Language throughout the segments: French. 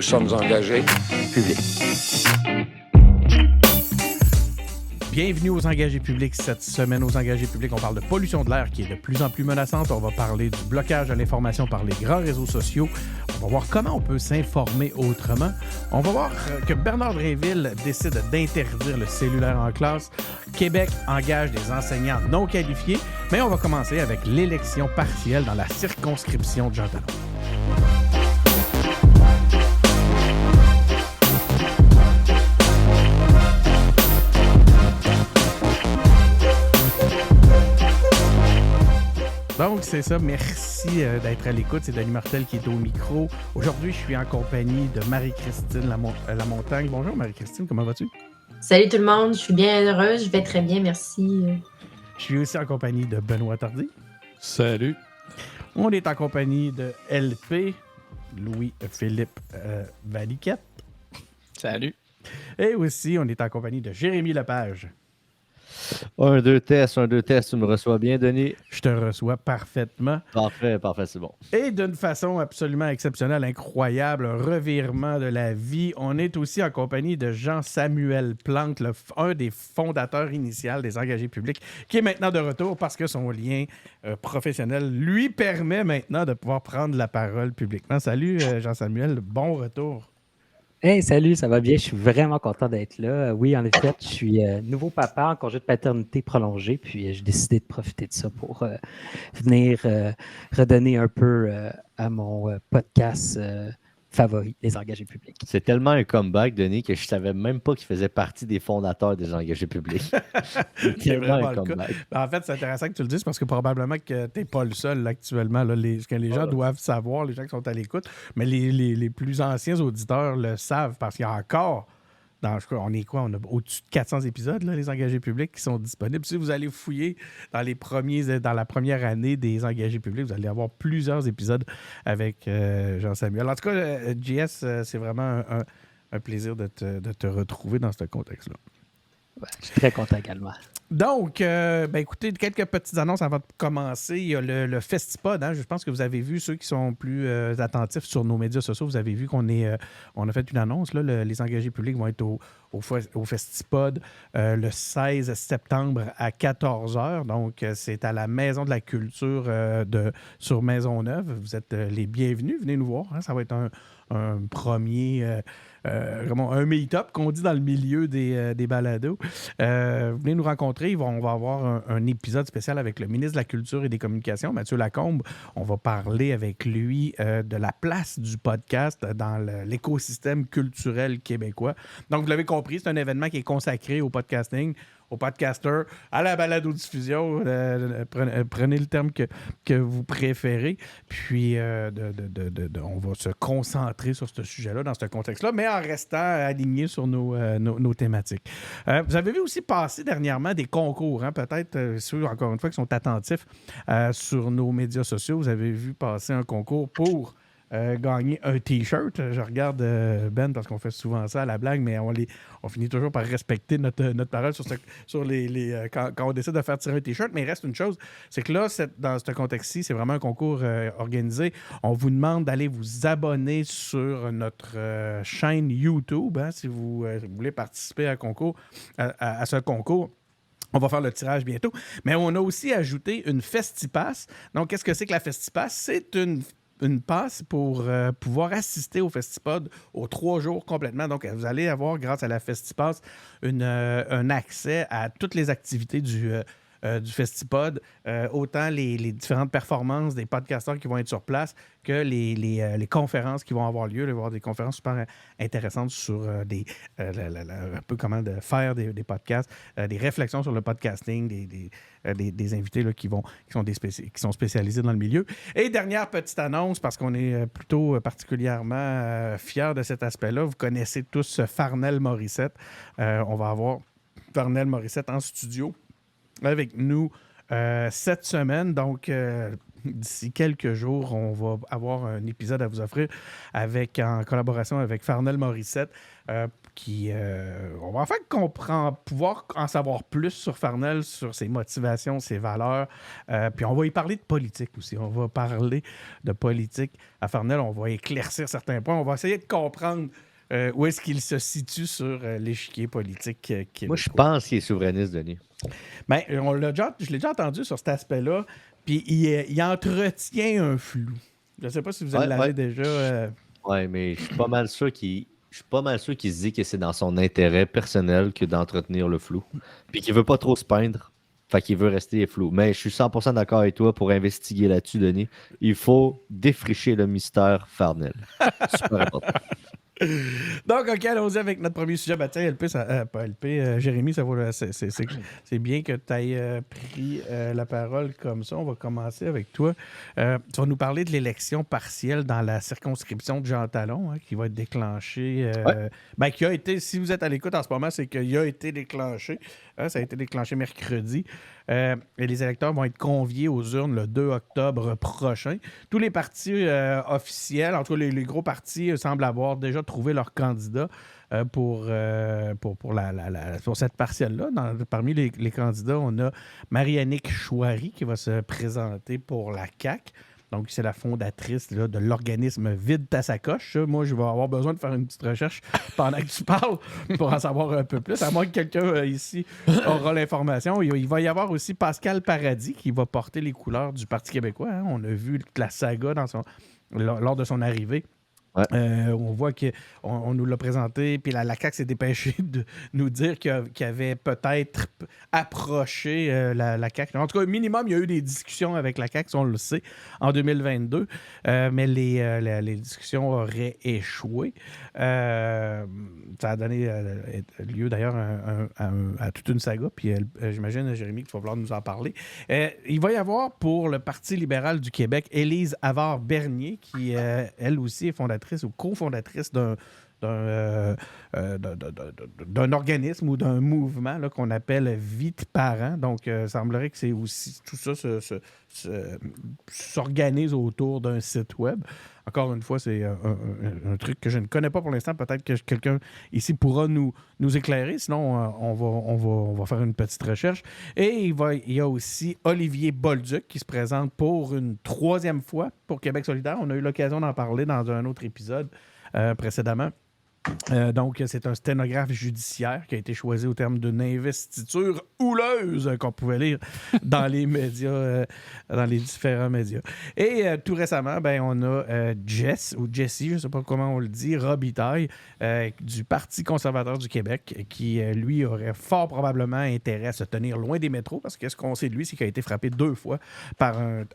Nous sommes engagés publics. Bienvenue aux engagés publics. Cette semaine, aux engagés publics, on parle de pollution de l'air qui est de plus en plus menaçante. On va parler du blocage de l'information par les grands réseaux sociaux. On va voir comment on peut s'informer autrement. On va voir que Bernard Drinville décide d'interdire le cellulaire en classe. Québec engage des enseignants non qualifiés. Mais on va commencer avec l'élection partielle dans la circonscription de Jean Talon. Donc, c'est ça. Merci d'être à l'écoute. C'est Denis Martel qui est au micro. Aujourd'hui, je suis en compagnie de Marie-Christine Lamontagne. Bonjour, Marie-Christine. Comment vas-tu? Salut tout le monde. Je suis bien heureuse. Je vais très bien. Merci. Je suis aussi en compagnie de Benoît Tardy. Salut. On est en compagnie de LP, Louis-Philippe Valiquette. Salut. Et aussi, on est en compagnie de Jérémy Lepage. 1, 2 tests, tu me reçois bien, Denis? Je te reçois parfaitement. Parfait, c'est bon. Et d'une façon absolument exceptionnelle, incroyable, un revirement de la vie, on est aussi en compagnie de Jean-Samuel Plante, un des fondateurs initiaux des engagés publics, qui est maintenant de retour parce que son lien professionnel lui permet maintenant de pouvoir prendre la parole publiquement. Salut Jean-Samuel, bon retour. Hey, salut, ça va bien? Je suis vraiment content d'être là. Oui, en effet, je suis nouveau papa en congé de paternité prolongé, puis j'ai décidé de profiter de ça pour venir redonner un peu à mon podcast favori, Les Engagés publics. C'est tellement un comeback, Denis, que je ne savais même pas qu'il faisait partie des fondateurs des engagés publics. C'est vraiment un comeback. En fait, c'est intéressant que tu le dises parce que probablement que tu n'es pas le seul là, actuellement. Là, ce que les gens doivent savoir, les gens qui sont à l'écoute, mais les plus anciens auditeurs le savent parce qu'il y a encore... on est quoi? On a au-dessus de 400 épisodes, là, les engagés publics qui sont disponibles. Si vous allez fouiller dans la première année des engagés publics, vous allez avoir plusieurs épisodes avec Jean-Samuel. En tout cas, JS, c'est vraiment un plaisir de te retrouver dans ce contexte-là. Ouais, je suis très content également. Donc, écoutez, quelques petites annonces avant de commencer. Il y a le Festipod. Hein, je pense que vous avez vu, ceux qui sont plus attentifs sur nos médias sociaux, vous avez vu qu'on a fait une annonce. Là, les engagés publics vont être au Festipod le 16 septembre à 14h. Donc, c'est à la Maison de la Culture sur Maisonneuve. Vous êtes les bienvenus. Venez nous voir. Hein, ça va être un premier... vraiment un meet-up qu'on dit dans le milieu des balados. Venez nous rencontrer. On va avoir un épisode spécial avec le ministre de la Culture et des Communications, Mathieu Lacombe. On va parler avec lui de la place du podcast dans l'écosystème culturel québécois. Donc, vous l'avez compris, c'est un événement qui est consacré au podcasting, aux podcasters, à la balado-diffusion. Prenez le terme que vous préférez. Puis, on va se concentrer sur ce sujet-là, dans ce contexte-là, mais en restant aligné sur nos thématiques. Vous avez vu aussi passer dernièrement des concours, hein, peut-être ceux, encore une fois, qui sont attentifs sur nos médias sociaux. Vous avez vu passer un concours pour... gagner un T-shirt. Je regarde Ben parce qu'on fait souvent ça à la blague, mais on finit toujours par respecter notre parole quand on décide de faire tirer un T-shirt. Mais il reste une chose, c'est que là, dans ce contexte-ci, c'est vraiment un concours organisé. On vous demande d'aller vous abonner sur notre chaîne YouTube, hein, si vous voulez participer à ce concours. On va faire le tirage bientôt. Mais on a aussi ajouté une Festipass. Donc, qu'est-ce que c'est que la Festipass? C'est une passe pour pouvoir assister au Festipod aux 3 jours complètement. Donc, vous allez avoir, grâce à la Festipass, un accès à toutes les activités du Festipod, autant les différentes performances des podcasteurs qui vont être sur place que les conférences qui vont avoir lieu. Il va y avoir des conférences super intéressantes sur un peu comment de faire des podcasts, des réflexions sur le podcasting, des invités là, qui sont spécialisés dans le milieu. Et dernière petite annonce, parce qu'on est plutôt particulièrement fiers de cet aspect-là. Vous connaissez tous Farnell Morissette. On va avoir Farnell Morissette en studio avec nous cette semaine. Donc, d'ici quelques jours, on va avoir un épisode à vous offrir en collaboration avec Farnell Morissette. On va pouvoir en savoir plus sur Farnell, sur ses motivations, ses valeurs. Puis on va y parler de politique aussi. On va parler de politique à Farnell. On va éclaircir certains points. On va essayer de comprendre où est-ce qu'il se situe sur l'échiquier politique québécois. Moi, je pense qu'il est souverainiste, Denis. Ben, je l'ai déjà entendu sur cet aspect-là. Puis il entretient un flou. Je ne sais pas si vous l'avez déjà. Oui, mais je suis pas mal sûr qu'il se dit que c'est dans son intérêt personnel que d'entretenir le flou. Puis qu'il veut pas trop se peindre. Fait qu'il veut rester flou. Mais je suis 100% d'accord avec toi pour investiguer là-dessus, Denis. Il faut défricher le mystère Farnell. Super important. Donc, OK, allons-y avec notre premier sujet. Ben, tiens, Jérémy, c'est bien que tu aies pris la parole comme ça. On va commencer avec toi. Tu vas nous parler de l'élection partielle dans la circonscription de Jean Talon, qui va être déclenchée. Qui a été, si vous êtes à l'écoute en ce moment, c'est qu'il a été déclenché. Ça a été déclenché mercredi. Et les électeurs vont être conviés aux urnes le 2 octobre prochain. Tous les partis officiels, en tout cas les gros partis, semblent avoir déjà trouvé leur candidat pour cette partielle-là. Parmi les candidats, on a Marie-Annick Chouary qui va se présenter pour la CAQ. Donc, c'est la fondatrice là, de l'organisme Vide ta sacoche. Moi, je vais avoir besoin de faire une petite recherche pendant que tu parles pour en savoir un peu plus. À moins que quelqu'un ici aura l'information. Il va y avoir aussi Pascal Paradis qui va porter les couleurs du Parti québécois. On a vu la saga lors de son arrivée. Ouais. On voit qu'on nous l'a présenté, puis la CAQ s'est dépêchée de nous dire qu'il avait peut-être approché la CAQ. En tout cas, minimum, il y a eu des discussions avec la CAQ, on le sait, en 2022, mais les discussions auraient échoué. Ça a donné lieu d'ailleurs à toute une saga, puis j'imagine, Jérémy, que tu vas vouloir nous en parler. Il va y avoir pour le Parti libéral du Québec, Élise Havard-Bernier, qui, elle aussi, est fondatrice ou cofondatrice d'un organisme ou d'un mouvement là, qu'on appelle Vite Parents. Donc, il semblerait que c'est aussi tout ça s'organise autour d'un site web. Encore une fois, c'est un truc que je ne connais pas pour l'instant. Peut-être que quelqu'un ici pourra nous éclairer. Sinon, on va faire une petite recherche. Et il y a aussi Olivier Bolduc qui se présente pour une 3e fois pour Québec solidaire. On a eu l'occasion d'en parler dans un autre épisode précédemment. Donc, c'est un sténographe judiciaire qui a été choisi au terme d'une investiture houleuse qu'on pouvait lire dans les médias, dans les différents médias. Et tout récemment, on a Jessie, je ne sais pas comment on le dit, Robitaille, du Parti conservateur du Québec, qui, lui, aurait fort probablement intérêt à se tenir loin des métros, parce que ce qu'on sait de lui, c'est qu'il a été frappé 2 fois par un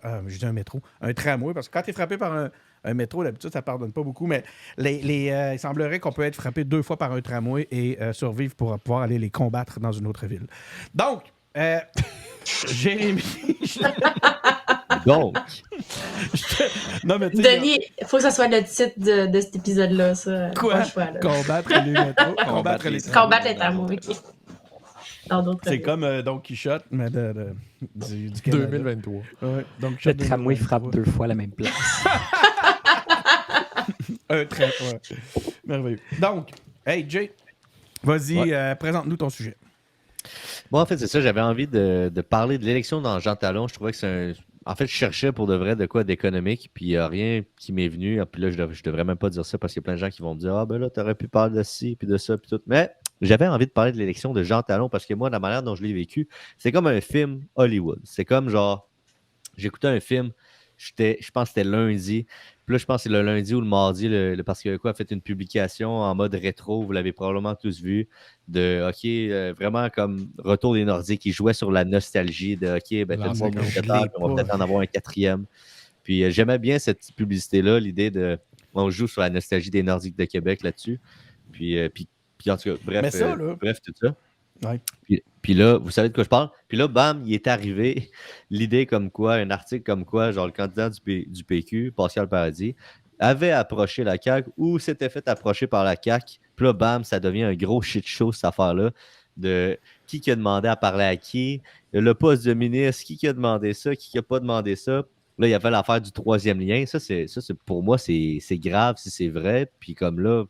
tramway, parce que quand tu es frappé par un métro, d'habitude, ça ne pardonne pas beaucoup, mais il semblerait qu'on peut être frappé 2 fois par un tramway et survivre pour pouvoir aller les combattre dans une autre ville. Donc, Jérémy... Donc... Denis, il faut que ça soit le titre de cet épisode-là. Ça. Quoi? Choix, combattre les métros? Combattre les tramways. C'est comme Don Quichotte, mais du Canada. 2023. Ouais, donc, le tramway frappe 2 fois la même place. Un trait, ouais. Merveilleux. Donc, hey Jay, vas-y, présente-nous ton sujet. Bon, en fait, c'est ça. J'avais envie de parler de l'élection dans Jean Talon. Je trouvais que en fait, je cherchais pour de vrai de quoi d'économique, puis il n'y a rien qui m'est venu. Puis là, je devrais même pas dire ça parce qu'il y a plein de gens qui vont me dire « Ah, ben là, t'aurais pu parler de ci, puis de ça, puis tout. » Mais j'avais envie de parler de l'élection de Jean Talon parce que moi, la manière dont je l'ai vécu, c'est comme un film Hollywood. C'est comme genre, j'écoutais un film, je pense que c'était lundi. Puis là, je pense que c'est le lundi ou le mardi, le Parti québécois a fait une publication en mode rétro, vous l'avez probablement tous vu, de vraiment comme Retour des Nordiques, qui jouait sur la nostalgie de OK, ben faites-moi mon secrétaire, puis on va peut-être en avoir un 4e. Puis j'aimais bien cette publicité-là, l'idée de on joue sur la nostalgie des Nordiques de Québec là-dessus. Puis en tout cas, bref, tout ça. Ouais. Puis là, vous savez de quoi je parle? Puis là, bam, il est arrivé l'idée comme quoi, un article comme quoi, genre le candidat du PQ, Pascal Paradis, avait approché la CAQ ou s'était fait approcher par la CAQ. Puis là, bam, ça devient un gros shit show, cette affaire-là, de qui a demandé à parler à qui, le poste de ministre, qui a demandé ça, qui n'a pas demandé ça. Là, il y avait l'affaire du troisième lien. Pour moi, c'est grave si c'est vrai. Puis comme là,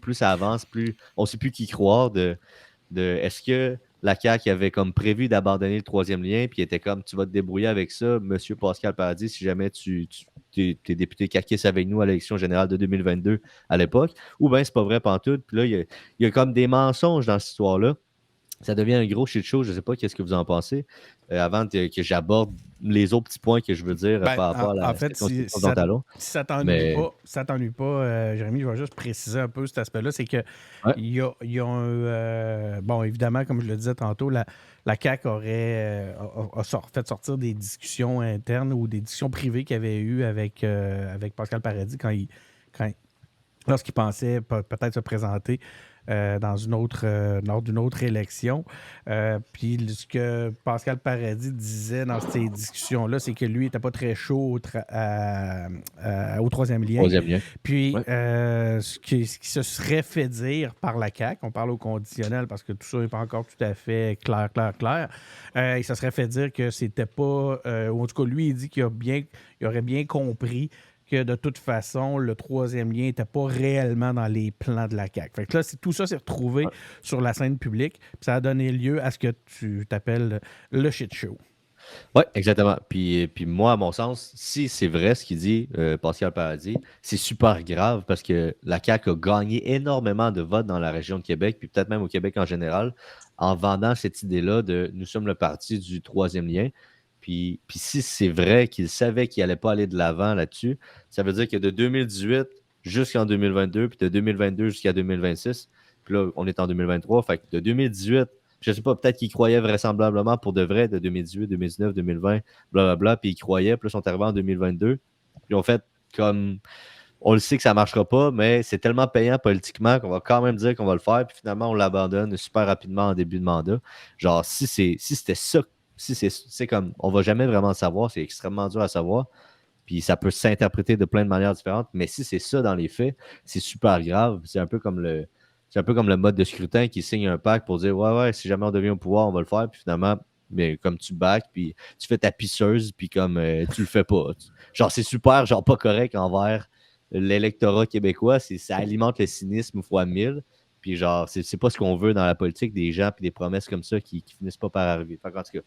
plus ça avance, plus on ne sait plus qui croire de est-ce que la CAQ avait comme prévu d'abandonner le troisième lien, puis était comme tu vas te débrouiller avec ça, Monsieur Pascal Paradis, si jamais tu es député caquiste avec nous à l'élection générale de 2022 à l'époque, ou bien c'est pas vrai pantoute. Puis là, il y a comme des mensonges dans cette histoire-là. Ça devient un gros shit show. Je ne sais pas qu'est-ce que vous en pensez. Avant que j'aborde les autres petits points que je veux dire par rapport à la circonscription d'Antalon. Si ça t'ennuie pas, Jérémy, je vais juste préciser un peu cet aspect-là. C'est que il y a un... bon, évidemment, comme je le disais tantôt, la CAQ aurait fait sortir des discussions internes ou des discussions privées qu'il avait eues avec Pascal Paradis lorsqu'il pensait peut-être se présenter lors d'une autre élection. Puis ce que Pascal Paradis disait dans ces discussions-là, c'est que lui n'était pas très chaud au troisième lien. Puis ce qui se serait fait dire par la CAQ, on parle au conditionnel parce que tout ça n'est pas encore tout à fait clair. Il se serait fait dire que c'était pas... ou en tout cas, lui, il dit qu'il aurait bien compris que de toute façon, le troisième lien n'était pas réellement dans les plans de la CAQ. Fait que là, tout ça s'est retrouvé sur la scène publique, puis ça a donné lieu à ce que tu t'appelles le shit show. Oui, exactement. Puis moi, à mon sens, si c'est vrai ce qu'il dit, Pascal Paradis, c'est super grave parce que la CAQ a gagné énormément de votes dans la région de Québec, puis peut-être même au Québec en général, en vendant cette idée-là de « nous sommes le parti du troisième lien ». Puis si c'est vrai qu'il savait qu'il n'allait pas aller de l'avant là-dessus, ça veut dire que de 2018 jusqu'en 2022, puis de 2022 jusqu'à 2026, puis là, on est en 2023, fait que de 2018, je ne sais pas, peut-être qu'il croyait vraisemblablement pour de vrai de 2018, 2019, 2020, blablabla, puis il croyait, puis là, ils sont arrivés en 2022, puis en fait, comme on le sait que ça ne marchera pas, mais c'est tellement payant politiquement qu'on va quand même dire qu'on va le faire, puis finalement, on l'abandonne super rapidement en début de mandat. Genre, si c'était ça, c'est comme, on va jamais vraiment le savoir, c'est extrêmement dur à savoir, puis ça peut s'interpréter de plein de manières différentes, mais si c'est ça dans les faits, c'est super grave. C'est un peu comme le mode de scrutin qui signe un pacte pour dire ouais, si jamais on devient au pouvoir, on va le faire, puis finalement, mais comme tu back, puis tu fais ta pisseuse, puis comme tu le fais pas. Genre, c'est super, genre pas correct envers l'électorat québécois, ça alimente le cynisme fois 1000. Puis genre, c'est pas ce qu'on veut dans la politique, des gens puis des promesses comme ça qui finissent pas par arriver. Fait en tout cas,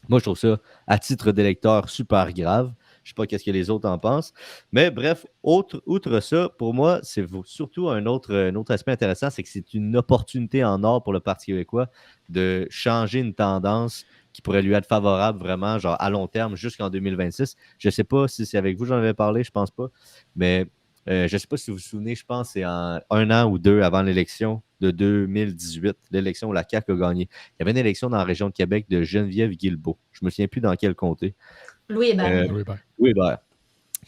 moi, je trouve ça, à titre d'électeur, super grave. Je sais pas qu'est-ce que les autres en pensent. Mais bref, outre ça, pour moi, c'est surtout un autre aspect intéressant, c'est que c'est une opportunité en or pour le Parti québécois de changer une tendance qui pourrait lui être favorable vraiment, genre à long terme, jusqu'en 2026. Je sais pas si c'est avec vous, j'en avais parlé, je pense pas. Mais je ne sais pas si vous vous souvenez, je pense que c'est un an ou deux avant l'élection de 2018, l'élection où la CAQ a gagné. Il y avait une élection dans la région de Québec de Geneviève Guilbeault. Je ne me souviens plus dans quel comté. Louis Hébert. Louis Hébert.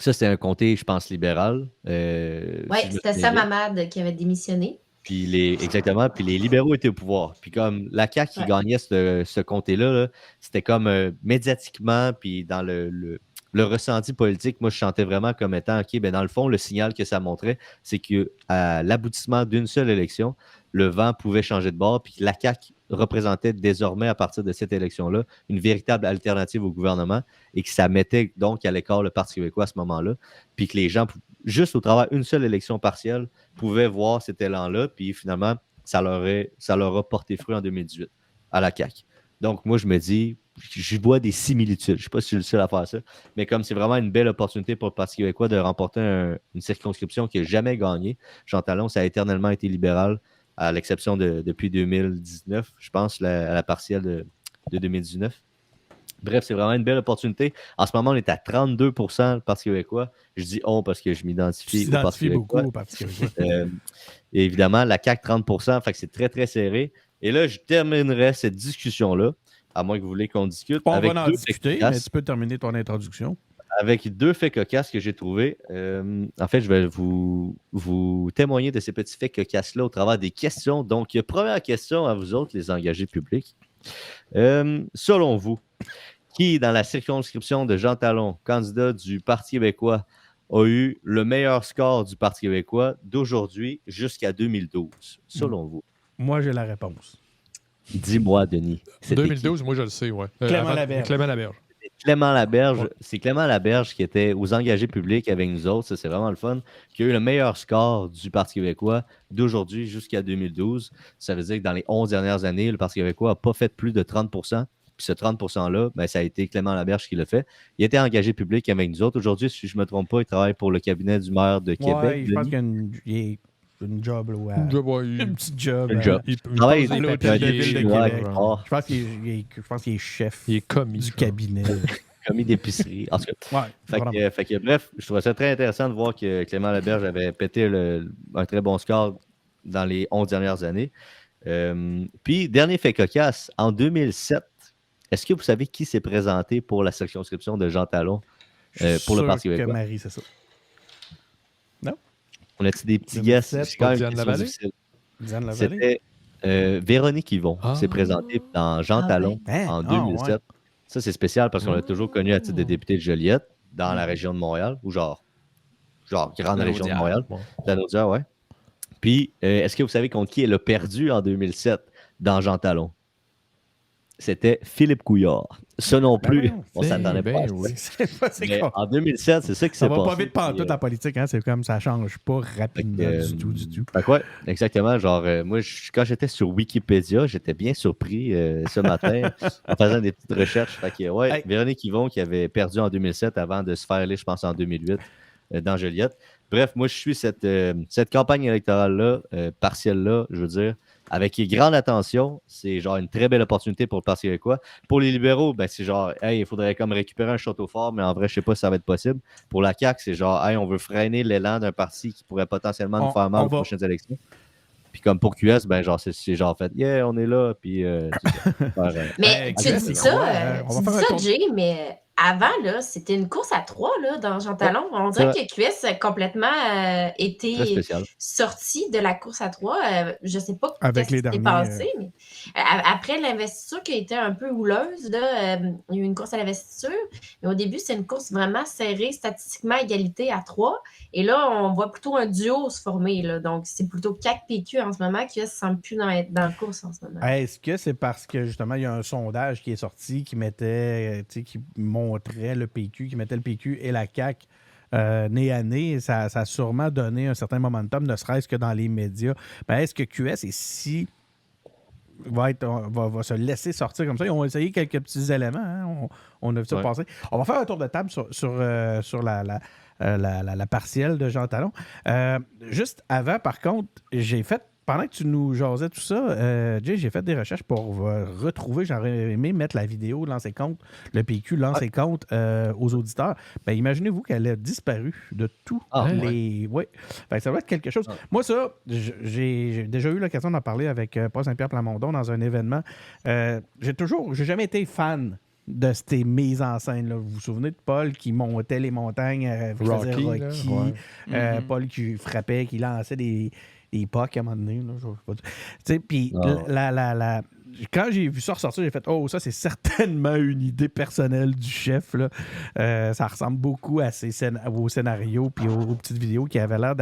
Ça, c'était un comté, je pense, libéral. Oui, c'était Sam Hamad qui avait démissionné. Exactement. Puis les libéraux étaient au pouvoir. Puis comme la CAQ qui gagnait ce comté-là, c'était comme médiatiquement, puis dans le ressenti politique, moi, je sentais vraiment comme étant, OK, ben dans le fond, le signal que ça montrait, c'est qu'à l'aboutissement d'une seule élection, le vent pouvait changer de bord, puis que la CAQ représentait désormais, à partir de cette élection-là, une véritable alternative au gouvernement et que ça mettait donc à l'écart le Parti québécois à ce moment-là, puis que les gens, juste au travers d'une seule élection partielle, pouvaient voir cet élan-là, puis finalement, ça leur a porté fruit en 2018 à la CAQ. Donc, moi, je me dis, je vois des similitudes. Je ne sais pas si je suis le seul à faire ça, mais comme c'est vraiment une belle opportunité pour le Parti québécois de remporter une circonscription qui n'a jamais gagné. Jean Talon, ça a éternellement été libéral, à l'exception depuis 2019, je pense, à la partielle de 2019. Bref, c'est vraiment une belle opportunité. En ce moment, on est à 32% le Parti québécois. Je dis « on » parce que je m'identifie au Parti québécois. Beaucoup au Parti québécois. Et évidemment, la CAQ, 30%, fait que c'est très, très serré. Et là, je terminerai cette discussion-là, à moins que vous voulez qu'on discute. On va en discuter, mais tu peux terminer ton introduction. Avec deux faits cocasses que j'ai trouvés. En fait, je vais vous témoigner de ces petits faits cocasses-là au travers des questions. Donc, première question à vous autres, les engagés publics. Selon vous, qui, dans la circonscription de Jean Talon, candidat du Parti québécois, a eu le meilleur score du Parti québécois d'aujourd'hui jusqu'à 2012, selon vous? Moi, j'ai la réponse. Dis-moi, Denis. 2012, moi, je le sais, ouais. Clément Laberge. Clément Laberge. Clément Laberge. C'est Clément Laberge qui était aux engagés publics avec nous autres. Ça, c'est vraiment le fun. Qui a eu le meilleur score du Parti québécois d'aujourd'hui jusqu'à 2012. Ça veut dire que dans les 11 dernières années, le Parti québécois n'a pas fait plus de 30%. Puis ce 30%-là, ben, ça a été Clément Laberge qui l'a fait. Il était engagé public avec nous autres. Aujourd'hui, si je ne me trompe pas, il travaille pour le cabinet du maire de Québec. Ouais, je pense Denis. qu'il y a une job, là, ouais. Ouais, Une petite job. Un job. il travaille à il- l'hôtel de il- ville de il- ouais, Québec. oh, Je pense qu'il est chef Il est commis. du ça. cabinet. commis d'épicerie. En tout cas, Ouais, vraiment. fait que, bref, je trouvais ça très intéressant de voir que Clément Laberge avait pété un très bon score dans les 11 dernières années. Puis, dernier fait cocasse, en 2007, est-ce que vous savez qui s'est présenté pour la circonscription de Jean Talon pour le Parti que québécois? Marie, c'est ça. On a-tu des petits 2007, guesses? C'est quand même Diane une question Lavallée? difficile. Diane Lavallée. C'était Véronique Yvon qui s'est Ah. présentée dans Jean Ah Talon ouais. en Hein? 2007. Ah, ouais. Ça, c'est spécial parce qu'on l'a toujours connu à titre de député de Joliette dans la région de Montréal, ou genre grande région de Montréal. Bon. Lanaudière, ouais. Puis, est-ce que vous savez contre qui elle a perdu en 2007 dans Jean Talon? C'était Philippe Couillard. Ça non plus, non, on s'attendait pas à ça. oui. C'est Mais con. en 2007, c'est ça qui Ça s'est va passé. pas vite pantoute Puis, en politique, hein? C'est comme ça change pas rapidement du tout. Fait que ouais, exactement. Genre, moi, quand j'étais sur Wikipédia, j'étais bien surpris ce matin en faisant des petites recherches. Fait que, ouais, Hey. Véronique Yvon qui avait perdu en 2007 avant de se faire élire, je pense, en 2008 dans Joliette. Bref, moi, je suis cette campagne électorale-là, partielle-là, je veux dire, avec grande attention. C'est genre une très belle opportunité pour le Parti québécois. Pour les libéraux, ben, c'est genre, hey, il faudrait comme récupérer un château fort, mais en vrai, je sais pas si ça va être possible. Pour la CAQ, c'est genre, hey, on veut freiner l'élan d'un parti qui pourrait potentiellement nous faire mal aux prochaines élections. Puis comme pour QS, ben genre, c'est genre fait, yeah, on est là, puis Mais Hey, tu Chris, dis c'est quoi, ça, on va faire un tour. Jay, mais avant, là, c'était une course à 3 là, dans Jean Talon. On dirait que QS a complètement très été spécial. sorti de la course à 3. Je ne sais pas Avec qu'est-ce les qui s'est derniers, passé, mais après l'investiture qui a été un peu houleuse, là, il y a eu une course à l'investiture, mais au début, c'est une course vraiment serrée, statistiquement égalité à 3. Et là, on voit plutôt un duo se former. Là. Donc, c'est plutôt CAQ-PQ en ce moment qui ne se sent plus dans la course en ce moment. Est-ce que c'est parce que justement, il y a un sondage qui est sorti qui mettait, qui montrait le PQ, qui mettait le PQ et la CAQ nez à nez? Ça a sûrement donné un certain momentum, ne serait-ce que dans les médias. Ben, est-ce que QS va se laisser sortir comme ça? Ils ont essayé quelques petits éléments. Hein? On a vu ça passer. On va faire un tour de table sur la partielle de Jean Talon. Juste avant, par contre, pendant que tu nous jasais tout ça, Jay, j'ai fait des recherches pour retrouver, j'aurais aimé mettre la vidéo, lancer compte, le PQ lancer compte aux auditeurs. Ben, imaginez-vous qu'elle a disparu de tous les... Oui. Fait que ça doit être quelque chose. Moi, ça, j'ai déjà eu l'occasion d'en parler avec Paul Saint-Pierre Plamondon dans un événement. J'ai jamais été fan de ces mises en scène. Là. Vous vous souvenez de Paul qui montait les montagnes, qui faisait Rocky, là, Paul qui frappait, qui lançait des pucks à un moment donné. Puis quand j'ai vu ça ressortir, j'ai fait « Oh, ça, c'est certainement une idée personnelle du chef. Là. Ça ressemble beaucoup à au scénario puis aux petites vidéos qu'il avait l'air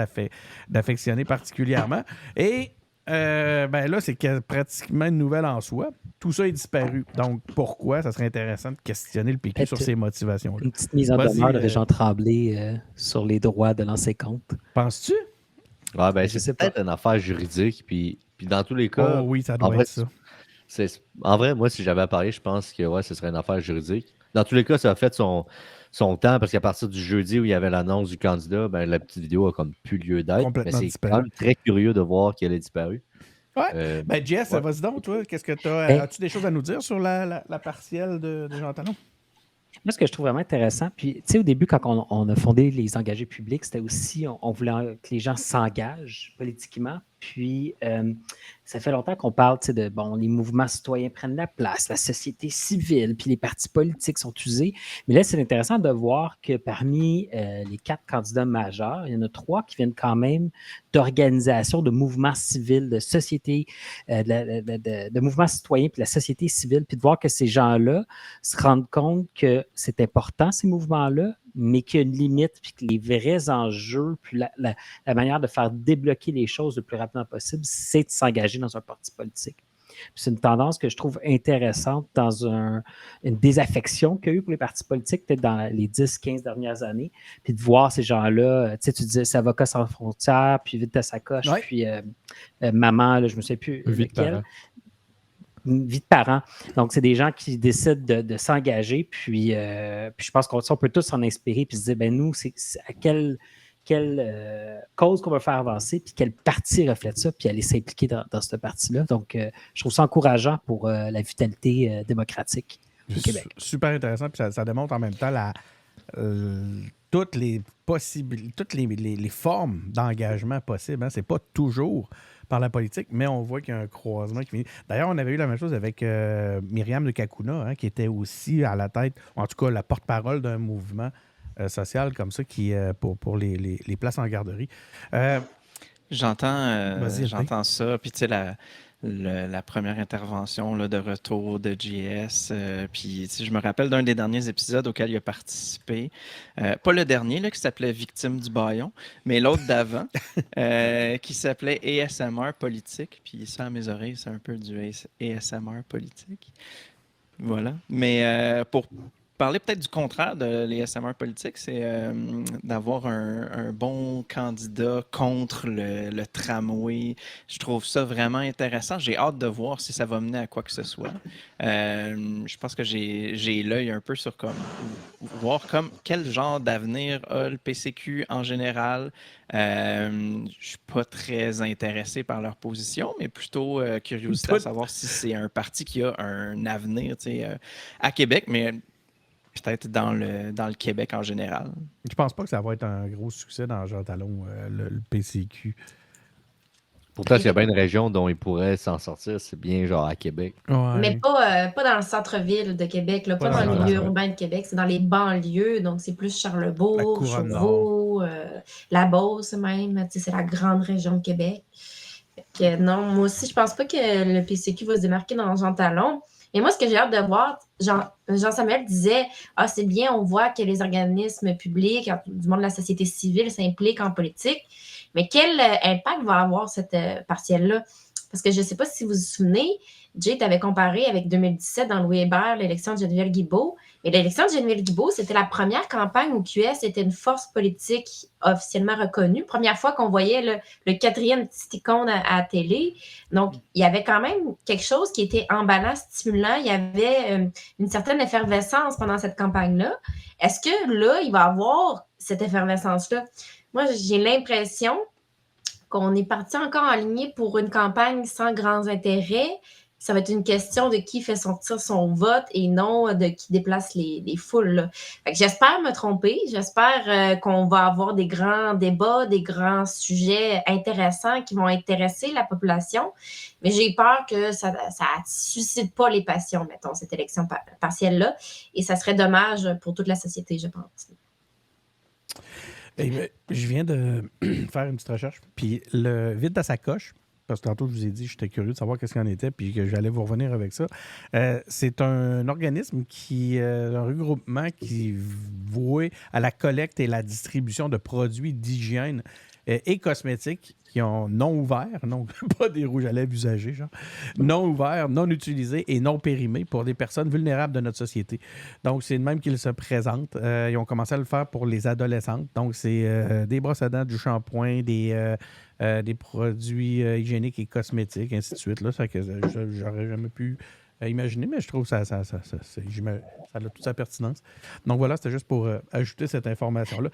d'affectionner particulièrement. » Et ben là, c'est pratiquement une nouvelle en soi. Tout ça est disparu. Donc, pourquoi? Ça serait intéressant de questionner le PQ sur ces motivations-là. Une petite mise en demeure de Régent Tremblay sur les droits de lancer compte. Penses-tu? Ouais, ben, c'est peut-être une affaire juridique. Puis dans tous les cas... Oh oui, ça doit être ça. En vrai, moi, si j'avais à parler, je pense que ouais, ce serait une affaire juridique. Dans tous les cas, ça a fait son temps, parce qu'à partir du jeudi où il y avait l'annonce du candidat, ben, la petite vidéo a comme plus lieu d'être. Mais c'est quand même très curieux de voir qu'elle est disparue. Ouais. Ben, Jess, vas-y donc, toi. Qu'est-ce que tu as? As-tu des choses à nous dire sur la partielle de Jean Talon? Moi, ce que je trouve vraiment intéressant, puis, tu sais, au début, quand on a fondé les engagés publics, c'était aussi, on voulait que les gens s'engagent politiquement. Puis, ça fait longtemps qu'on parle, tu sais, de, bon, les mouvements citoyens prennent la place, la société civile, puis les partis politiques sont usés. Mais là, c'est intéressant de voir que parmi les 4 candidats majeurs, il y en a 3 qui viennent quand même d'organisations, de mouvements civils, de sociétés, de mouvements citoyens, puis la société civile, puis de voir que ces gens-là se rendent compte que c'est important, ces mouvements-là, mais qu'il y a une limite, puis que les vrais enjeux, puis la manière de faire débloquer les choses le plus rapidement possible, c'est de s'engager dans un parti politique. C'est une tendance que je trouve intéressante dans une désaffection qu'il y a eu pour les partis politiques, peut-être dans les 10-15 dernières années. Puis de voir ces gens-là, tu sais, tu disais, c'est Avocats sans frontières, puis Vite à sa coche, Ouais. puis Maman, là, je me sais plus Vie de lequel. parent. Vie de parents. Donc, c'est des gens qui décident de s'engager, puis je pense qu'on peut tous s'en inspirer, puis se dire, ben nous, c'est à quelle cause qu'on va faire avancer, puis quel parti reflète ça, puis aller s'impliquer dans ce parti-là. Donc, je trouve ça encourageant pour la vitalité démocratique au Québec. Super intéressant, puis ça démontre en même temps toutes les possibilités, toutes les formes d'engagement possibles. Hein. C'est pas toujours par la politique, mais on voit qu'il y a un croisement qui finit. D'ailleurs, on avait eu la même chose avec Myriam de Kakuna, hein, qui était aussi à la tête, ou en tout cas la porte-parole d'un mouvement social comme ça qui pour les places en garderie. J'entends ça. Puis, tu sais, la première intervention là, de retour de JS. Puis, tu sais, je me rappelle d'un des derniers épisodes auquel il a participé. Pas le dernier, là, qui s'appelait Victime du Baillon, mais l'autre d'avant, qui s'appelait ASMR politique. Puis, ça, à mes oreilles, c'est un peu du ASMR politique. Voilà. Mais pour parler peut-être du contraire de l'ASMR politique, c'est d'avoir un bon candidat contre le tramway. Je trouve ça vraiment intéressant. J'ai hâte de voir si ça va mener à quoi que ce soit. Je pense que j'ai l'œil un peu sur voir quel genre d'avenir a le PCQ en général. Je suis pas très intéressé par leur position, mais plutôt curiosité à savoir si c'est un parti qui a un avenir à Québec, mais peut-être dans le Québec en général. Je pense pas que ça va être un gros succès dans Jean Talon, le PCQ. Pourtant, s'il y a bien une région dont ils pourraient s'en sortir, c'est bien genre à Québec. Ouais. Mais pas dans le centre-ville de Québec, là, pas Pas dans dans le milieu le- urbain de Québec, c'est dans les banlieues, donc c'est plus La Charlebourg, couronne Chauveau, la Beauce même, tu sais, c'est la grande région de Québec. Fait que non, moi aussi, je pense pas que le PCQ va se démarquer dans Jean Talon. Et moi, ce que j'ai hâte de voir, Jean-Samuel disait, c'est bien, on voit que les organismes publics, du monde de la société civile s'impliquent en politique, mais quel impact va avoir cette partielle-là? Parce que je ne sais pas si vous vous souvenez, Jay t'avait comparé avec 2017 dans Louis Hébert, l'élection de Geneviève Guilbeault. Mais l'élection de Geneviève Guilbeault, c'était la première campagne où QS était une force politique officiellement reconnue. Première fois qu'on voyait le quatrième petit icône à la télé. Donc, il y avait quand même quelque chose qui était emballant, stimulant. Il y avait une certaine effervescence pendant cette campagne-là. Est-ce que là, il va y avoir cette effervescence-là? Moi, j'ai l'impression qu'on est parti encore en ligne pour une campagne sans grands intérêts. Ça va être une question de qui fait sortir son vote et non de qui déplace les foules. Là. Fait que j'espère me tromper. J'espère qu'on va avoir des grands débats, des grands sujets intéressants qui vont intéresser la population. Mais j'ai peur que ça ne suscite pas les passions, mettons, cette élection partielle-là. Et ça serait dommage pour toute la société, je pense. Je viens de faire une petite recherche, puis le Vide à sa coche, parce que tantôt je vous ai dit, j'étais curieux de savoir qu'est-ce qu'il en était, puis que j'allais vous revenir avec ça. C'est un organisme un regroupement qui est voué à la collecte et la distribution de produits d'hygiène et cosmétiques qui ont non ouverts, non pas des rouges à lèvres usagés, genre, non ouverts, non utilisés et non périmés pour des personnes vulnérables de notre société. Donc, c'est de même qu'ils se présentent. Ils ont commencé à le faire pour les adolescentes. Donc, c'est des brosses à dents, du shampoing, des produits hygiéniques et cosmétiques, ainsi de suite. Là, ça que j'aurais jamais pu imaginer, mais je trouve que ça a toute sa pertinence. Donc, voilà, c'était juste pour ajouter cette information-là.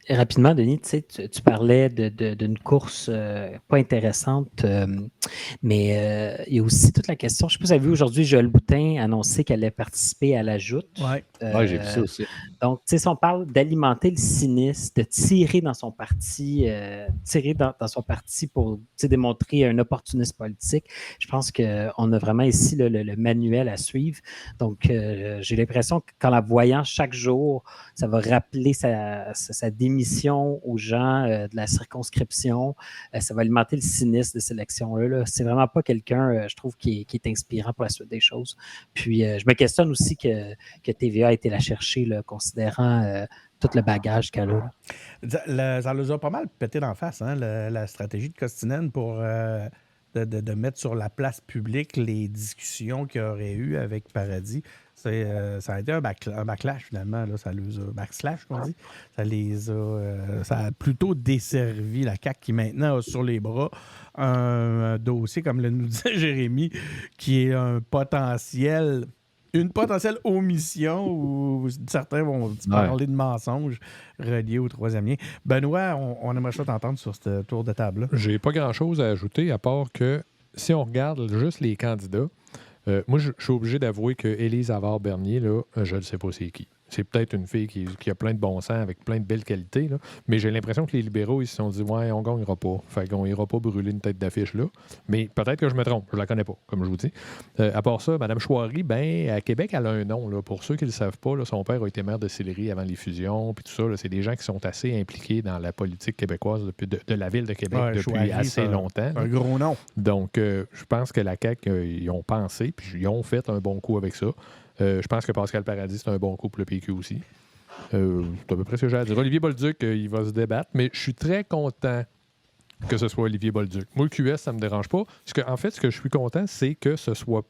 Rapidement, Denis, tu sais, tu parlais d'une course pas intéressante, mais il y a aussi toute la question. Je ne sais pas si vous avez vu aujourd'hui, Joël Boutin annoncer qu'elle allait participer à la joute. Oui, j'ai vu ça aussi. Donc, tu sais, si on parle d'alimenter le cynisme, de tirer dans son parti, son parti pour démontrer un opportunisme politique, je pense qu'on a vraiment ici le manuel à suivre. Donc, j'ai l'impression qu'en la voyant chaque jour, ça va rappeler sa démission aux gens de la circonscription. Ça va alimenter le cynisme de cette élection-là. C'est vraiment pas quelqu'un, je trouve, qui est inspirant pour la suite des choses. Puis, je me questionne aussi que TVA a été la chercher, là, considérant tout le bagage qu'elle a. Ça nous a pas mal pété d'en face, hein, la stratégie de Costinen pour de mettre sur la place publique les discussions qu'il y aurait eu avec Paradis. Ça a été un backlash, finalement. Là, ça les a, backslash, qu'on dit. Ça a plutôt desservi la CAQ qui maintenant a sur les bras un dossier, comme le nous disait Jérémy, qui est une potentielle omission où certains vont parler de mensonges reliés au troisième lien. Benoît, on aimerait ça t'entendre sur ce tour de table-là. J'ai pas grand-chose à ajouter, à part que si on regarde juste les candidats, moi, je suis obligé d'avouer que Élise Havard-Bernier, là, je ne sais pas c'est qui. C'est peut-être une fille qui a plein de bon sens, avec plein de belles qualités, là. Mais j'ai l'impression que les libéraux, ils se sont dit « Ouais, on gagnera pas. » Fait qu'on ira pas brûler une tête d'affiche là. Mais peut-être que je me trompe. Je la connais pas, comme je vous dis. À part ça, Mme Chouari, à Québec, elle a un nom. Là. Pour ceux qui ne le savent pas, là, son père a été maire de Sillery avant les fusions, puis tout ça. Là, c'est des gens qui sont assez impliqués dans la politique québécoise de la ville de Québec depuis Chouari, assez longtemps. Un gros nom. Donc, je pense que la CAQ, ils ont pensé, puis ils ont fait un bon coup avec ça. Je pense que Pascal Paradis, c'est un bon coup pour le PQ aussi. C'est à peu près ce que j'ai à dire. Olivier Bolduc, il va se débattre, mais je suis très content que ce soit Olivier Bolduc. Moi, le QS, ça ne me dérange pas. En fait, ce que je suis content, c'est que ce soit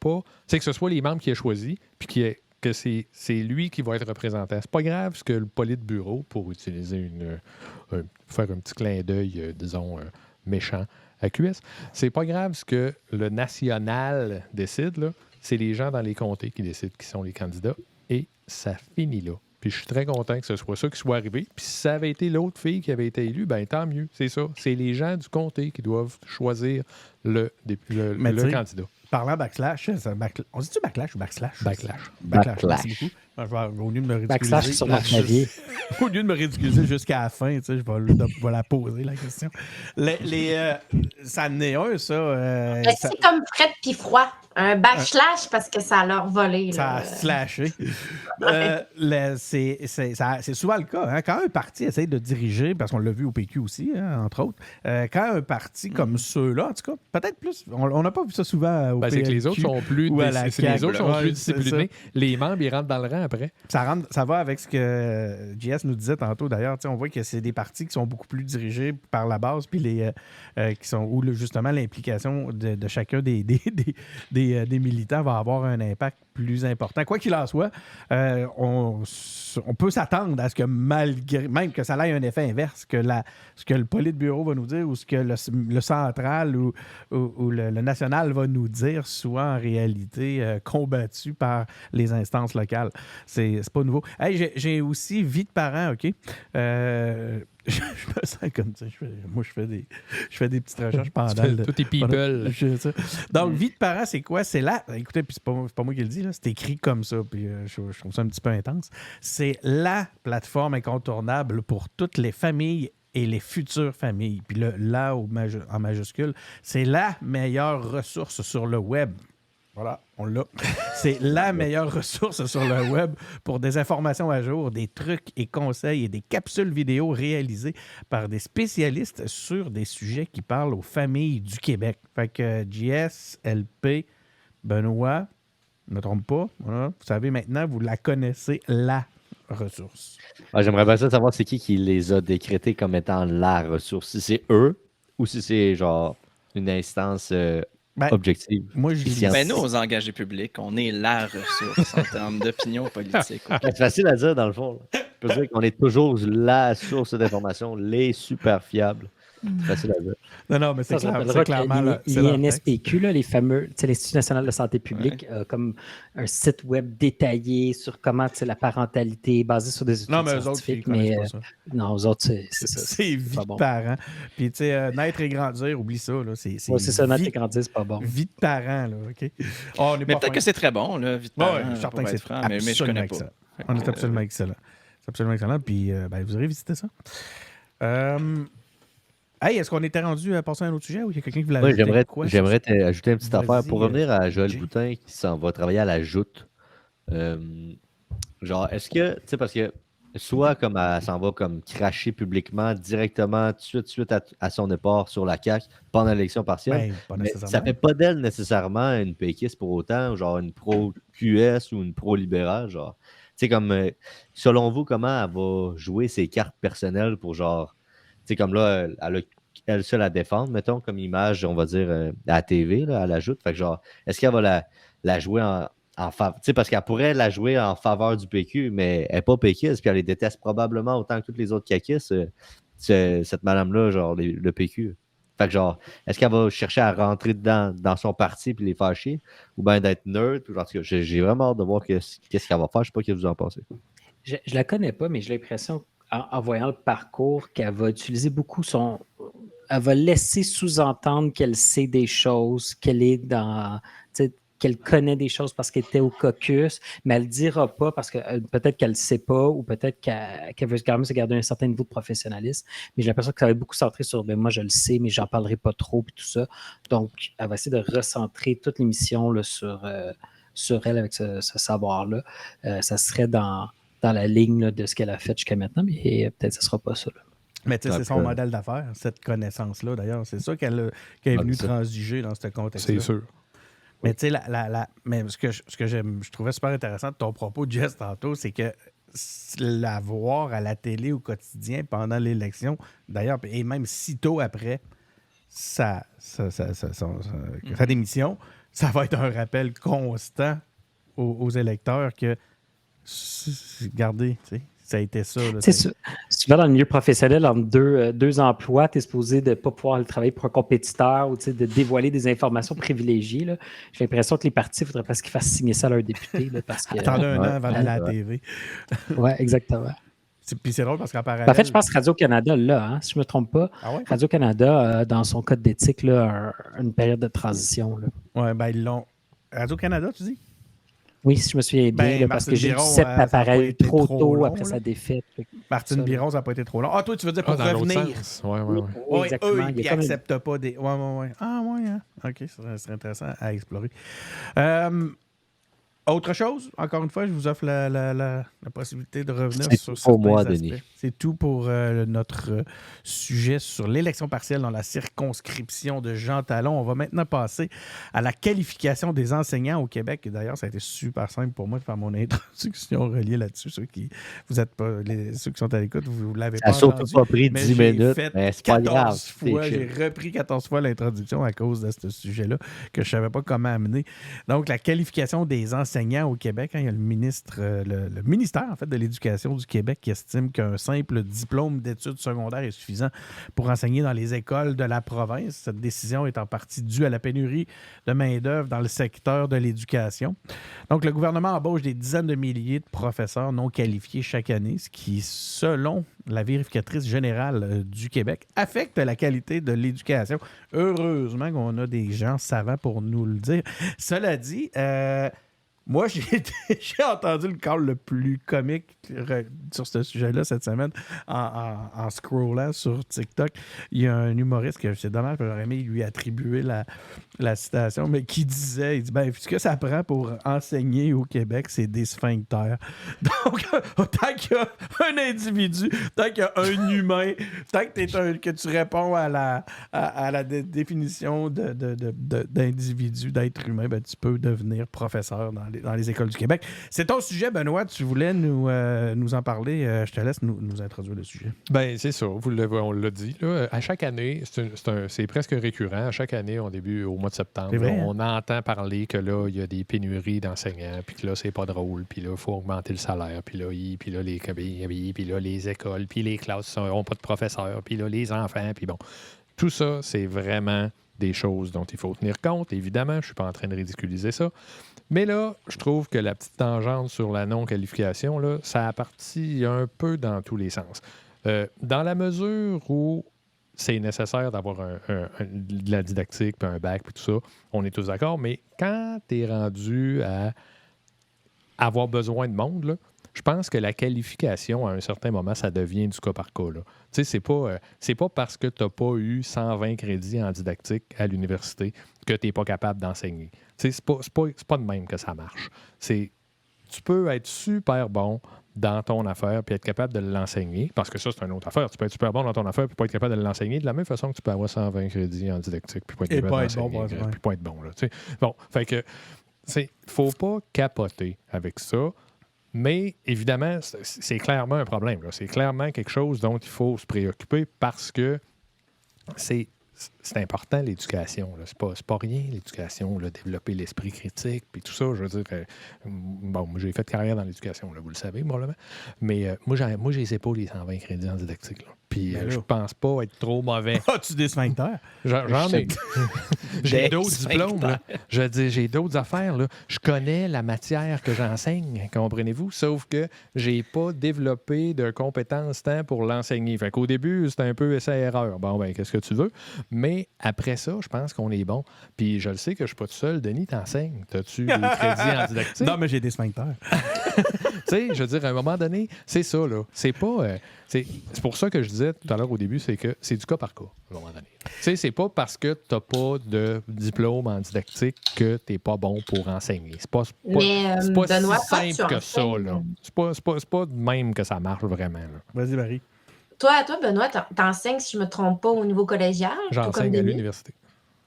les membres qui aient choisi, puis que c'est lui qui va être représentant. C'est pas grave ce que le politburo, pour utiliser faire un petit clin d'œil, méchant à QS, c'est pas grave ce que le national décide, là. C'est les gens dans les comtés qui décident qui sont les candidats. Et ça finit là. Puis je suis très content que ce soit ça qui soit arrivé. Puis si ça avait été l'autre fille qui avait été élue, tant mieux. C'est ça. C'est les gens du comté qui doivent choisir le candidat. Parlant backslash, on dit-tu backlash ou backslash? Backlash. Merci beaucoup. Au lieu de me ridiculiser, Backslash sur mon clavier. Au lieu de me ridiculiser jusqu'à la fin, je vais la poser, la question. Ça en est un, ça. C'est comme fret puis froid. Un backslash parce que ça a leur volé. Ça a slashé. C'est souvent le cas. Hein? Quand un parti essaie de diriger, parce qu'on l'a vu au PQ aussi, hein, entre autres, quand un parti comme ceux-là, en tout cas, peut-être plus, on n'a pas vu ça souvent au PQ. C'est que les autres sont plus disciplinés. Les membres, ils rentrent dans le rang après. Ça va avec ce que JS nous disait tantôt. D'ailleurs, on voit que c'est des partis qui sont beaucoup plus dirigés par la base, puis où justement l'implication de chacun des militants va avoir un impact plus important. Quoi qu'il en soit, on peut s'attendre à ce que même que ça ait un effet inverse, ce que le politburo va nous dire ou ce que le central ou le national va nous dire soit en réalité combattu par les instances locales. C'est pas nouveau. Hey, j'ai aussi vie de parents, OK? Je me sens comme ça. Je fais des petites recherches pendant tout est people. Donc, vie de parents, c'est quoi? C'est là. Écoutez, puis c'est pas moi qui le dis, là, c'est écrit comme ça, puis je trouve ça un petit peu intense. C'est la plateforme incontournable pour toutes les familles et les futures familles. Puis là, en majuscule, c'est la meilleure ressource sur le web. Voilà, on l'a. C'est la meilleure ressource sur le web pour des informations à jour, des trucs et conseils et des capsules vidéo réalisées par des spécialistes sur des sujets qui parlent aux familles du Québec. Fait que JS, LP, Benoît, ne me trompe pas. Voilà. Vous savez maintenant, vous la connaissez, la ressource. J'aimerais bien ça savoir c'est qui les a décrétés comme étant la ressource. Si c'est eux ou si c'est genre une instance... objective. Moi, je dis. Nous, aux engagés publics, on est la ressource en termes d'opinion politique. C'est facile à dire, dans le fond. Je peux dire qu'on est toujours la source d'information, les super fiables. C'est facile à dire. Non, mais c'est clairement... L'INSPQ, les fameux, l'Institut national de santé publique, comme un site web détaillé sur comment la parentalité basée sur des études scientifiques. Non, eux autres, c'est ça. C'est vie de parents. Puis, tu sais, naître et grandir, oublie ça. C'est ça, naître et grandir, c'est pas bon. Vie de parents, là, OK? Mais peut-être que c'est très bon, là, vie de parents. Je suis certain que c'est franc, mais je connais pas. On est absolument excellent. C'est absolument excellent. Puis, vous aurez visité ça. Hey, est-ce qu'on était rendu à passer à un autre sujet ou il y a quelqu'un qui voulait ajouter quoi? J'aimerais ajouter une petite affaire. Pour revenir à Joël Boutin qui s'en va travailler à la joute. Genre, est-ce que, tu sais, parce que soit comme elle s'en va comme cracher publiquement directement tout de suite à son départ sur la CAQ pendant l'élection partielle, mais ça fait pas d'elle nécessairement une péquiste pour autant, genre une pro-QS ou une pro-libérale, genre. Tu sais, comme, selon vous, comment elle va jouer ses cartes personnelles pour genre... Tu sais, comme là, elle a elle seule à défendre, mettons, comme image, on va dire, à la TV, là, elle ajoute. Fait que genre, est-ce qu'elle va la jouer en faveur? Tu sais, parce qu'elle pourrait la jouer en faveur du PQ, mais elle n'est pas péquiste, puis elle les déteste probablement autant que toutes les autres caquistes, cette madame-là, genre, le PQ. Fait que genre, est-ce qu'elle va chercher à rentrer dans son parti puis les faire chier? Ou bien d'être neutre? En tout cas, j'ai vraiment hâte de voir qu'est-ce qu'elle va faire. Je sais pas ce que vous en pensez. Je la connais pas, mais j'ai l'impression, en voyant le parcours, qu'elle va utiliser beaucoup elle va laisser sous-entendre qu'elle sait des choses, qu'elle est qu'elle connaît des choses parce qu'elle était au caucus, mais elle ne le dira pas parce que peut-être qu'elle ne le sait pas ou peut-être qu'elle veut quand même se garder un certain niveau de professionnalisme. Mais j'ai l'impression que ça va être beaucoup centré sur moi, je le sais, mais j'en parlerai pas trop et tout ça. Donc, elle va essayer de recentrer toute l'émission là, sur elle avec ce savoir-là. Ça serait dans la ligne là, de ce qu'elle a fait jusqu'à maintenant, mais peut-être que ce ne sera pas ça. Là. Mais tu sais, c'est son modèle d'affaires, cette connaissance-là, d'ailleurs. C'est ça qu'elle est venue transiger dans ce contexte-là. C'est sûr. Mais tu sais, mais ce que je trouvais super intéressant de ton propos, Jess, tantôt, c'est que la voir à la télé au quotidien pendant l'élection, d'ailleurs, et même sitôt après sa démission, ça va être un rappel constant aux électeurs que, regardez, tu sais, ça a été ça. Là, si tu vas dans le milieu professionnel entre deux emplois, tu es supposé de ne pas pouvoir aller travailler pour un compétiteur ou de dévoiler des informations privilégiées. Là. J'ai l'impression que les partis, il faudrait presque qu'ils fassent signer ça à leurs députés. Là, parce que, attendez un an avant d'aller à la TV. Oui, exactement. Puis c'est drôle parce qu'en parallèle... En fait, je pense que Radio-Canada, là, hein, si je ne me trompe pas, Radio-Canada, dans son code d'éthique, là, une période de transition. Oui, ben ils l'ont... Radio-Canada, tu dis? Oui, si je me souviens bien, parce que j'ai eu 7 appareils trop tôt long, après sa défête. Martine Biron, ça n'a pas été trop long. Ah, toi, tu veux dire pour revenir? Oui, exactement. Eux, ils n'acceptent pas des... Oui. Ah, oui, hein? OK, ça serait intéressant à explorer. Autre chose, encore une fois, je vous offre la possibilité de revenir sur certains aspects. Denis. C'est tout pour notre sujet sur l'élection partielle dans la circonscription de Jean Talon. On va maintenant passer à la qualification des enseignants au Québec. Et d'ailleurs, ça a été super simple pour moi de faire mon introduction reliée là-dessus. Ceux qui sont à l'écoute, vous ne l'avez pas entendu. Ça a surtout pas pris 10 minutes, mais c'est pas grave. J'ai repris 14 fois l'introduction à cause de ce sujet-là que je ne savais pas comment amener. Donc, la qualification des enseignants au Québec, il y a le ministère en fait, de l'Éducation du Québec qui estime qu'un simple diplôme d'études secondaires est suffisant pour enseigner dans les écoles de la province. Cette décision est en partie due à la pénurie de main-d'œuvre dans le secteur de l'éducation. Donc, le gouvernement embauche des dizaines de milliers de professeurs non qualifiés chaque année, ce qui, selon la vérificatrice générale du Québec, affecte la qualité de l'éducation. Heureusement qu'on a des gens savants pour nous le dire. Cela dit, moi, j'ai entendu le call le plus comique sur ce sujet-là cette semaine en scrollant sur TikTok. Il y a un humoriste que c'est dommage, j'aurais aimé lui attribuer la citation, mais qui disait, il dit, ce que ça prend pour enseigner au Québec, c'est des sphincters. Donc, tant qu'il y a un individu, tant qu'il y a un humain, tant que tu réponds à la définition d'individu, d'être humain, tu peux devenir professeur dans les écoles du Québec. C'est ton sujet, Benoît. Tu voulais nous en parler. Je te laisse nous introduire le sujet. Ben c'est ça. On l'a dit. Là. À chaque année, c'est presque récurrent. À chaque année, au mois de septembre, on entend parler que là, il y a des pénuries d'enseignants, puis que là, c'est pas drôle, puis là, il faut augmenter le salaire, puis là, les cabines, puis là, les écoles, puis les classes n'auront pas de professeurs, puis là, les enfants, puis bon. Tout ça, c'est vraiment des choses dont il faut tenir compte. Évidemment, je ne suis pas en train de ridiculiser ça. Mais là, je trouve que la petite tangente sur la non-qualification, là, ça a parti un peu dans tous les sens. Dans la mesure où c'est nécessaire d'avoir de la didactique, puis un bac, puis tout ça, on est tous d'accord, mais quand tu es rendu à avoir besoin de monde, là, je pense que la qualification, à un certain moment, ça devient du cas par cas. Tu sais, c'est pas parce que tu n'as pas eu 120 crédits en didactique à l'université que tu n'es pas capable d'enseigner. Tu sais, c'est pas de même que ça marche. Tu peux être super bon dans ton affaire puis être capable de l'enseigner, parce que ça, c'est une autre affaire. Tu peux être super bon dans ton affaire puis pas être capable de l'enseigner de la même façon que tu peux avoir 120 crédits en didactique puis pas être capable d'enseigner. Puis pas être bon. Là, tu sais. Bon, fait que faut pas capoter avec ça. Mais évidemment, c'est clairement un problème. Là. C'est clairement quelque chose dont il faut se préoccuper parce que c'est important, l'éducation. Là. C'est pas rien, l'éducation, là, développer l'esprit critique, puis tout ça. Je veux dire, bon, moi, j'ai fait carrière dans l'éducation, là, vous le savez, probablement. Mais moi, je les ai pas, les 120 crédits en didactique. Là. Puis je pense pas être trop mauvais. As-tu des sphincters? J'en ai. J'ai d'autres diplômes. Là. Je dis, j'ai d'autres affaires. Là. Je connais la matière que j'enseigne, comprenez-vous? Sauf que j'ai pas développé de compétences tant pour l'enseigner. Fait qu'au début, c'était un peu essai-erreur. Bon, ben, qu'est-ce que tu veux? Mais après ça, je pense qu'on est bon. Puis je le sais que je suis pas tout seul. Denis, t'enseignes. T'as-tu des crédits en didactique? Non, mais j'ai des sphincters. Tu sais, je veux dire, à un moment donné, c'est ça, là. C'est pas... c'est pour ça que je disais tout à l'heure au début, c'est que c'est du cas par cas, à un moment donné. Tu sais, c'est pas parce que tu n'as pas de diplôme en didactique que tu n'es pas bon pour enseigner. C'est pas Benoît, si simple que ça, là. C'est pas de même que ça marche vraiment, là. Vas-y, Marie. Toi, Benoît, t'enseignes, si je ne me trompe pas, au niveau collégial. J'enseigne à l'université.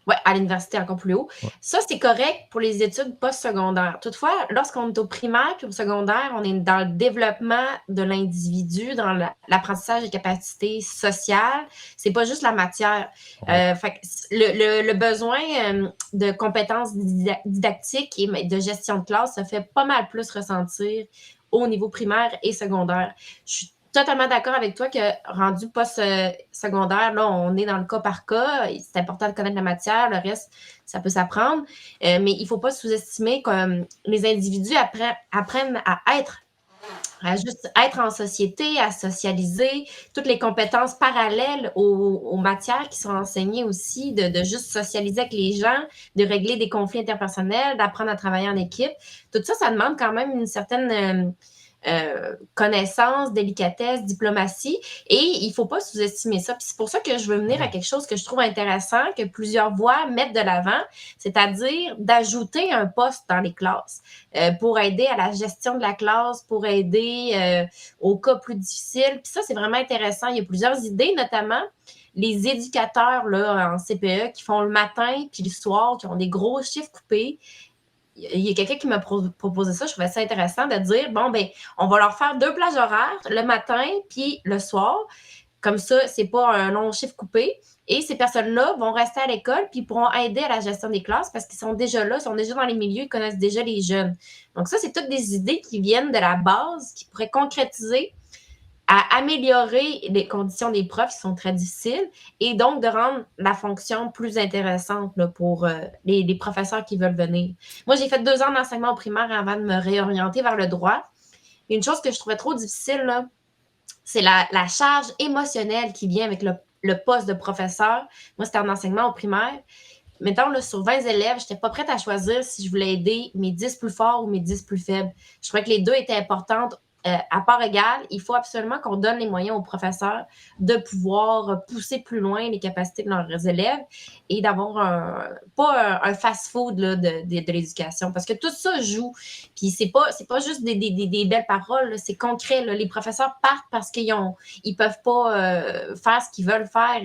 Oui, à l'université encore plus haut. Ouais. Ça, c'est correct pour les études postsecondaires. Toutefois, lorsqu'on est au primaire puis au secondaire, on est dans le développement de l'individu, dans l'apprentissage des capacités sociales. C'est pas juste la matière. Ouais. Fait que le besoin de compétences didactiques et de gestion de classe se fait pas mal plus ressentir au niveau primaire et secondaire. Je suis totalement d'accord avec toi que rendu post-secondaire, là, on est dans le cas par cas. C'est important de connaître la matière. Le reste, ça peut s'apprendre. Mais il ne faut pas sous-estimer que les individus apprennent à juste être en société, à socialiser, toutes les compétences parallèles aux matières qui sont enseignées aussi, de juste socialiser avec les gens, de régler des conflits interpersonnels, d'apprendre à travailler en équipe. Tout ça, ça demande quand même une certaine... connaissance, délicatesse, diplomatie, et il ne faut pas sous-estimer ça. Puis c'est pour ça que je veux venir à quelque chose que je trouve intéressant, que plusieurs voix mettent de l'avant, c'est-à-dire d'ajouter un poste dans les classes pour aider à la gestion de la classe, pour aider aux cas plus difficiles. Puis ça, c'est vraiment intéressant. Il y a plusieurs idées, notamment les éducateurs là, en CPE qui font le matin puis le soir, qui ont des gros chiffres coupés. Il y a quelqu'un qui m'a proposé ça, je trouvais ça intéressant de dire, bon, ben, on va leur faire 2 plages horaires, le matin puis le soir. Comme ça, c'est pas un long chiffre coupé. Et ces personnes-là vont rester à l'école puis pourront aider à la gestion des classes parce qu'ils sont déjà là, sont déjà dans les milieux, ils connaissent déjà les jeunes. Donc ça, c'est toutes des idées qui viennent de la base, qui pourraient concrétiser à améliorer les conditions des profs qui sont très difficiles et donc de rendre la fonction plus intéressante là, pour les professeurs qui veulent venir. Moi, j'ai fait 2 ans d'enseignement au primaire avant de me réorienter vers le droit. Une chose que je trouvais trop difficile, là, c'est la charge émotionnelle qui vient avec le poste de professeur. Moi, c'était en enseignement au primaire. Mettons, là, sur 20 élèves, je n'étais pas prête à choisir si je voulais aider mes 10 plus forts ou mes 10 plus faibles. Je trouvais que les deux étaient importantes. À part égale, il faut absolument qu'on donne les moyens aux professeurs de pouvoir pousser plus loin les capacités de leurs élèves et d'avoir pas un fast-food là, de l'éducation. Parce que tout ça joue. Puis c'est pas juste des belles paroles, là, c'est concret. Là. Les professeurs partent parce qu'ils peuvent pas faire ce qu'ils veulent faire.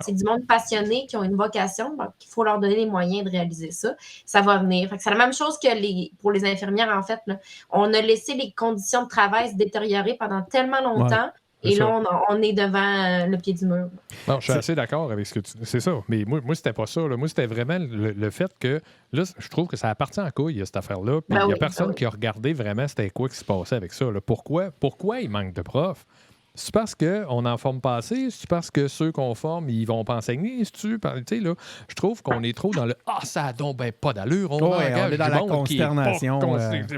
C'est du monde passionné qui ont une vocation. Donc, il faut leur donner les moyens de réaliser ça. Ça va venir. Fait que c'est la même chose que pour les infirmières, en fait. Là. On a laissé les conditions de travail se détériorer pendant tellement longtemps. Ouais, et là, on est devant le pied du mur. Non, je suis assez d'accord avec ce que tu dis. C'est ça. Mais moi c'était pas ça. Là. Moi, c'était vraiment le fait que, là, je trouve que ça appartient en couille, cette affaire-là. Puis il n'y a personne qui a regardé vraiment c'était quoi qui se passait avec ça. Là. Pourquoi il manque de profs? C'est parce qu'on en forme pas assez? C'est parce que ceux qu'on forme, ils vont pas enseigner? Tu sais, là, je trouve qu'on est trop dans le « Ah, ça a donc ben pas d'allure. » On est dans la consternation.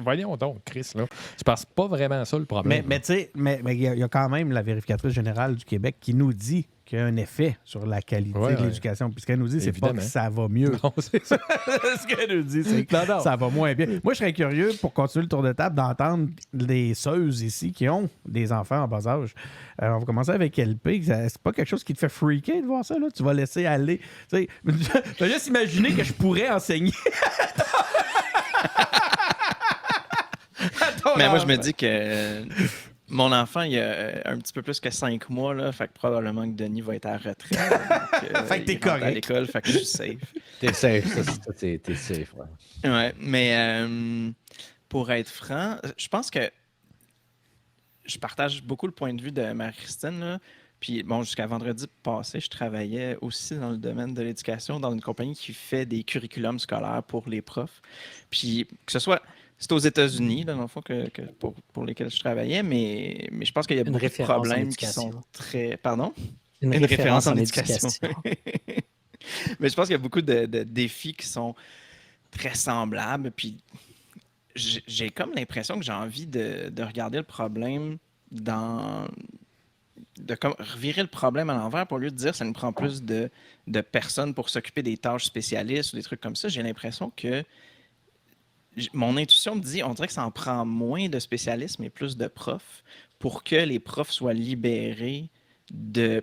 Voyons donc, Chris. Là. C'est parce que c'est pas vraiment ça le problème. Mais tu sais, il y a quand même la vérificatrice générale du Québec qui nous dit qu'il y a un effet sur la qualité de l'éducation. Puis ce qu'elle nous dit, c'est pas que ça va mieux. Non, c'est ça. Ce qu'elle nous dit, c'est que ça va moins bien. Moi, je serais curieux, pour continuer le tour de table, d'entendre les seuses ici qui ont des enfants en bas âge. On va commencer avec LP. C'est pas quelque chose qui te fait freaker de voir ça, là? Tu vas laisser aller. Tu vas juste imaginer que je pourrais enseigner. Mais moi, je me dis que mon enfant, il a un petit peu plus que 5 mois, là, fait que probablement que Denis va être à la retraite. Fait que t'es correct. À l'école, fait que je suis safe. T'es safe, ça, t'es safe. Ouais, mais pour être franc, je pense que je partage beaucoup le point de vue de Marie-Christine, là. Puis bon, jusqu'à vendredi passé, je travaillais aussi dans le domaine de l'éducation, dans une compagnie qui fait des curriculums scolaires pour les profs. Puis que ce soit, c'est aux États-Unis, là, dans le fond, pour lesquels je travaillais, mais je pense qu'il y a Une beaucoup de référence en problèmes qui sont éducation. très... Pardon? Une référence en éducation. Mais je pense qu'il y a beaucoup de défis qui sont très semblables. Puis j'ai comme l'impression que j'ai envie de regarder le problème de comme revirer le problème à l'envers pour lieu de dire que ça nous prend plus de personnes pour s'occuper des tâches spécialistes ou des trucs comme ça. J'ai l'impression que mon intuition me dit, on dirait que ça en prend moins de spécialistes, mais plus de profs pour que les profs soient libérés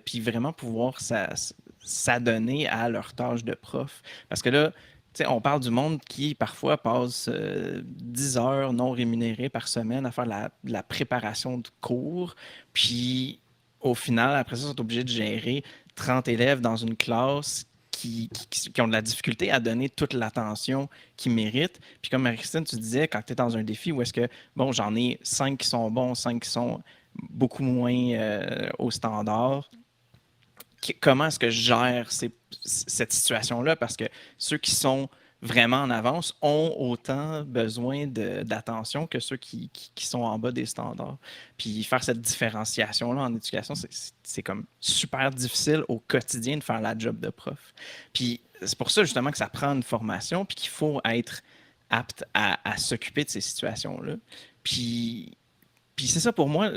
puis vraiment pouvoir s'adonner à leurs tâches de prof. Parce que là, tu sais, on parle du monde qui parfois passe 10 heures non rémunérées par semaine à faire de la préparation de cours, puis au final, après ça, ils sont obligés de gérer 30 élèves dans une classe qui ont de la difficulté à donner toute l'attention qu'ils méritent. Puis comme Marie-Christine, tu disais, quand tu es dans un défi où est-ce que, bon, j'en ai 5 qui sont bons, 5 qui sont beaucoup moins au standard, comment est-ce que je gère cette situation-là? Parce que ceux qui sont vraiment en avance ont autant besoin d'attention que ceux qui sont en bas des standards. Puis faire cette différenciation-là en éducation, c'est comme super difficile au quotidien de faire la job de prof. Puis c'est pour ça justement que ça prend une formation puis qu'il faut être apte à s'occuper de ces situations-là. Puis c'est ça pour moi,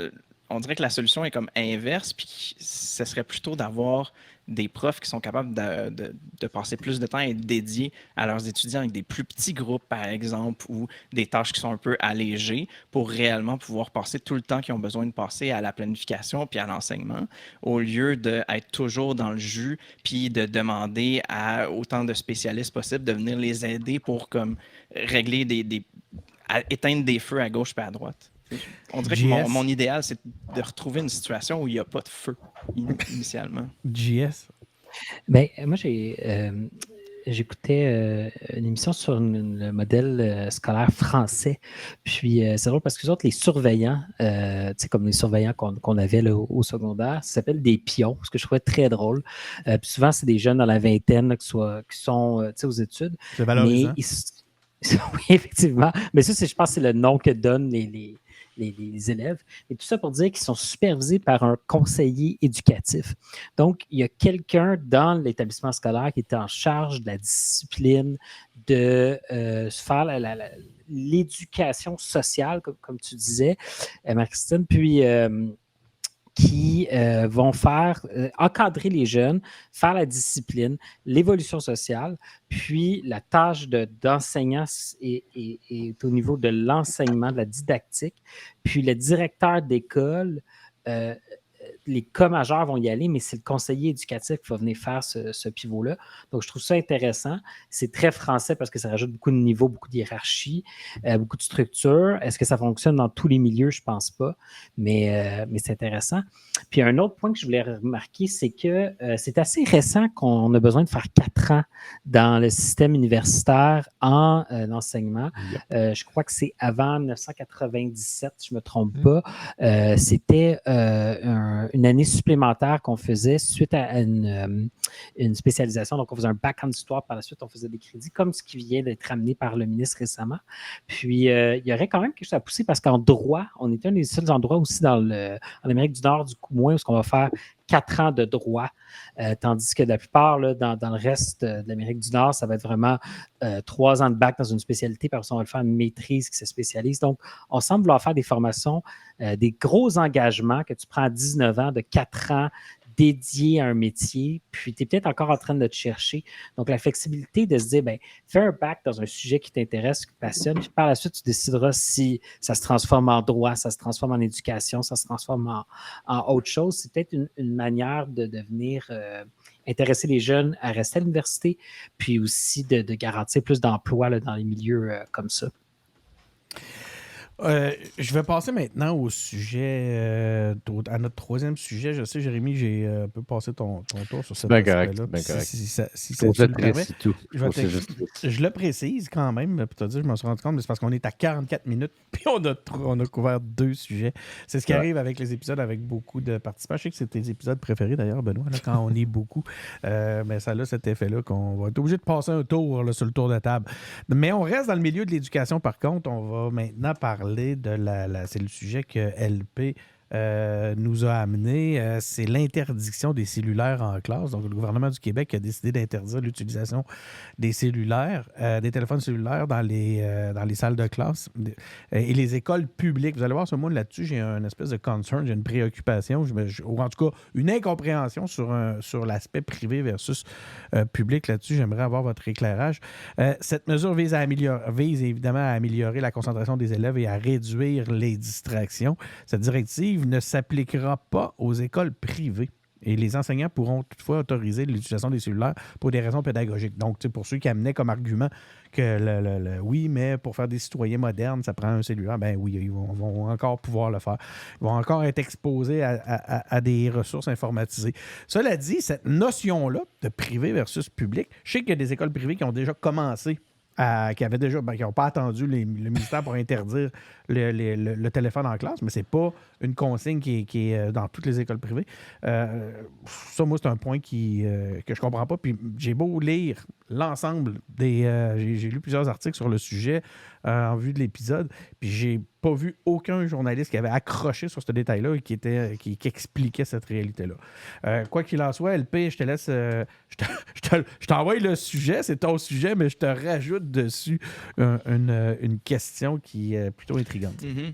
on dirait que la solution est comme inverse, puis ce serait plutôt d'avoir des profs qui sont capables de passer plus de temps et dédiés à leurs étudiants avec des plus petits groupes, par exemple, ou des tâches qui sont un peu allégées pour réellement pouvoir passer tout le temps qu'ils ont besoin de passer à la planification puis à l'enseignement, au lieu d'être toujours dans le jus puis de demander à autant de spécialistes possibles de venir les aider pour comme régler éteindre des feux à gauche et à droite. On dirait que mon idéal, c'est de retrouver une situation où il n'y a pas de feu initialement. JS? Ben, moi, j'écoutais une émission sur le modèle scolaire français. Puis, c'est drôle parce que les autres, les surveillants, tu sais, comme les surveillants qu'on avait là, au secondaire, ça s'appelle des pions, ce que je trouvais très drôle. Puis souvent, c'est des jeunes dans la vingtaine là, qui sont tu sais, aux études. C'est valorisant. Oui, effectivement. Mais ça, je pense que c'est le nom que donnent les élèves. Et tout ça pour dire qu'ils sont supervisés par un conseiller éducatif. Donc, il y a quelqu'un dans l'établissement scolaire qui est en charge de la discipline, de faire l'éducation sociale, comme tu disais, Marie-Christine, puis qui vont encadrer les jeunes, faire la discipline, l'évolution sociale, puis la tâche d'enseignant est au niveau de l'enseignement, de la didactique, puis le directeur d'école, les cas majeurs vont y aller, mais c'est le conseiller éducatif qui va venir faire ce pivot-là. Donc, je trouve ça intéressant. C'est très français parce que ça rajoute beaucoup de niveaux, beaucoup de hiérarchie, beaucoup de structure. Est-ce que ça fonctionne dans tous les milieux? Je ne pense pas, mais c'est intéressant. Puis, un autre point que je voulais remarquer, c'est que c'est assez récent qu'on a besoin de faire 4 ans dans le système universitaire en enseignement. Je crois que c'est avant 1997, si je ne me trompe pas. C'était une année supplémentaire qu'on faisait suite à une spécialisation. Donc, on faisait un bac en histoire. Par la suite, on faisait des crédits, comme ce qui vient d'être amené par le ministre récemment. Puis, il y aurait quand même quelque chose à pousser parce qu'en droit, on est un des seuls endroits aussi en Amérique du Nord, du coup, moins, où on va faire 4 ans de droit, tandis que la plupart, là, dans le reste de l'Amérique du Nord, ça va être vraiment 3 ans de bac dans une spécialité, puis après ça, on va le faire une maîtrise qui se spécialise. Donc, on semble vouloir faire des formations, des gros engagements que tu prends à 19 ans, de 4 ans, dédié à un métier, puis tu es peut-être encore en train de te chercher. Donc, la flexibilité de se dire, ben, fais un bac dans un sujet qui t'intéresse, qui te passionne, puis par la suite, tu décideras si ça se transforme en droit, ça se transforme en éducation, ça se transforme en autre chose. C'est peut-être une manière de venir intéresser les jeunes à rester à l'université, puis aussi de garantir plus d'emplois là, dans les milieux comme ça. Je vais passer maintenant au sujet, à notre troisième sujet. Je sais, Jérémy, j'ai un peu passé ton tour sur cet Ben correct, aspect-là. ben correct. Si Je trouve tu ça le triste, permets, c'est tout. je vais C'est juste triste. je le précise quand même, pour te dire, je m'en suis rendu compte, mais c'est parce qu'on est à 44 minutes, puis on a couvert 2 sujets. C'est ce qui Ouais. arrive avec les épisodes avec beaucoup de participants. Je sais que c'est tes épisodes préférés d'ailleurs, Benoît, là, quand on est beaucoup. Mais ça a cet effet-là qu'on va être obligé de passer un tour là, sur le tour de table. Mais on reste dans le milieu de l'éducation, par contre. On va maintenant parler de c'est le sujet que LP nous a amené. C'est l'interdiction des cellulaires en classe. Donc, le gouvernement du Québec a décidé d'interdire l'utilisation des cellulaires, des téléphones cellulaires dans les salles de classe et les écoles publiques. Vous allez voir ce mot là-dessus, j'ai une espèce de concern, j'ai une préoccupation, ou en tout cas une incompréhension sur l'aspect privé versus public là-dessus. J'aimerais avoir votre éclairage. Cette mesure vise évidemment à améliorer la concentration des élèves et à réduire les distractions. Cette directive ne s'appliquera pas aux écoles privées. Et les enseignants pourront toutefois autoriser l'utilisation des cellulaires pour des raisons pédagogiques. Donc, pour ceux qui amenaient comme argument que oui, mais pour faire des citoyens modernes, ça prend un cellulaire, ben oui, ils vont encore pouvoir le faire. Ils vont encore être exposés à des ressources informatisées. Cela dit, cette notion-là de privé versus public, je sais qu'il y a des écoles privées qui ont déjà commencé qui n'ont pas attendu le ministère pour interdire le téléphone en classe, mais c'est pas une consigne qui est dans toutes les écoles privées. Ça, moi, c'est un point que je comprends pas. Puis j'ai beau lire l'ensemble j'ai lu plusieurs articles sur le sujet en vue de l'épisode, puis j'ai pas vu aucun journaliste qui avait accroché sur ce détail-là et qui expliquait cette réalité-là. Quoi qu'il en soit, LP, je te laisse... je t'envoie le sujet, c'est ton sujet, mais je te rajoute dessus une question qui est plutôt intrigante. Mm-hmm.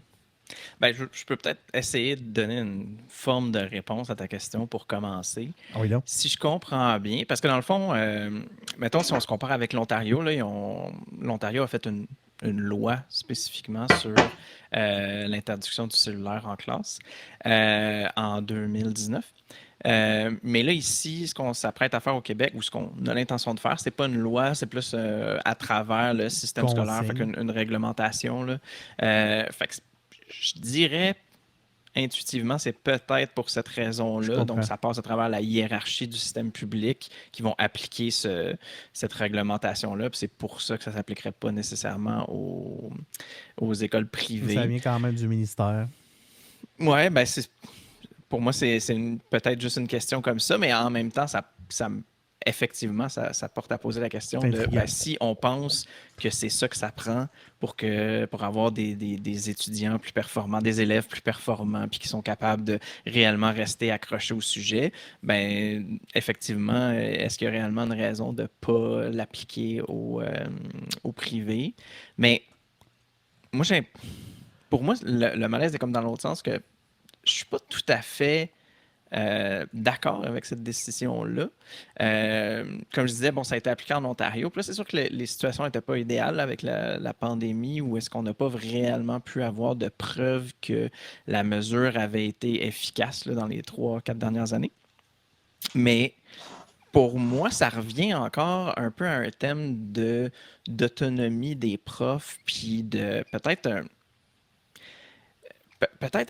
Ben, je peux peut-être essayer de donner une forme de réponse à ta question pour commencer. Ah oui, donc. Si je comprends bien, parce que dans le fond, mettons, si on se compare avec l'Ontario, là, l'Ontario a fait une loi spécifiquement sur l'interdiction du cellulaire en classe en 2019. Mais là, ici, ce qu'on s'apprête à faire au Québec, ou ce qu'on a l'intention de faire, c'est pas une loi, c'est plus à travers le système scolaire, fait qu'une réglementation. Là. Fait que je dirais intuitivement, c'est peut-être pour cette raison-là. Donc, ça passe à travers la hiérarchie du système public qui vont appliquer cette réglementation-là. Puis c'est pour ça que ça ne s'appliquerait pas nécessairement aux écoles privées. Ça vient quand même du ministère. Oui, ben pour moi, c'est peut-être juste une question comme ça, mais en même temps, effectivement, ça porte à poser la question de si on pense que c'est ça que ça prend pour avoir des étudiants plus performants, des élèves plus performants, puis qui sont capables de réellement rester accrochés au sujet, ben effectivement, est-ce qu'il y a réellement une raison de ne pas l'appliquer au privé? Mais moi, pour moi, le malaise est comme dans l'autre sens que je ne suis pas tout à fait d'accord avec cette décision-là. Comme je disais, bon, ça a été appliqué en Ontario. Puis là, c'est sûr que les situations n'étaient pas idéales avec la pandémie, où est-ce qu'on n'a pas réellement pu avoir de preuves que la mesure avait été efficace là, dans les 3-4 dernières années. Mais pour moi, ça revient encore un peu à un thème d'autonomie des profs, puis de peut-être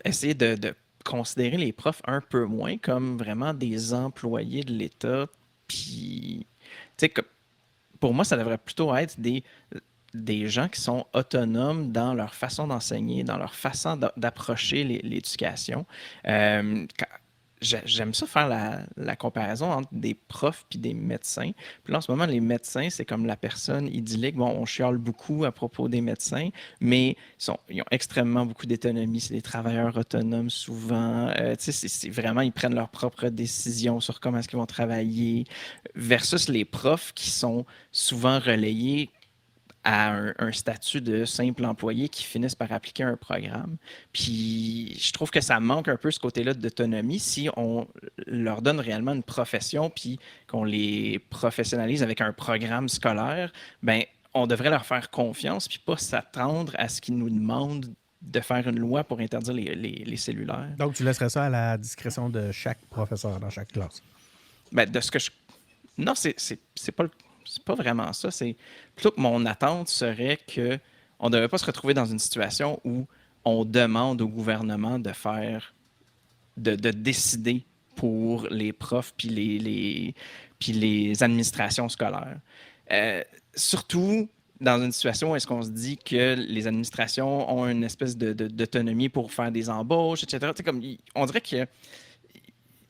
essayer de considérer les profs un peu moins comme vraiment des employés de l'État. Puis, tu sais, pour moi, ça devrait plutôt être des gens qui sont autonomes dans leur façon d'enseigner, dans leur façon d'approcher l'éducation. J'aime ça faire la comparaison entre des profs et des médecins. Puis là, en ce moment, les médecins, c'est comme la personne idyllique. Bon, on chiale beaucoup à propos des médecins, mais ils ont extrêmement beaucoup d'autonomie. C'est des travailleurs autonomes souvent. Tu sais, c'est vraiment, ils prennent leurs propres décisions sur comment est-ce qu'ils vont travailler, versus les profs qui sont souvent relayés à un statut de simple employé qui finissent par appliquer un programme. Puis je trouve que ça manque un peu ce côté-là d'autonomie si on leur donne réellement une profession puis qu'on les professionnalise avec un programme scolaire, ben on devrait leur faire confiance puis pas s'attendre à ce qu'ils nous demandent de faire une loi pour interdire les cellulaires. Donc, tu laisserais ça à la discrétion de chaque professeur dans chaque classe? Ben, de ce que je... Non, c'est pas vraiment ça. C'est plutôt que mon attente serait qu'on ne devait pas se retrouver dans une situation où on demande au gouvernement de décider pour les profs puis les administrations scolaires. Surtout dans une situation où est-ce qu'on se dit que les administrations ont une espèce d'autonomie pour faire des embauches, etc. On dirait que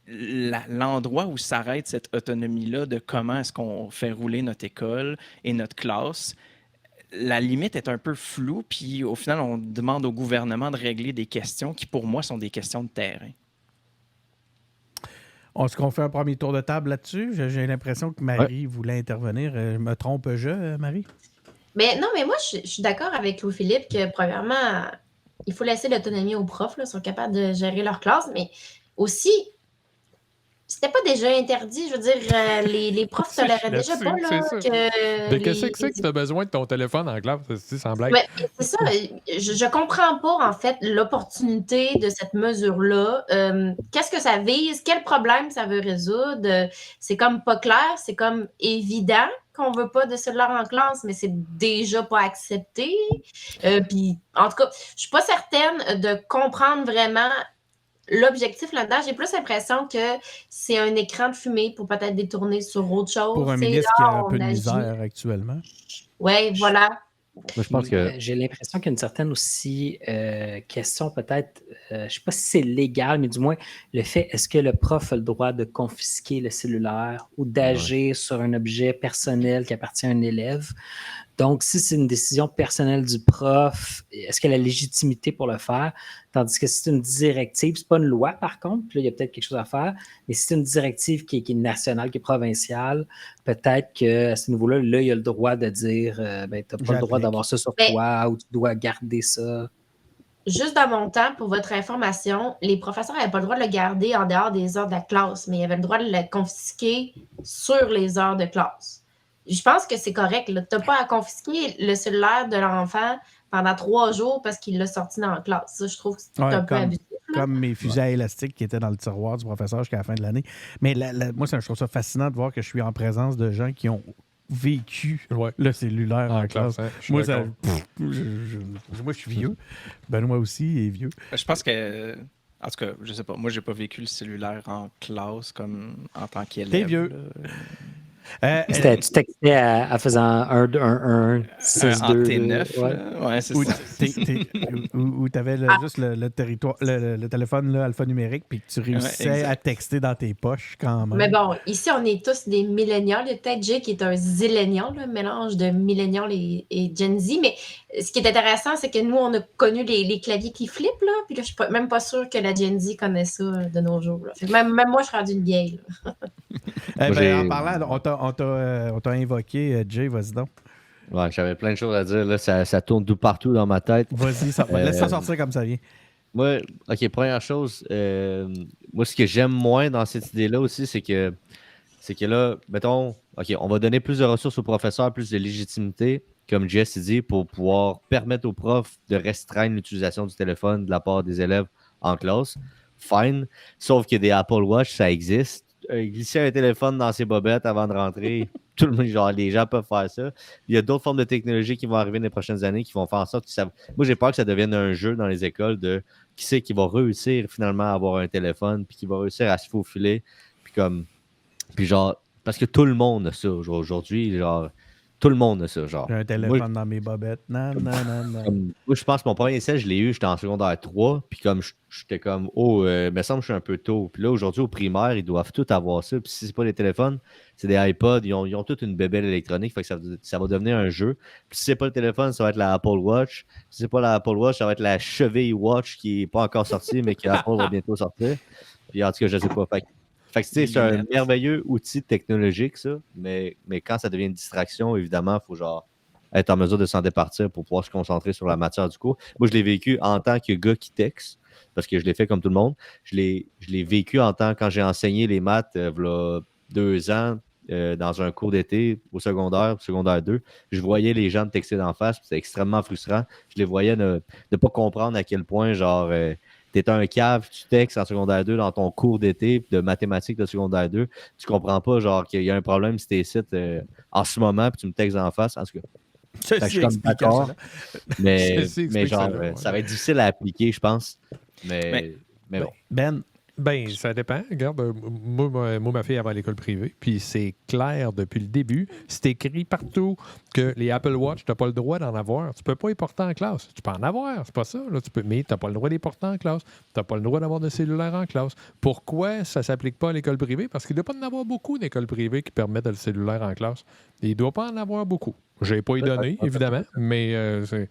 l'endroit où s'arrête cette autonomie-là de comment est-ce qu'on fait rouler notre école et notre classe, la limite est un peu floue, puis au final, on demande au gouvernement de régler des questions qui, pour moi, sont des questions de terrain. Est-ce qu'on fait un premier tour de table là-dessus? J'ai l'impression que Marie voulait intervenir. Me trompe-je, Marie? Mais non, mais moi, je suis d'accord avec Louis-Philippe que, premièrement, il faut laisser l'autonomie aux profs, là, ils sont capables de gérer leur classe, mais aussi, c'était pas déjà interdit. Je veux dire, les profs toléraient déjà pas là, que. Mais qu'est-ce que c'est que tu as besoin de ton téléphone en classe, sans blague? Mais c'est ça. Je comprends pas, en fait, l'opportunité de cette mesure-là. Qu'est-ce que ça vise? Quel problème ça veut résoudre? C'est comme pas clair, c'est comme évident qu'on veut pas de cellulaire en classe, mais c'est déjà pas accepté. Puis, en tout cas, je suis pas certaine de comprendre vraiment l'objectif là-dedans. J'ai plus l'impression que c'est un écran de fumée pour peut-être détourner sur autre chose. Pour un ministre qui a un peu de misère actuellement. Oui, voilà. Moi, je pense que... J'ai l'impression qu'il y a une certaine aussi question peut-être, je ne sais pas si c'est légal, mais du moins le fait, est-ce que le prof a le droit de confisquer le cellulaire ou d'agir sur un objet personnel qui appartient à un élève? Donc, si c'est une décision personnelle du prof, est-ce qu'il a la légitimité pour le faire? Tandis que si c'est une directive, c'est pas une loi par contre, puis là, il y a peut-être quelque chose à faire, mais si c'est une directive qui est nationale, qui est provinciale, peut-être qu'à ce niveau-là, là, il y a le droit de dire, tu n'as pas le droit d'avoir ça sur toi ou tu dois garder ça. Juste dans mon temps, pour votre information, les professeurs n'avaient pas le droit de le garder en dehors des heures de la classe, mais ils avaient le droit de le confisquer sur les heures de classe. Je pense que c'est correct. Tu n'as pas à confisquer le cellulaire de l'enfant pendant 3 jours parce qu'il l'a sorti dans la classe. Ça, je trouve que c'est un peu abusif. Comme mes fusées à élastique qui étaient dans le tiroir du professeur jusqu'à la fin de l'année. Mais moi, je trouve ça fascinant de voir que je suis en présence de gens qui ont vécu le cellulaire en classe. Hein, moi, moi, je suis vieux. Benoît aussi est vieux. Je pense que... En tout cas, je sais pas. Moi, j'ai pas vécu le cellulaire en classe comme en tant qu'élève. T'es vieux. Tu textais à faisant 1, 6, 2. T9. Ouais, c'est ça. Où tu avais juste le territoire, le téléphone là, alphanumérique, puis que tu réussissais à texter dans tes poches quand même. Mais bon, ici, on est tous des millénials. Il y a peut-être Jay qui est un zillénial, un mélange de millénial et Gen Z. Mais ce qui est intéressant, c'est que nous, on a connu les claviers qui flippent, là. Puis là, je suis même pas sûre que la Gen Z connaît ça de nos jours. Là. Même moi, je suis rendue une vieille. En parlant, on t'a invoqué, Jay, vas-y donc. Ouais, j'avais plein de choses à dire. Là, ça tourne tout partout dans ma tête. Vas-y, laisse ça sortir comme ça vient. Moi, OK, première chose, moi, ce que j'aime moins dans cette idée-là aussi, c'est que là, mettons, OK, on va donner plus de ressources aux professeurs, plus de légitimité, comme Jess dit, pour pouvoir permettre aux profs de restreindre l'utilisation du téléphone de la part des élèves en classe. Fine. Sauf que des Apple Watch, ça existe. Glisser un téléphone dans ses bobettes avant de rentrer, tout le monde, genre, les gens peuvent faire ça. Il y a d'autres formes de technologies qui vont arriver dans les prochaines années qui vont faire en sorte que ça... Moi, j'ai peur que ça devienne un jeu dans les écoles de qui c'est qui va réussir finalement à avoir un téléphone, puis qui va réussir à se faufiler, puis genre, parce que tout le monde a ça aujourd'hui, genre, tout le monde a ça, genre. J'ai un téléphone dans mes bobettes. Non. Moi, je pense que mon premier essai, je l'ai eu, j'étais en secondaire 3, puis comme j'étais comme, il me semble que je suis un peu tôt. Puis là, aujourd'hui, au primaire, ils doivent tous avoir ça. Puis si c'est pas des téléphones, c'est des iPods, ils ont toute une bébelle électronique, fait que ça va devenir un jeu. Puis si c'est pas le téléphone, ça va être la Apple Watch. Si c'est pas la Apple Watch, ça va être la cheville Watch qui est pas encore sortie, mais qui Apple va bientôt sortir. Puis en tout cas, je sais pas. Fait que c'est un merveilleux outil technologique, ça, mais quand ça devient une distraction, évidemment, il faut genre être en mesure de s'en départir pour pouvoir se concentrer sur la matière du cours. Moi, je l'ai vécu en tant que gars qui texte, parce que je l'ai fait comme tout le monde. Je l'ai vécu quand j'ai enseigné les maths il y a 2 ans dans un cours d'été au secondaire 2. Je voyais les gens me texter d'en face, c'était extrêmement frustrant. Je les voyais ne pas comprendre à quel point, genre... T'es un cave, tu textes en secondaire 2 dans ton cours d'été de mathématiques de secondaire 2. Tu comprends pas, genre, qu'il y a un problème si t'es ici en ce moment, puis tu me textes en face. En tout cas, Fait que je suis comme explique d'accord. cela. Mais Ceci explique genre, cela, ouais. ça va être difficile à appliquer, je pense. Mais bon. Ben, Ben, ça dépend. Regarde, moi, ma fille, elle va à l'école privée, puis c'est clair depuis le début. C'est écrit partout que les Apple Watch, tu n'as pas le droit d'en avoir. Tu peux pas les porter en classe. Tu peux en avoir, c'est pas ça. Là, mais tu n'as pas le droit de les porter en classe. Tu n'as pas le droit d'avoir de cellulaire en classe. Pourquoi ça ne s'applique pas à l'école privée? Parce qu'il ne doit pas en avoir beaucoup d'écoles privées qui permettent le cellulaire en classe. Il ne doit pas en avoir beaucoup. Je n'ai pas y donné, évidemment, mais c'est...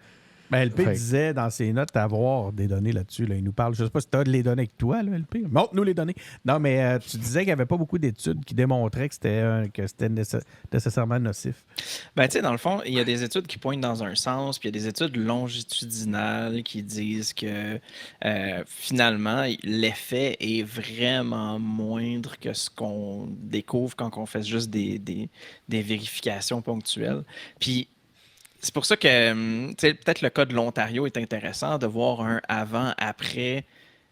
Ben, LP Fait- disait dans ses notes avoir des données là-dessus. Là. Il nous parle, je ne sais pas si tu as les données avec toi, là, LP. Montre-nous les données. Non, mais tu disais qu'il n'y avait pas beaucoup d'études qui démontraient que c'était nécessairement nocif. Ben, tu sais, dans le fond, il y a des études qui pointent dans un sens, puis il y a des études longitudinales qui disent que finalement, l'effet est vraiment moindre que ce qu'on découvre quand on fait juste des vérifications ponctuelles. Puis, c'est pour ça que, tu sais, peut-être le cas de l'Ontario est intéressant de voir un avant-après,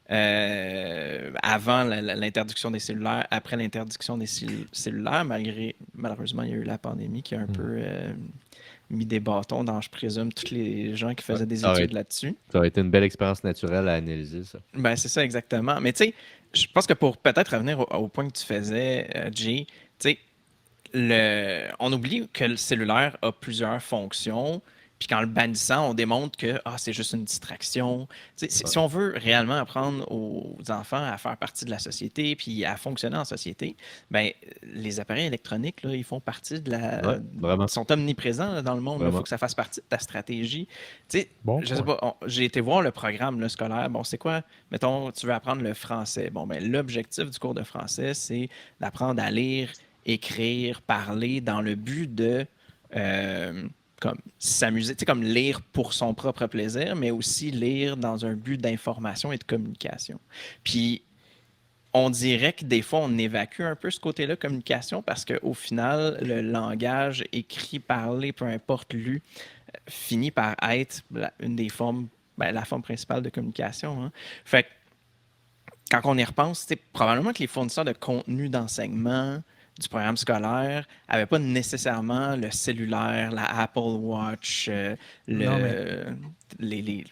avant l'interdiction des cellulaires, après l'interdiction des cellulaires, malheureusement, il y a eu la pandémie qui a un peu mis des bâtons dans, je présume, tous les gens qui faisaient des ça aurait- études là-dessus. Ça aurait été une belle expérience naturelle à analyser, ça. Ben, c'est ça exactement. Mais tu sais, je pense que pour peut-être revenir au point que tu faisais, Jay, tu sais, on oublie que le cellulaire a plusieurs fonctions, puis qu'en le bannissant, on démontre que c'est juste une distraction. Tu sais, si on veut réellement apprendre aux enfants à faire partie de la société puis à fonctionner en société, ben les appareils électroniques, là, ils font partie de la... Ouais, vraiment. Ils sont omniprésents là, dans le monde. Il Vraiment. faut que ça fasse partie de ta stratégie. Tu sais, Bon je sais pas, j'ai été voir le programme là, scolaire. Bon, c'est quoi? Mettons, tu veux apprendre le français. Bon, ben l'objectif du cours de français, c'est d'apprendre à lire, écrire, parler dans le but de comme s'amuser, tu sais, comme lire pour son propre plaisir, mais aussi lire dans un but d'information et de communication. Puis, on dirait que des fois, on évacue un peu ce côté-là, communication, parce qu'au final, le langage écrit, parlé, peu importe lu, finit par être une des formes, la forme principale de communication. Hein. Fait que, quand on y repense, c'est probablement que les fournisseurs de contenu d'enseignement du programme scolaire n'avaient pas nécessairement le cellulaire, la Apple Watch, les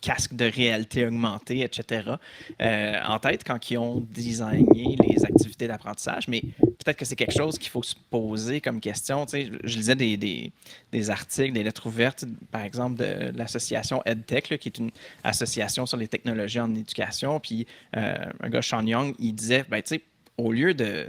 casques de réalité augmentée, etc. En tête quand ils ont designé les activités d'apprentissage. Mais peut-être que c'est quelque chose qu'il faut se poser comme question. Tu sais, je lisais des articles, des lettres ouvertes, par exemple, de l'association EdTech, là, qui est une association sur les technologies en éducation. Puis un gars, Sean Young, il disait, ben, tu sais, au lieu de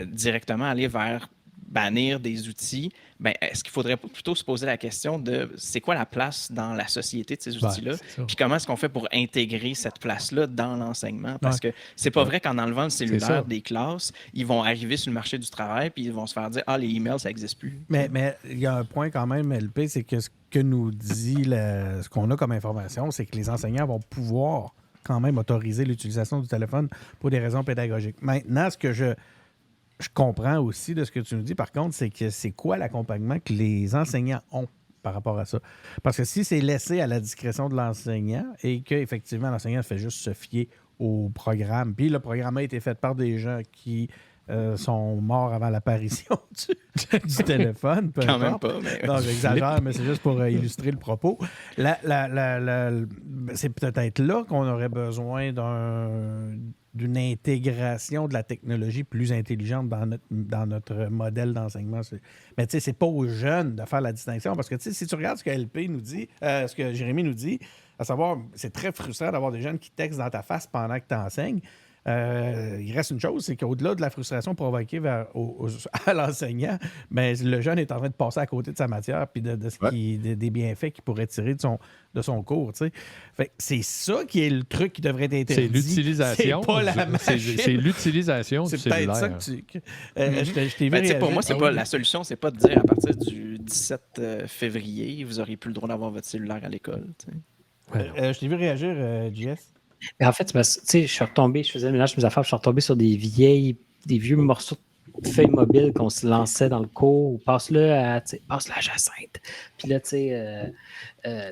directement aller vers bannir des outils, ben, est-ce qu'il faudrait plutôt se poser la question de c'est quoi la place dans la société de ces outils-là, puis comment est-ce qu'on fait pour intégrer cette place-là dans l'enseignement? Parce que c'est pas vrai qu'en enlevant le cellulaire des classes, ils vont arriver sur le marché du travail puis ils vont se faire dire « Ah, les emails, ça n'existe plus. » Mais il y a un point quand même, LP, c'est que ce que nous dit, ce qu'on a comme information, c'est que les enseignants vont pouvoir quand même autoriser l'utilisation du téléphone pour des raisons pédagogiques. Maintenant, ce que je comprends aussi de ce que tu nous dis, par contre, c'est que c'est quoi l'accompagnement que les enseignants ont par rapport à ça? Parce que si c'est laissé à la discrétion de l'enseignant et qu'effectivement, l'enseignant fait juste se fier au programme, puis le programme a été fait par des gens qui sont morts avant l'apparition du téléphone. Quand même pas. Mais... Non, j'exagère, mais c'est juste pour illustrer le propos. C'est peut-être là qu'on aurait besoin d'une intégration de la technologie plus intelligente dans notre modèle d'enseignement. Mais tu sais, c'est pas aux jeunes de faire la distinction, parce que tu sais, si tu regardes ce que LP nous dit, ce que Jérémy nous dit, à savoir, c'est très frustrant d'avoir des jeunes qui textent dans ta face pendant que tu enseignes. Il reste une chose, c'est qu'au-delà de la frustration provoquée à l'enseignant, ben, le jeune est en train de passer à côté de sa matière puis des bienfaits qu'il pourrait tirer de son cours. Fait que c'est ça qui est le truc qui devrait être interdit. C'est l'utilisation. C'est pas la machine. C'est l'utilisation du cellulaire. C'est peut-être ça que je t'ai vu réagir. Pour moi, la solution, c'est pas de dire à partir du 17 février, vous n'aurez plus le droit d'avoir votre cellulaire à l'école. Je t'ai vu réagir, JS. En fait, tu sais, je suis retombé, je faisais le ménage de mes affaires, je suis retombé sur des vieux morceaux feuille mobile qu'on se lançait dans le cours, ou passe-le à Jacinthe. Puis là, tu sais,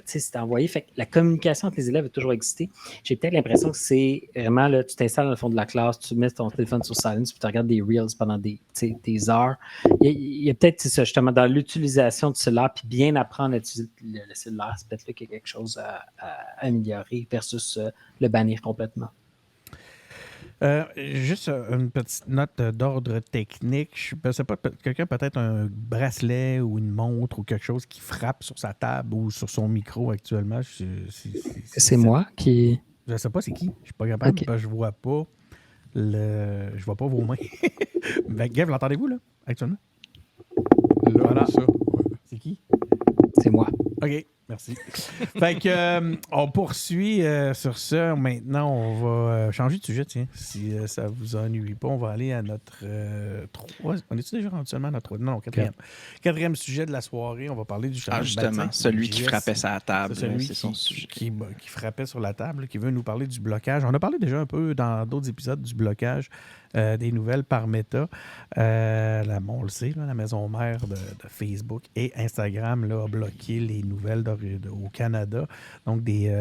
c'était envoyé. Fait que la communication entre les élèves a toujours existé. J'ai peut-être l'impression que c'est vraiment, là, tu t'installes dans le fond de la classe, tu mets ton téléphone sur silence, puis tu regardes des Reels pendant des heures. Il y a peut-être, c'est ça, justement, dans l'utilisation du cellulaire, puis bien apprendre à utiliser le cellulaire, c'est peut-être là qu'il y a quelque chose à améliorer versus le bannir complètement. Juste une petite note d'ordre technique. Je ne sais pas, quelqu'un peut-être un bracelet ou une montre ou quelque chose qui frappe sur sa table ou sur son micro actuellement. C'est moi qui... Je ne sais pas c'est qui. Je ne suis pas capable Okay. parce que je vois pas vos mains. Gav, l'entendez-vous là, actuellement? Là, Voilà. ça. C'est qui? C'est moi. OK, merci. Fait que on poursuit sur ça. Maintenant, on va changer de sujet, tiens. Si ça vous ennuie pas, on va aller à notre 3. On est-tu déjà rendu seulement à notre 3? Non, quatrième. Quatrième sujet de la soirée. On va parler du changement. Justement, celui qui frappait sa table, c'est son sujet. Qui frappait sur la table, qui veut nous parler du blocage. On a parlé déjà un peu dans d'autres épisodes du blocage des nouvelles par Meta. On le sait, là, la maison mère de Facebook et Instagram là, a bloqué les nouvelles au Canada, donc des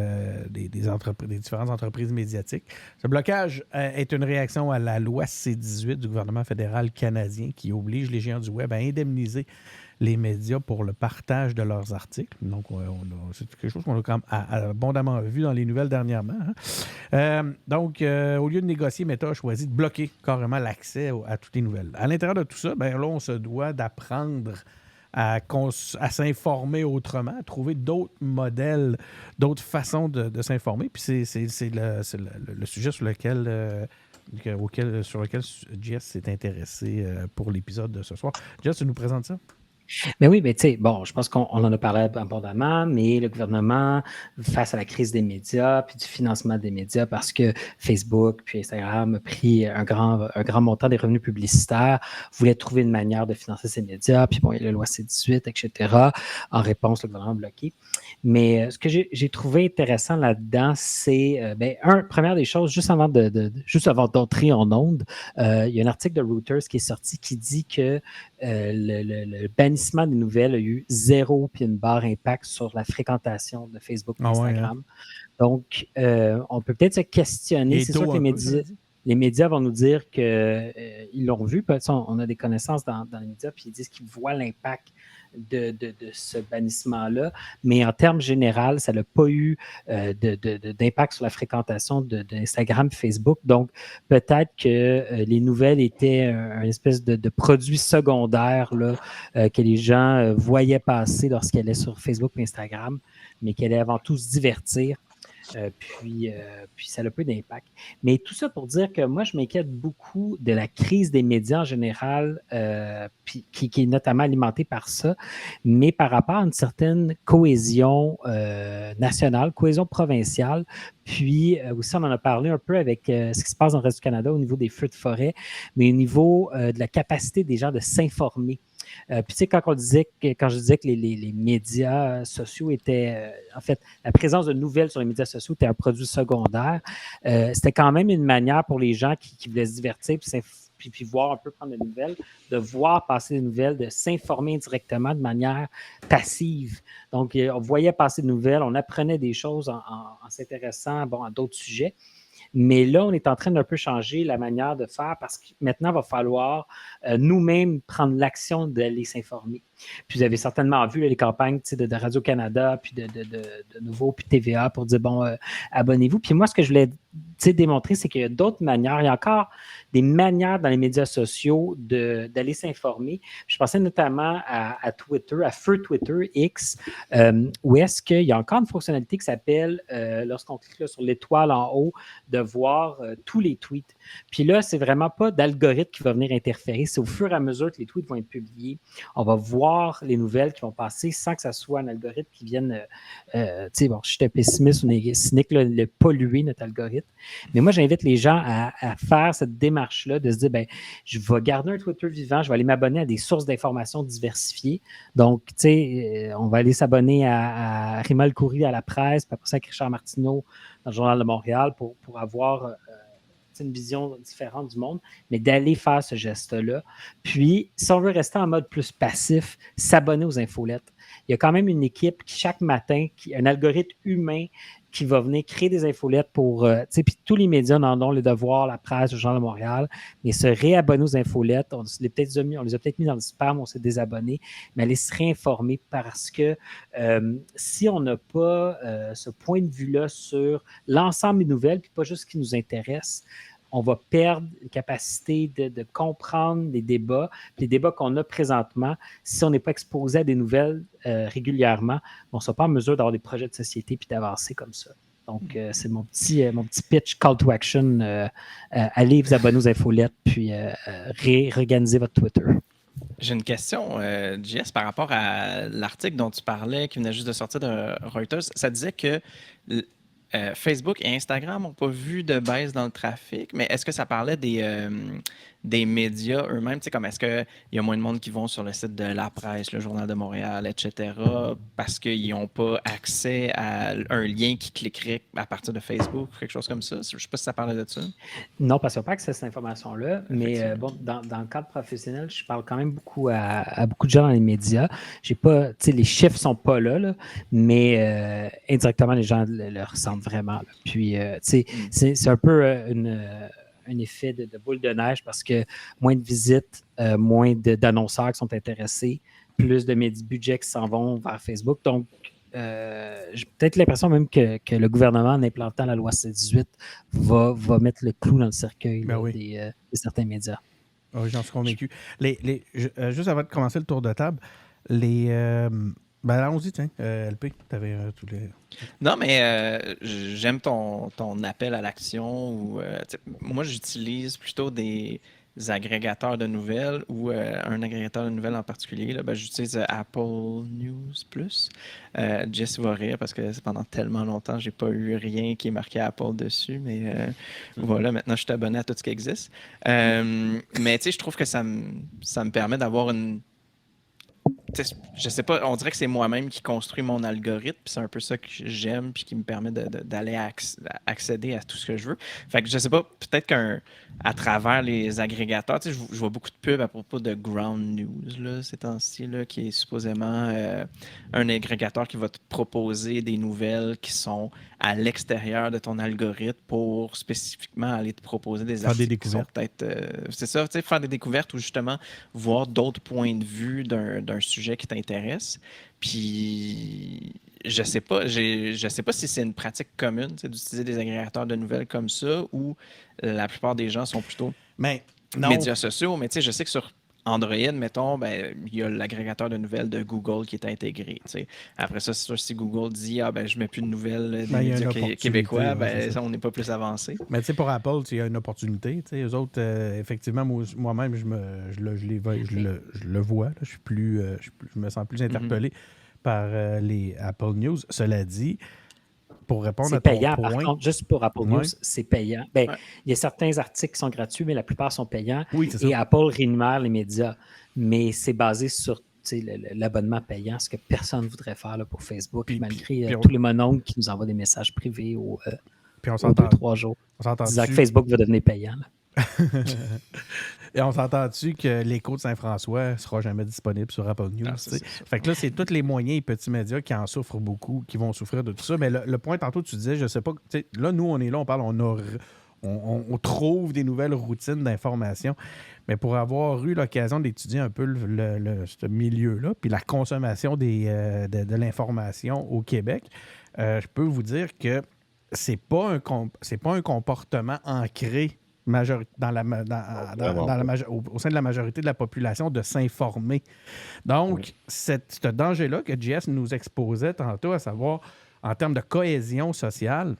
différentes entreprises médiatiques. Ce blocage est une réaction à la loi C-18 du gouvernement fédéral canadien qui oblige les géants du web à indemniser les médias pour le partage de leurs articles. Donc, c'est quelque chose qu'on a quand même abondamment vu dans les nouvelles dernièrement. Hein. Donc, au lieu de négocier, Meta a choisi de bloquer carrément l'accès à toutes les nouvelles. À l'intérieur de tout ça, là, on se doit d'apprendre à s'informer autrement, à trouver d'autres modèles, d'autres façons de s'informer. Puis c'est le sujet sur lequel Jess s'est intéressé pour l'épisode de ce soir. Jess, tu nous présentes ça? Mais oui, mais tu sais, bon, je pense qu'on en a parlé abondamment, mais le gouvernement, face à la crise des médias, puis du financement des médias, parce que Facebook puis Instagram a pris un grand montant des revenus publicitaires, voulait trouver une manière de financer ces médias, puis bon, il y a la loi C-18, etc. En réponse, le gouvernement a bloqué. Mais ce que j'ai trouvé intéressant là-dedans, c'est, première des choses, juste avant d'entrer en onde, il y a un article de Reuters qui est sorti qui dit que le bannissement des nouvelles a eu 0 puis une barre impact sur la fréquentation de Facebook et Instagram. Hein? Donc, on peut peut-être se questionner. C'est sûr que les médias vont nous dire qu'ils l'ont vu. On a des connaissances dans les médias, puis ils disent qu'ils voient l'impact de ce bannissement-là. Mais en termes généraux, ça n'a pas eu d'impact sur la fréquentation d'Instagram et Facebook. Donc, peut-être que les nouvelles étaient un espèce de produit secondaire là, que les gens voyaient passer lorsqu'ils allaient sur Facebook et Instagram, mais qu'ils allaient avant tout se divertir. Puis ça a peu d'impact. Mais tout ça pour dire que moi, je m'inquiète beaucoup de la crise des médias en général, puis qui est notamment alimentée par ça, mais par rapport à une certaine cohésion nationale, cohésion provinciale, puis aussi on en a parlé un peu avec ce qui se passe dans le reste du Canada au niveau des feux de forêt, mais au niveau de la capacité des gens de s'informer. Puis tu sais, quand je disais que les médias sociaux étaient, en fait, la présence de nouvelles sur les médias sociaux était un produit secondaire, c'était quand même une manière pour les gens qui voulaient se divertir puis voir un peu prendre des nouvelles, de voir passer des nouvelles, de s'informer directement de manière passive. Donc, on voyait passer des nouvelles, on apprenait des choses en s'intéressant à d'autres sujets. Mais là, on est en train d'un peu changer la manière de faire parce que maintenant, il va falloir nous-mêmes prendre l'action d'aller s'informer. Puis vous avez certainement vu les campagnes de Radio-Canada, puis de Nouveau, puis TVA pour dire, abonnez-vous. Puis moi, ce que je voulais démontrer, c'est qu'il y a d'autres manières. Il y a encore des manières dans les médias sociaux d'aller s'informer. Je pensais notamment à Twitter, à feu Twitter, X, où est-ce qu'il y a encore une fonctionnalité qui s'appelle, lorsqu'on clique là, sur l'étoile en haut, de voir tous les tweets. Puis là, c'est vraiment pas d'algorithme qui va venir interférer. C'est au fur et à mesure que les tweets vont être publiés, on va voir les nouvelles qui vont passer sans que ça soit un algorithme qui vienne, je suis un pessimiste ou cynique, le polluer notre algorithme. Mais moi, j'invite les gens à faire cette démarche-là, de se dire, je vais garder un Twitter vivant, je vais aller m'abonner à des sources d'informations diversifiées. Donc, tu sais, on va aller s'abonner à Rimal Coury à la presse, puis après ça, à Richard Martineau dans le Journal de Montréal pour avoir une vision différente du monde, mais d'aller faire ce geste-là. Puis, si on veut rester en mode plus passif, s'abonner aux infolettes. Il y a quand même une équipe qui, chaque matin, un algorithme humain qui va venir créer des infolettes pour, puis tous les médias en ont, Le Devoir, La Presse, le Journal de Montréal, mais se réabonner aux infolettes, on les a peut-être mis dans le spam, on s'est désabonné, mais aller se réinformer parce que si on n'a pas ce point de vue-là sur l'ensemble des nouvelles, puis pas juste ce qui nous intéresse, on va perdre la capacité de comprendre les débats. Puis les débats qu'on a présentement, si on n'est pas exposé à des nouvelles régulièrement, on ne sera pas en mesure d'avoir des projets de société puis d'avancer comme ça. Donc, c'est mon petit pitch call to action. Allez vous abonner aux infolettes puis réorganiser votre Twitter. J'ai une question, JS, par rapport à l'article dont tu parlais, qui venait juste de sortir de Reuters. Ça disait que Facebook et Instagram n'ont pas vu de baisse dans le trafic, mais est-ce que ça parlait des médias eux-mêmes? Tu sais, comme est-ce qu'il y a moins de monde qui vont sur le site de La Presse, le Journal de Montréal, etc., parce qu'ils n'ont pas accès à un lien qui cliquerait à partir de Facebook ou quelque chose comme ça? Je ne sais pas si ça parlait de ça. Non, parce qu'ils n'ont pas accès à cette information-là, mais dans le cadre professionnel, je parle quand même beaucoup à beaucoup de gens dans les médias. J'ai pas, les chiffres ne sont pas là, mais indirectement, les gens le ressentent vraiment. Là. Puis, c'est un peu un effet de boule de neige parce que moins de visites, moins d'annonceurs qui sont intéressés, plus de budgets qui s'en vont vers Facebook. Donc, j'ai peut-être l'impression même que le gouvernement, en implantant la loi C-18, va mettre le clou dans le cercueil de certains médias. Oui, j'en suis convaincu. Juste avant de commencer le tour de table, allons-y, tiens. LP, tu avais tous les... Non, mais j'aime ton appel à l'action. Moi, j'utilise plutôt des agrégateurs de nouvelles ou un agrégateur de nouvelles en particulier. Là, j'utilise Apple News Plus. Jess va rire parce que pendant tellement longtemps, j'ai pas eu rien qui est marqué Apple dessus. Mais voilà, maintenant, je suis abonné à tout ce qui existe. Mais je trouve que ça me permet d'avoir une... Je sais pas, on dirait que c'est moi-même qui construis mon algorithme, puis c'est un peu ça que j'aime, puis qui me permet d'aller accéder à tout ce que je veux. Fait que je sais pas, peut-être qu'à travers les agrégateurs, je vois beaucoup de pubs à propos de Ground News là, ces temps-ci, là, qui est supposément un agrégateur qui va te proposer des nouvelles qui sont à l'extérieur de ton algorithme pour spécifiquement aller te proposer des articles qui sont peut-être... c'est ça, faire des découvertes ou justement voir d'autres points de vue d'un sujet qui t'intéresse. Puis, je sais pas si c'est une pratique commune d'utiliser des agrégateurs de nouvelles comme ça ou la plupart des gens sont plutôt médias sociaux. Mais je sais que sur Android, mettons, il y a l'agrégateur de nouvelles de Google qui est intégré. T'sais. Après ça, c'est sûr, si Google dit je mets plus de nouvelles des médias québécois, ça, on n'est pas plus avancé. Mais pour Apple, il y a une opportunité. Eux autres, effectivement, moi-même, je le vois. Là, je me sens plus interpellé par les Apple News. Cela dit, pour répondre à ton payant, point... par contre, juste pour Apple News, c'est payant. Il y a certains articles qui sont gratuits, mais la plupart sont payants. Oui, et Apple rémunère les médias. Mais c'est basé sur l'abonnement payant, ce que personne ne voudrait faire là, pour Facebook, malgré tous les mononcles qui nous envoient des messages privés aux 2-3 jours. Disant que Facebook va devenir payant. Là. Et on s'entend-tu que l'écho de Saint-François ne sera jamais disponible sur Apple News? Fait que là, c'est tous les moyens et petits médias qui en souffrent beaucoup, qui vont souffrir de tout ça. Mais le point, tantôt, tu disais, je sais pas, là, nous, on est là, on parle, on trouve des nouvelles routines d'information. Mais pour avoir eu l'occasion d'étudier un peu ce milieu-là, puis la consommation de l'information au Québec, je peux vous dire que c'est pas un comportement ancré au sein de la majorité de la population de s'informer. Donc, ce danger-là que JS nous exposait tantôt, à savoir en termes de cohésion sociale,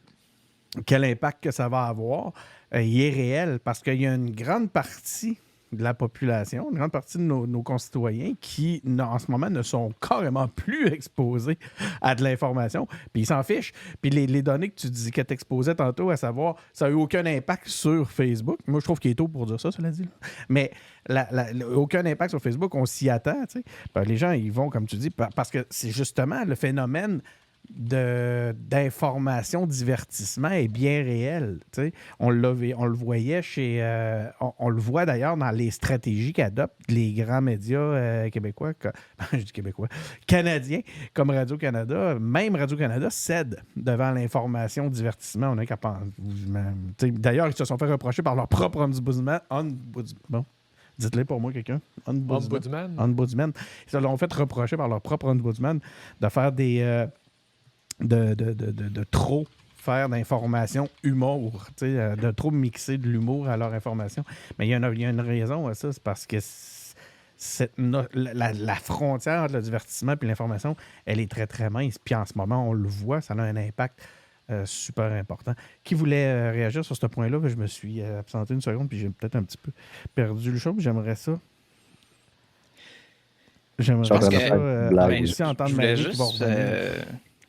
quel impact que ça va avoir, il est réel parce qu'il y a une grande partie de la population, une grande partie de nos concitoyens qui, en ce moment, ne sont carrément plus exposés à de l'information, puis ils s'en fichent. Puis les données que tu exposais tantôt, à savoir, ça n'a eu aucun impact sur Facebook. Moi, je trouve qu'il est tôt pour dire ça, cela dit. Là. Mais aucun impact sur Facebook, on s'y attend. Les gens, ils vont, comme tu dis, parce que c'est justement le phénomène d'information, divertissement est bien réel. Tu sais. On le voyait on le voit d'ailleurs dans les stratégies qu'adoptent les grands médias québécois, je dis québécois, canadiens, comme Radio-Canada. Même Radio-Canada cède devant l'information, divertissement. On a qu'à penser. D'ailleurs, ils se sont fait reprocher par leur propre ombudsman. Bon, dites-le pour moi, quelqu'un. Ombudsman. Ils se l'ont fait reprocher par leur propre ombudsman de faire des... de trop faire d'informations humour, de trop mixer de l'humour à leur information. Mais il y a une raison à ça, c'est parce que la frontière entre le divertissement et l'information, elle est très, très mince. Puis en ce moment, on le voit, ça a un impact super important. Qui voulait réagir sur ce point-là? Je me suis absenté une seconde, puis j'ai peut-être un petit peu perdu le show, mais j'aimerais ça. Aussi entendre je voulais Marie juste qui va revenir.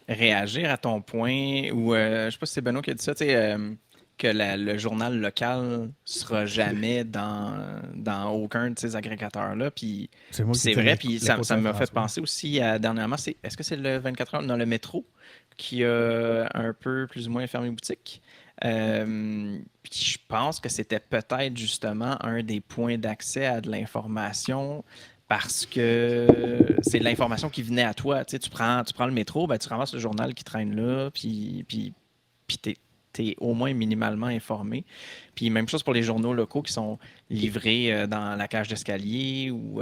réagir à ton point, ou je sais pas si c'est Benoît qui a dit ça, que le journal local sera jamais dans aucun de ces agrégateurs-là. Puis c'est vrai, puis ça m'a fait penser aussi à dernièrement, est-ce que c'est le 24 heures dans le métro qui a un peu plus ou moins fermé boutique? Puis je pense que c'était peut-être justement un des points d'accès à de l'information parce que c'est de l'information qui venait à toi. Tu sais, tu prends le métro, ben, tu ramasses le journal qui traîne là, puis t'es au moins minimalement informé. Puis même chose pour les journaux locaux qui sont livrés dans la cage d'escalier ou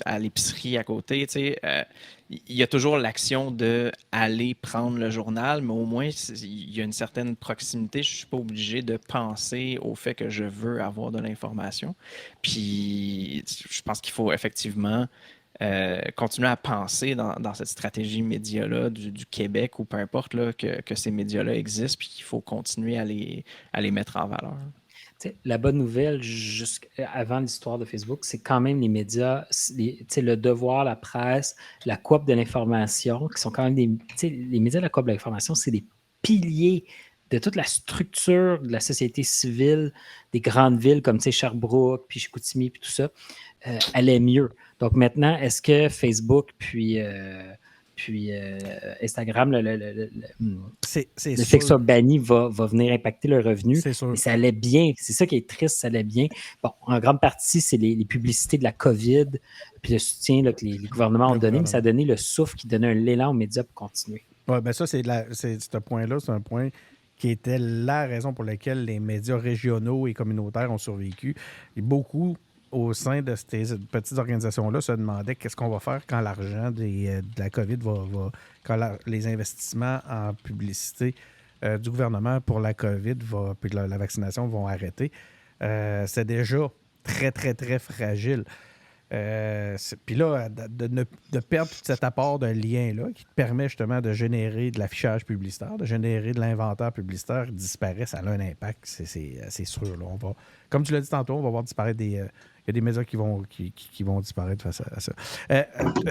à l'épicerie à côté. Tu sais, il y a toujours l'action d'aller prendre le journal, mais au moins, il y a une certaine proximité. Je ne suis pas obligé de penser au fait que je veux avoir de l'information. Puis je pense qu'il faut effectivement continuer à penser dans cette stratégie média-là du Québec ou peu importe là, que ces médias-là existent, puis qu'il faut continuer à les mettre en valeur. T'sais, la bonne nouvelle, avant l'histoire de Facebook, c'est quand même les médias, le Devoir, la presse, la Coop de l'information, qui sont quand même les médias de la Coop de l'information, c'est des piliers de toute la structure de la société civile, des grandes villes comme Sherbrooke, puis Chicoutimi, puis tout ça, allait mieux. Donc maintenant, est-ce que Facebook, puis Instagram, le fait que ça banni va venir impacter le revenu? C'est sûr. Mais ça allait bien. C'est ça qui est triste, ça allait bien. Bon, en grande partie, c'est les publicités de la COVID, puis le soutien là, que les gouvernements ont donné, mais ça a donné le souffle qui donnait un élan aux médias pour continuer. Oui, bien ça, ce point-là, c'est un point qui était la raison pour laquelle les médias régionaux et communautaires ont survécu. Et beaucoup au sein de ces petites organisations-là se demandaient qu'est-ce qu'on va faire quand l'argent de la COVID quand les investissements en publicité du gouvernement pour la COVID puis la vaccination vont arrêter. C'est déjà très, très, très fragile. Puis là, de perdre tout cet apport de lien-là qui te permet justement de générer de l'affichage publicitaire, de générer de l'inventaire publicitaire, disparaît, ça a un impact, c'est sûr. Là, comme tu l'as dit tantôt, on va voir disparaître il y a des médias qui vont disparaître face à ça.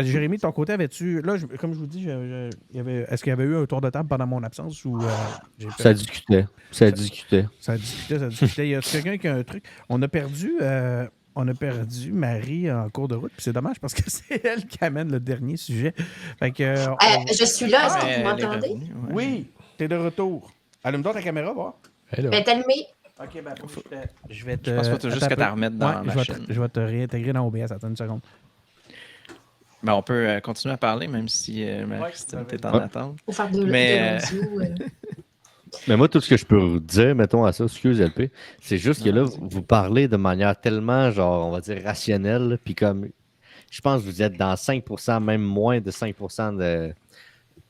Jérémy, de ton côté, avais-tu... Là, comme je vous dis, est-ce qu'il y avait eu un tour de table pendant mon absence ou... Ça discutait. Ça discutait. Y a quelqu'un qui a un truc? On a perdu Marie en cours de route, puis c'est dommage parce que c'est elle qui amène le dernier sujet. Fait que, je suis là, est-ce que vous m'entendez? Oui, t'es de retour. Allume-toi ta caméra, va. Ben, t'es allumé. OK, ben, je pense qu'il faut juste que tu la remettes dans la machine. Je vais te réintégrer dans OBS. Attends une seconde. Ben, on peut continuer à parler, même si Marie-Christine est en attente. Pour faire de l'audio. Mais moi, tout ce que je peux vous dire, mettons à ça, excuse LP, c'est juste que là, vous parlez de manière tellement, genre, on va dire, rationnelle, puis comme, je pense que vous êtes dans 5%, même moins de 5%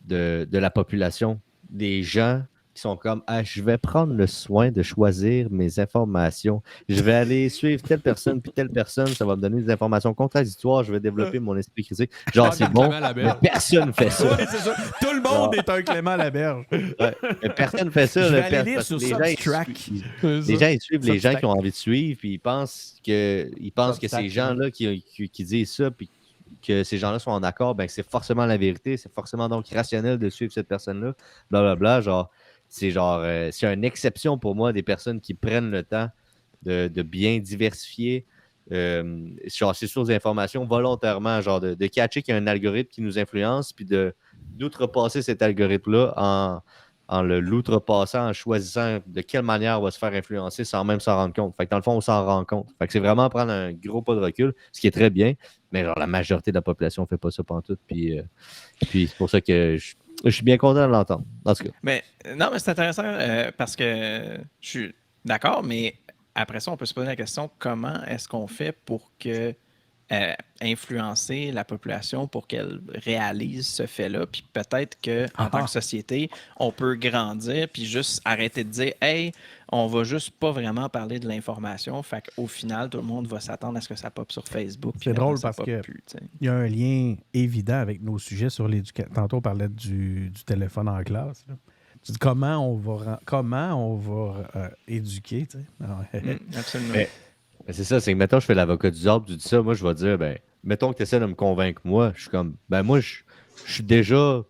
de la population, des gens qui sont comme, je vais prendre le soin de choisir mes informations. Je vais aller suivre telle personne, puis telle personne, ça va me donner des informations contradictoires, je vais développer mon esprit critique. Genre, c'est bon, mais personne ne fait ça. Oui, c'est ça. Tout le monde est un Clément Laberge. Ouais. Mais personne ne fait ça. Je vais aller lire sur Substract. Les gens, ils suivent les gens qui ont envie de suivre, puis ils pensent que ces gens-là qui disent ça, puis que ces gens-là sont en accord, ben c'est forcément la vérité, c'est forcément donc rationnel de suivre cette personne-là, blablabla, genre, c'est une exception pour moi des personnes qui prennent le temps de bien diversifier sur ces sources d'informations volontairement, genre de catcher qu'il y a un algorithme qui nous influence, puis d'outrepasser cet algorithme-là en l'outrepassant, en choisissant de quelle manière on va se faire influencer sans même s'en rendre compte. Fait que dans le fond, on s'en rend compte. Fait que c'est vraiment prendre un gros pas de recul, ce qui est très bien, mais genre la majorité de la population ne fait pas ça pantoute. Puis c'est pour ça que je suis bien content de l'entendre. En tout cas. Mais non, mais c'est intéressant parce que je suis d'accord, mais après ça, on peut se poser la question comment est-ce qu'on fait pour que influencer la population pour qu'elle réalise ce fait-là, puis peut-être qu'en tant que société, on peut grandir puis juste arrêter de dire « Hey, on va juste pas vraiment parler de l'information », fait qu'au final, tout le monde va s'attendre à ce que ça pop sur Facebook. C'est drôle parce que il y a un lien évident avec nos sujets sur l'éducation. Tantôt, on parlait du téléphone en classe. Là. Tu dis comment on va éduquer, tu sais. Absolument. Mais c'est ça, c'est que mettons, je fais l'avocat du diable, tu dis ça, moi je vais dire, ben, mettons que tu essaies de me convaincre, moi, je suis comme, ben moi, je suis déjà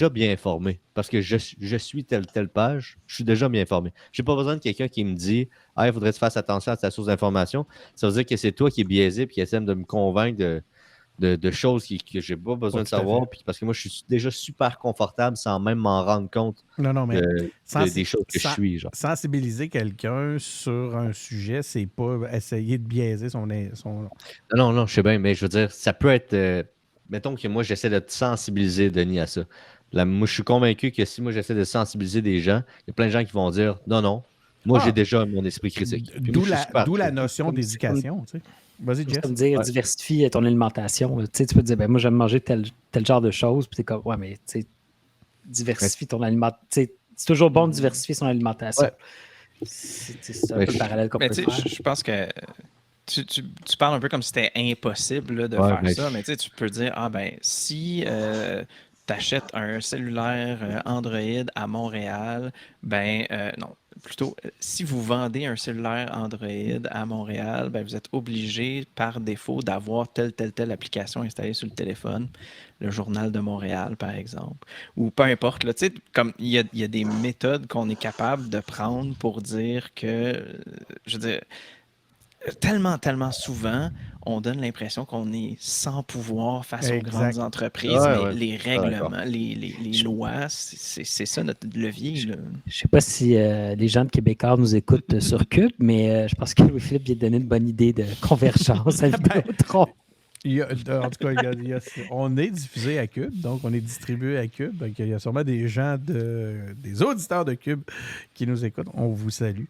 bien informé parce que je suis telle page, je suis déjà bien informé. Je n'ai pas besoin de quelqu'un qui me dit, il faudrait que tu fasses attention à ta source d'information. Ça veut dire que c'est toi qui es biaisé et qui essaie de me convaincre de choses que je n'ai pas besoin de savoir, puis parce que moi, je suis déjà super confortable sans même m'en rendre compte mais des choses que je suis. Genre. Sensibiliser quelqu'un sur un sujet, c'est pas essayer de biaiser son... Non, je sais bien, mais je veux dire, ça peut être... mettons que moi, j'essaie de te sensibiliser, Denis, à ça. Moi, je suis convaincu que si moi, j'essaie de sensibiliser des gens, il y a plein de gens qui vont dire « Non, moi, j'ai déjà mon esprit critique. » D'où la notion d'éducation, tu sais. Vas-y, Jess. Comme dire, diversifie ton alimentation. Tu peux te dire, ben moi, j'aime manger tel genre de choses. Puis t'es comme, ouais, mais tu sais, diversifie ton alimentation. C'est toujours bon de diversifier son alimentation. Ouais. C'est un peu le parallèle qu'on peut faire. Je pense que tu parles un peu comme si c'était impossible là, de faire ça, mais tu peux dire, si tu achètes un cellulaire Android à Montréal, non. Plutôt, si vous vendez un cellulaire Android à Montréal, vous êtes obligé par défaut d'avoir telle application installée sur le téléphone, le Journal de Montréal, par exemple, ou peu importe. Là, comme il y a des méthodes qu'on est capable de prendre pour dire que, je veux dire, tellement souvent, on donne l'impression qu'on est sans pouvoir face aux grandes entreprises, mais les règlements, les lois, c'est ça notre levier. Je ne sais pas si les gens de Québécois nous écoutent sur Cube, mais je pense que Louis-Philippe vient de donner une bonne idée de convergence à Vidéotron. En tout cas, on est diffusé à Cube, donc on est distribué à Cube. Donc il y a sûrement des gens, des auditeurs de Cube qui nous écoutent. On vous salue.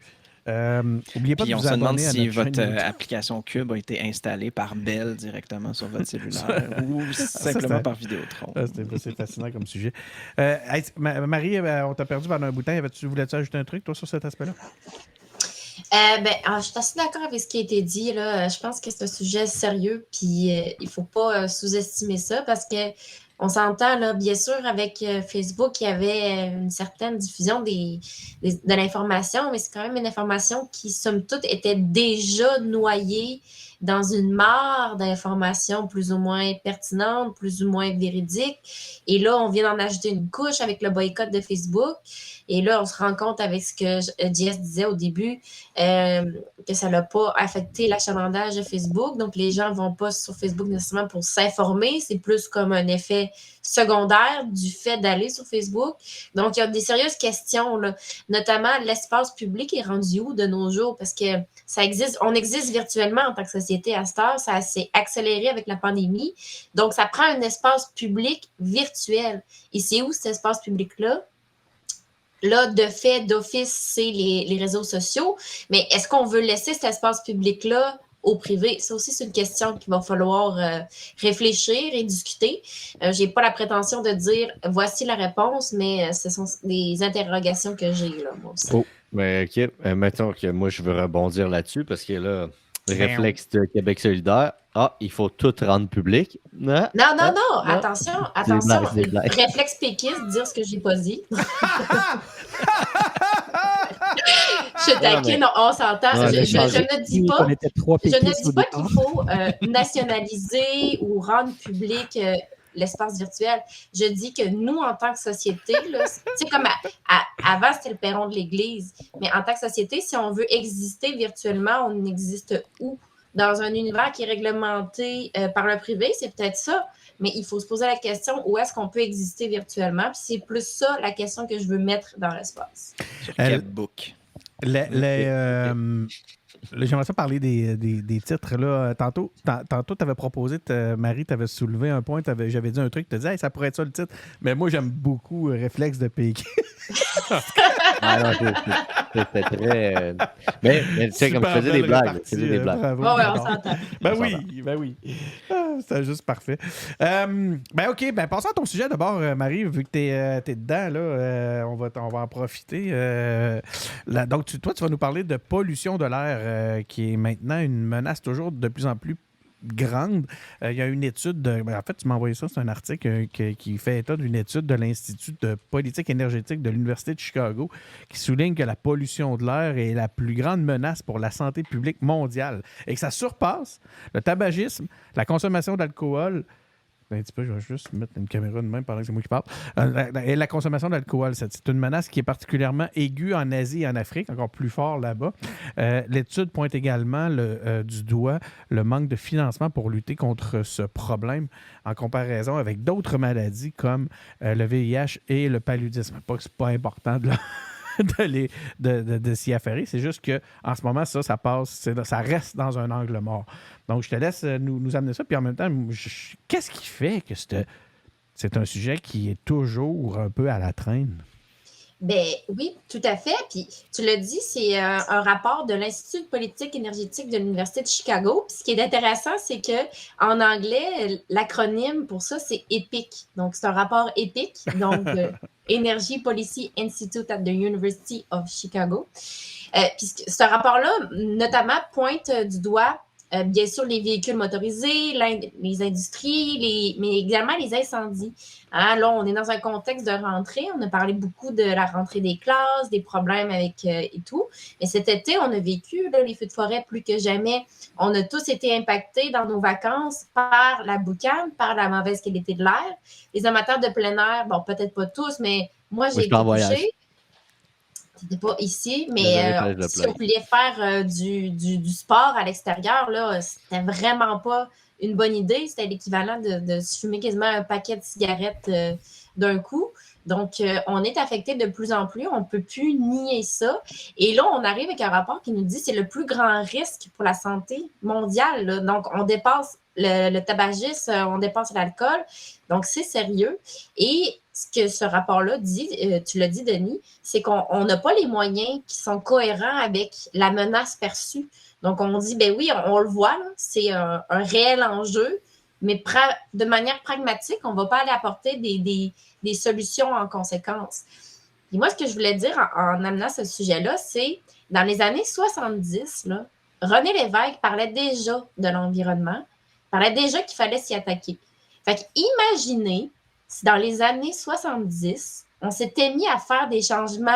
N'oubliez pas de vous abonner à notre chaîne. On se demande si votre application Cube a été installée par Bell directement sur votre cellulaire ou simplement par Vidéotron. C'est fascinant comme sujet. Marie, on t'a perdu pendant un bout de temps. Voulais-tu ajouter un truc, toi, sur cet aspect-là? Je suis assez d'accord avec ce qui a été dit. Là. Je pense que c'est un sujet sérieux, puis il ne faut pas sous-estimer ça parce que on s'entend, là, bien sûr, avec Facebook, il y avait une certaine diffusion de l'information, mais c'est quand même une information qui, somme toute, était déjà noyée dans une mare d'informations plus ou moins pertinentes, plus ou moins véridiques. Et là, on vient d'en ajouter une couche avec le boycott de Facebook. Et là, on se rend compte avec ce que Jess disait au début, que ça n'a pas affecté l'achalandage de Facebook. Donc, les gens ne vont pas sur Facebook nécessairement pour s'informer. C'est plus comme un effet secondaire du fait d'aller sur Facebook. Donc, il y a des sérieuses questions, là. Notamment, l'espace public est rendu où de nos jours? Parce que ça existe, on existe virtuellement en tant que société à cette heure. Ça s'est accéléré avec la pandémie. Donc, ça prend un espace public virtuel. Et c'est où cet espace public-là? Là, de fait, d'office, c'est les réseaux sociaux. Mais est-ce qu'on veut laisser cet espace public-là au privé? Ça aussi, c'est une question qu'il va falloir réfléchir et discuter. Je n'ai pas la prétention de dire « voici la réponse », mais ce sont des interrogations que j'ai là, moi aussi. Oh, mais OK. Mettons que moi, je veux rebondir là-dessus parce que là, réflexe de Québec solidaire, il faut tout rendre public. Non, attention. Réflexe péquiste, dire ce que j'ai pas dit. Je taquine, on s'entend. Je ne dis pas qu'il faut nationaliser ou rendre public l'espace virtuel. Je dis que nous, en tant que société, c'est comme avant, c'était le perron de l'Église, mais en tant que société, si on veut exister virtuellement, on existe où? Dans un univers qui est réglementé par le privé, c'est peut-être ça. Mais il faut se poser la question, où est-ce qu'on peut exister virtuellement? Puis c'est plus ça la question que je veux mettre dans l'espace. Sur Capbook. J'aimerais ça parler des titres. Là. Tantôt tu avais proposé, Marie, tu avais soulevé un point, j'avais dit un truc, tu as dit hey, ça pourrait être ça le titre. Mais moi, j'aime beaucoup Réflexe de Pékin. Ah non, c'était très. Mais tu sais, comme je faisais des blagues. Je faisais des blagues. Bravo, ouais, on s'entend. Ben oui. C'était juste parfait. OK, passons à ton sujet d'abord, Marie, vu que tu es dedans, là, on va en profiter. Donc, toi, tu vas nous parler de pollution de l'air, qui est maintenant une menace toujours de plus en plus grande. Il y a une étude, en fait, tu m'as envoyé ça, c'est un article qui fait état d'une étude de l'Institut de politique énergétique de l'Université de Chicago qui souligne que la pollution de l'air est la plus grande menace pour la santé publique mondiale et que ça surpasse le tabagisme, la consommation d'alcool. Un petit peu, je vais juste mettre une caméra de même pendant que c'est moi qui parle. Et la consommation d'alcool, c'est une menace qui est particulièrement aiguë en Asie et en Afrique, encore plus fort là-bas. L'étude pointe également du doigt le manque de financement pour lutter contre ce problème en comparaison avec d'autres maladies comme le VIH et le paludisme. Pas que c'est pas important de s'y affairer, c'est juste qu'en ce moment, ça reste dans un angle mort. Donc, je te laisse nous amener ça. Puis en même temps, qu'est-ce qui fait que c'est un sujet qui est toujours un peu à la traîne? Ben oui, tout à fait. Puis tu l'as dit, c'est un rapport de l'Institut de politique énergétique de l'Université de Chicago. Puis ce qui est intéressant, c'est que en anglais, l'acronyme pour ça, c'est EPIC. Donc, c'est un rapport EPIC, donc Energy Policy Institute at the University of Chicago. Puis ce rapport-là, notamment, pointe du doigt bien sûr, les véhicules motorisés, les industries, mais également les incendies. Hein, là, on est dans un contexte de rentrée. On a parlé beaucoup de la rentrée des classes, des problèmes avec et tout. Mais cet été, on a vécu là, les feux de forêt plus que jamais. On a tous été impactés dans nos vacances par la boucane, par la mauvaise qualité de l'air. Les amateurs de plein air, bon, peut-être pas tous, mais moi, j'ai été touchée. C'était pas ici, mais si on voulait faire du sport à l'extérieur, là, c'était vraiment pas une bonne idée. C'était l'équivalent de se fumer quasiment un paquet de cigarettes d'un coup. Donc, on est affecté de plus en plus. On ne peut plus nier ça. Et là, on arrive avec un rapport qui nous dit que c'est le plus grand risque pour la santé mondiale. Là. Donc, on dépasse le tabagisme, on dépasse l'alcool. Donc, c'est sérieux. Et ce que ce rapport-là dit, tu l'as dit, Denis, c'est qu'on n'a pas les moyens qui sont cohérents avec la menace perçue. Donc, on dit, ben oui, on le voit, là, c'est un réel enjeu, mais de manière pragmatique, on ne va pas aller apporter des solutions en conséquence. Et moi, ce que je voulais dire en amenant ce sujet-là, c'est dans les années 70, là, René Lévesque parlait déjà de l'environnement, parlait déjà qu'il fallait s'y attaquer. Fait qu'imaginez si dans les années 70, on s'était mis à faire des changements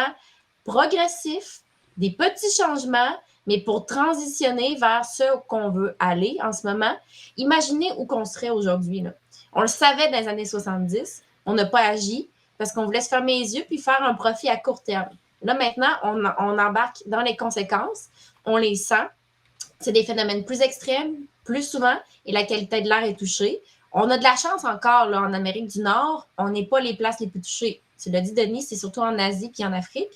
progressifs, des petits changements, mais pour transitionner vers ce qu'on veut aller en ce moment, imaginez où qu'on serait aujourd'hui. Là. On le savait dans les années 70, on n'a pas agi parce qu'on voulait se fermer les yeux puis faire un profit à court terme. Là, maintenant, on embarque dans les conséquences, on les sent. C'est des phénomènes plus extrêmes, plus souvent, et la qualité de l'air est touchée. On a de la chance encore là, en Amérique du Nord. On n'est pas les places les plus touchées. Tu l'as dit, Denis, c'est surtout en Asie et en Afrique.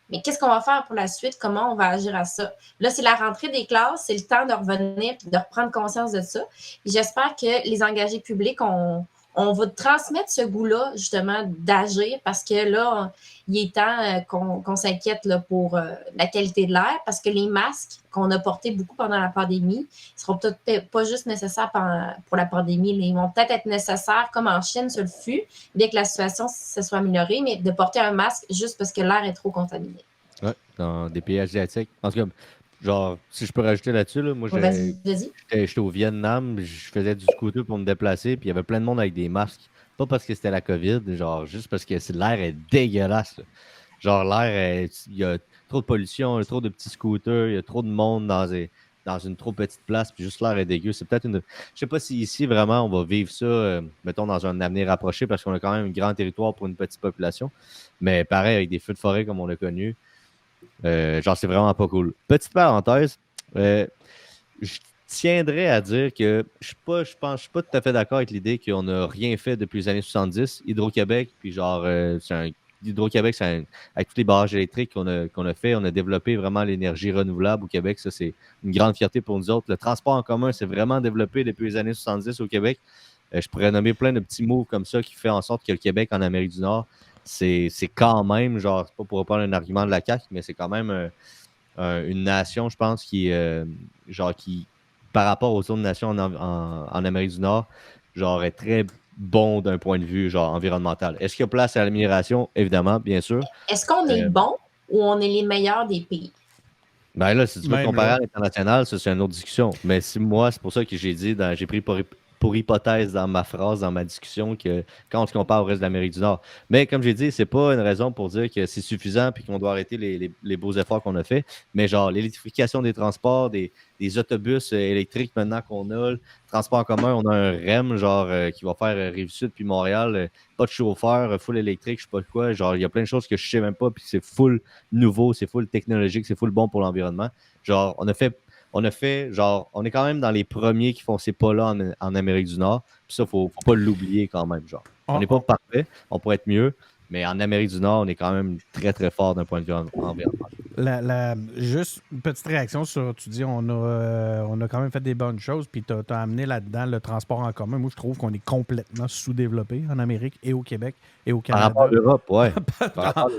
Mais qu'est-ce qu'on va faire pour la suite? Comment on va agir à ça? Là, c'est la rentrée des classes. C'est le temps de revenir et de reprendre conscience de ça. Et j'espère que les engagés publics, on va transmettre ce goût-là, justement, d'agir parce que là, il est temps qu'on s'inquiète là, pour la qualité de l'air parce que les masques qu'on a portés beaucoup pendant la pandémie ne seront peut-être pas juste nécessaires pour la pandémie. Ils vont peut-être être nécessaires, comme en Chine, ce le fut, bien que la situation se soit améliorée, mais de porter un masque juste parce que l'air est trop contaminé. Oui, dans des pays asiatiques. En tout cas, genre, si je peux rajouter là-dessus, là, moi, j'étais au Vietnam, je faisais du scooter pour me déplacer, puis il y avait plein de monde avec des masques. Pas parce que c'était la COVID, genre, juste parce que l'air est dégueulasse. Là. Genre, il y a trop de pollution, il y a trop de petits scooters, il y a trop de monde dans dans une trop petite place, puis juste l'air est dégueu. C'est peut-être une. Je sais pas si ici, vraiment, on va vivre ça, mettons, dans un avenir rapproché, parce qu'on a quand même un grand territoire pour une petite population. Mais pareil, avec des feux de forêt comme on l'a connu, genre, c'est vraiment pas cool. Petite parenthèse, je tiendrais à dire que je suis pas tout à fait d'accord avec l'idée qu'on n'a rien fait depuis les années 70. Hydro-Québec, puis genre, Hydro-Québec, avec tous les barrages électriques qu'on a fait, on a développé vraiment l'énergie renouvelable au Québec. Ça, c'est une grande fierté pour nous autres. Le transport en commun s'est vraiment développé depuis les années 70 au Québec. Je pourrais nommer plein de petits moves comme ça qui fait en sorte que le Québec en Amérique du Nord, c'est quand même, genre, c'est pas pour reprendre un argument de la CAQ, mais c'est quand même une nation, je pense, qui, par rapport aux autres nations en Amérique du Nord, genre, est très bon d'un point de vue, genre, environnemental. Est-ce qu'il y a place à l'amélioration? Évidemment, bien sûr. Est-ce qu'on est bon ou on est les meilleurs des pays? Ben là, si tu veux Même comparer là. à l'international, ça, c'est une autre discussion. Mais moi, c'est pour ça que j'ai pris pour hypothèse dans ma phrase, dans ma discussion, que quand on se compare au reste de l'Amérique du Nord. Mais comme j'ai dit, c'est pas une raison pour dire que c'est suffisant et qu'on doit arrêter les beaux efforts qu'on a faits. Mais genre, l'électrification des transports, des autobus électriques maintenant qu'on a, le transport en commun, on a un REM, genre, qui va faire Rive-Sud puis Montréal, pas de chauffeur, full électrique, je sais pas quoi. Genre, il y a plein de choses que je sais même pas, puis c'est full nouveau, c'est full technologique, c'est full bon pour l'environnement. Genre, on a fait, genre, on est quand même dans les premiers qui font ces pas-là en Amérique du Nord. Puis ça, faut pas l'oublier quand même, genre. On n'est pas parfait, on pourrait être mieux, mais en Amérique du Nord, on est quand même très, très fort d'un point de vue environnemental. Juste une petite réaction sur, tu dis, on a quand même fait des bonnes choses, puis tu as amené là-dedans le transport en commun. Moi, je trouve qu'on est complètement sous-développé en Amérique et au Québec et au Canada. Par rapport à l'Europe, ouais.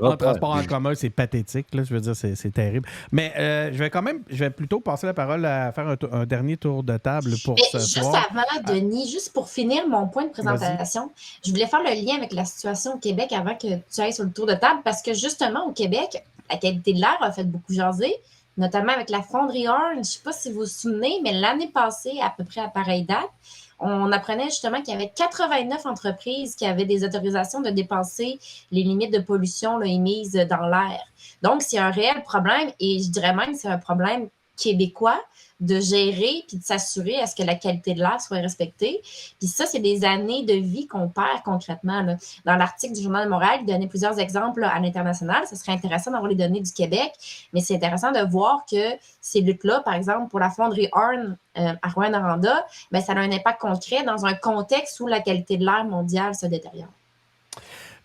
En transport en commun, c'est pathétique. Là, je veux dire, c'est terrible. Mais je vais plutôt passer la parole à faire un dernier tour de table pour ce juste soir. avant, Denis, juste pour finir mon point de présentation, je voulais faire le lien avec la situation au Québec avant que tu ailles sur le tour de table, parce que justement, au Québec, la qualité de l'air a fait beaucoup jaser, notamment avec la fonderie Horn. Je ne sais pas si vous vous souvenez, mais l'année passée, à peu près à pareille date, on apprenait justement qu'il y avait 89 entreprises qui avaient des autorisations de dépasser les limites de pollution là, émises dans l'air. Donc, c'est un réel problème, et je dirais même que c'est un problème québécois de gérer puis de s'assurer à ce que la qualité de l'air soit respectée. Puis ça, c'est des années de vie qu'on perd concrètement. Là. Dans l'article du Journal de Montréal, il donnait plusieurs exemples à l'international. Ça serait intéressant d'avoir les données du Québec, mais c'est intéressant de voir que ces luttes-là, par exemple, pour la fonderie Horn à Rouyn-Noranda, ben, ça a un impact concret dans un contexte où la qualité de l'air mondiale se détériore.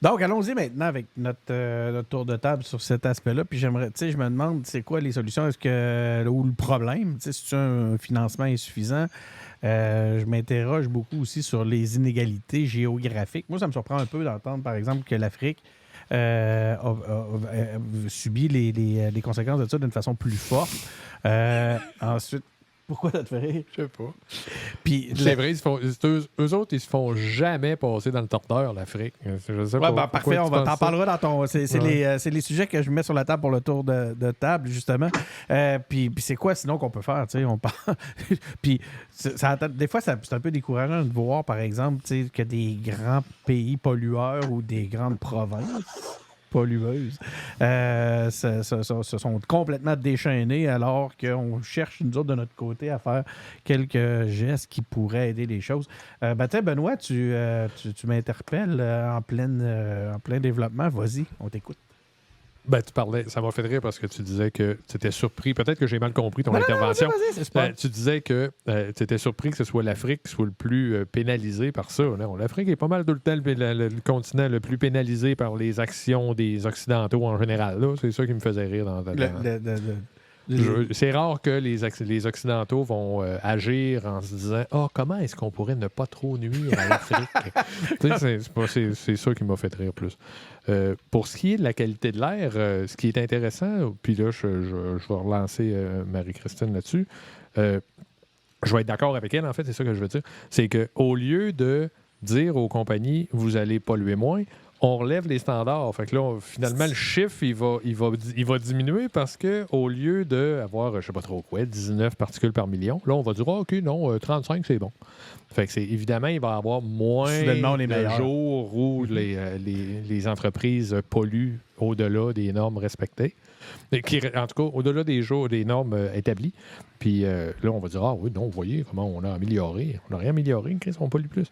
Donc, allons-y maintenant avec notre tour de table sur cet aspect-là. Puis je me demande, c'est quoi les solutions? Ou le problème? Si c'est un financement insuffisant, je m'interroge beaucoup aussi sur les inégalités géographiques. Moi, ça me surprend un peu d'entendre, par exemple, que l'Afrique a subi les conséquences de ça d'une façon plus forte. Ensuite, pourquoi ça te fait rire? Je sais pas. Puis, c'est vrai, eux autres, ils se font jamais passer dans le torteur, l'Afrique. Je sais pas. Parfait, t'en parleras dans ton. C'est les sujets que je mets sur la table pour le tour de table, justement. Puis c'est quoi sinon qu'on peut faire? On parle. Puis des fois, c'est un peu décourageant de voir, par exemple, que des grands pays pollueurs ou des grandes provinces pollueuses se sont complètement déchaînées alors qu'on cherche, nous autres, de notre côté, à faire quelques gestes qui pourraient aider les choses. Benoît, tu m'interpelles en plein développement. Vas-y, on t'écoute. Ben, tu parlais, ça m'a fait rire parce que tu disais que tu étais surpris. Peut-être que j'ai mal compris ton intervention. Vas-y, c'est super. Tu disais que tu étais surpris que ce soit l'Afrique qui soit le plus pénalisé par ça. Non, l'Afrique est pas mal tout le temps le continent le plus pénalisé par les actions des Occidentaux en général. Là. C'est ça qui me faisait rire dans c'est rare que les Occidentaux vont agir en se disant « Ah, comment est-ce qu'on pourrait ne pas trop nuire à l'Afrique? » C'est ça qui m'a fait rire plus. Pour ce qui est de la qualité de l'air, ce qui est intéressant, puis là, je vais relancer Marie-Christine là-dessus, je vais être d'accord avec elle, en fait, c'est ça que je veux dire, c'est qu'au lieu de dire aux compagnies « Vous allez polluer moins », on relève les standards. Fait que là, finalement, le chiffre, il va diminuer parce qu'au lieu d'avoir, je sais pas trop quoi, 19 particules par million, là, on va dire, OK, non, 35, c'est bon. Fait que évidemment, il va y avoir moins Soudainement, on est de meilleur. jours où les entreprises polluent au-delà des normes respectées. En tout cas, au-delà des jours, des normes établies. Puis là, on va dire, ah oui, non, vous voyez comment on a amélioré. On n'a rien amélioré, Chris, on pollue plus.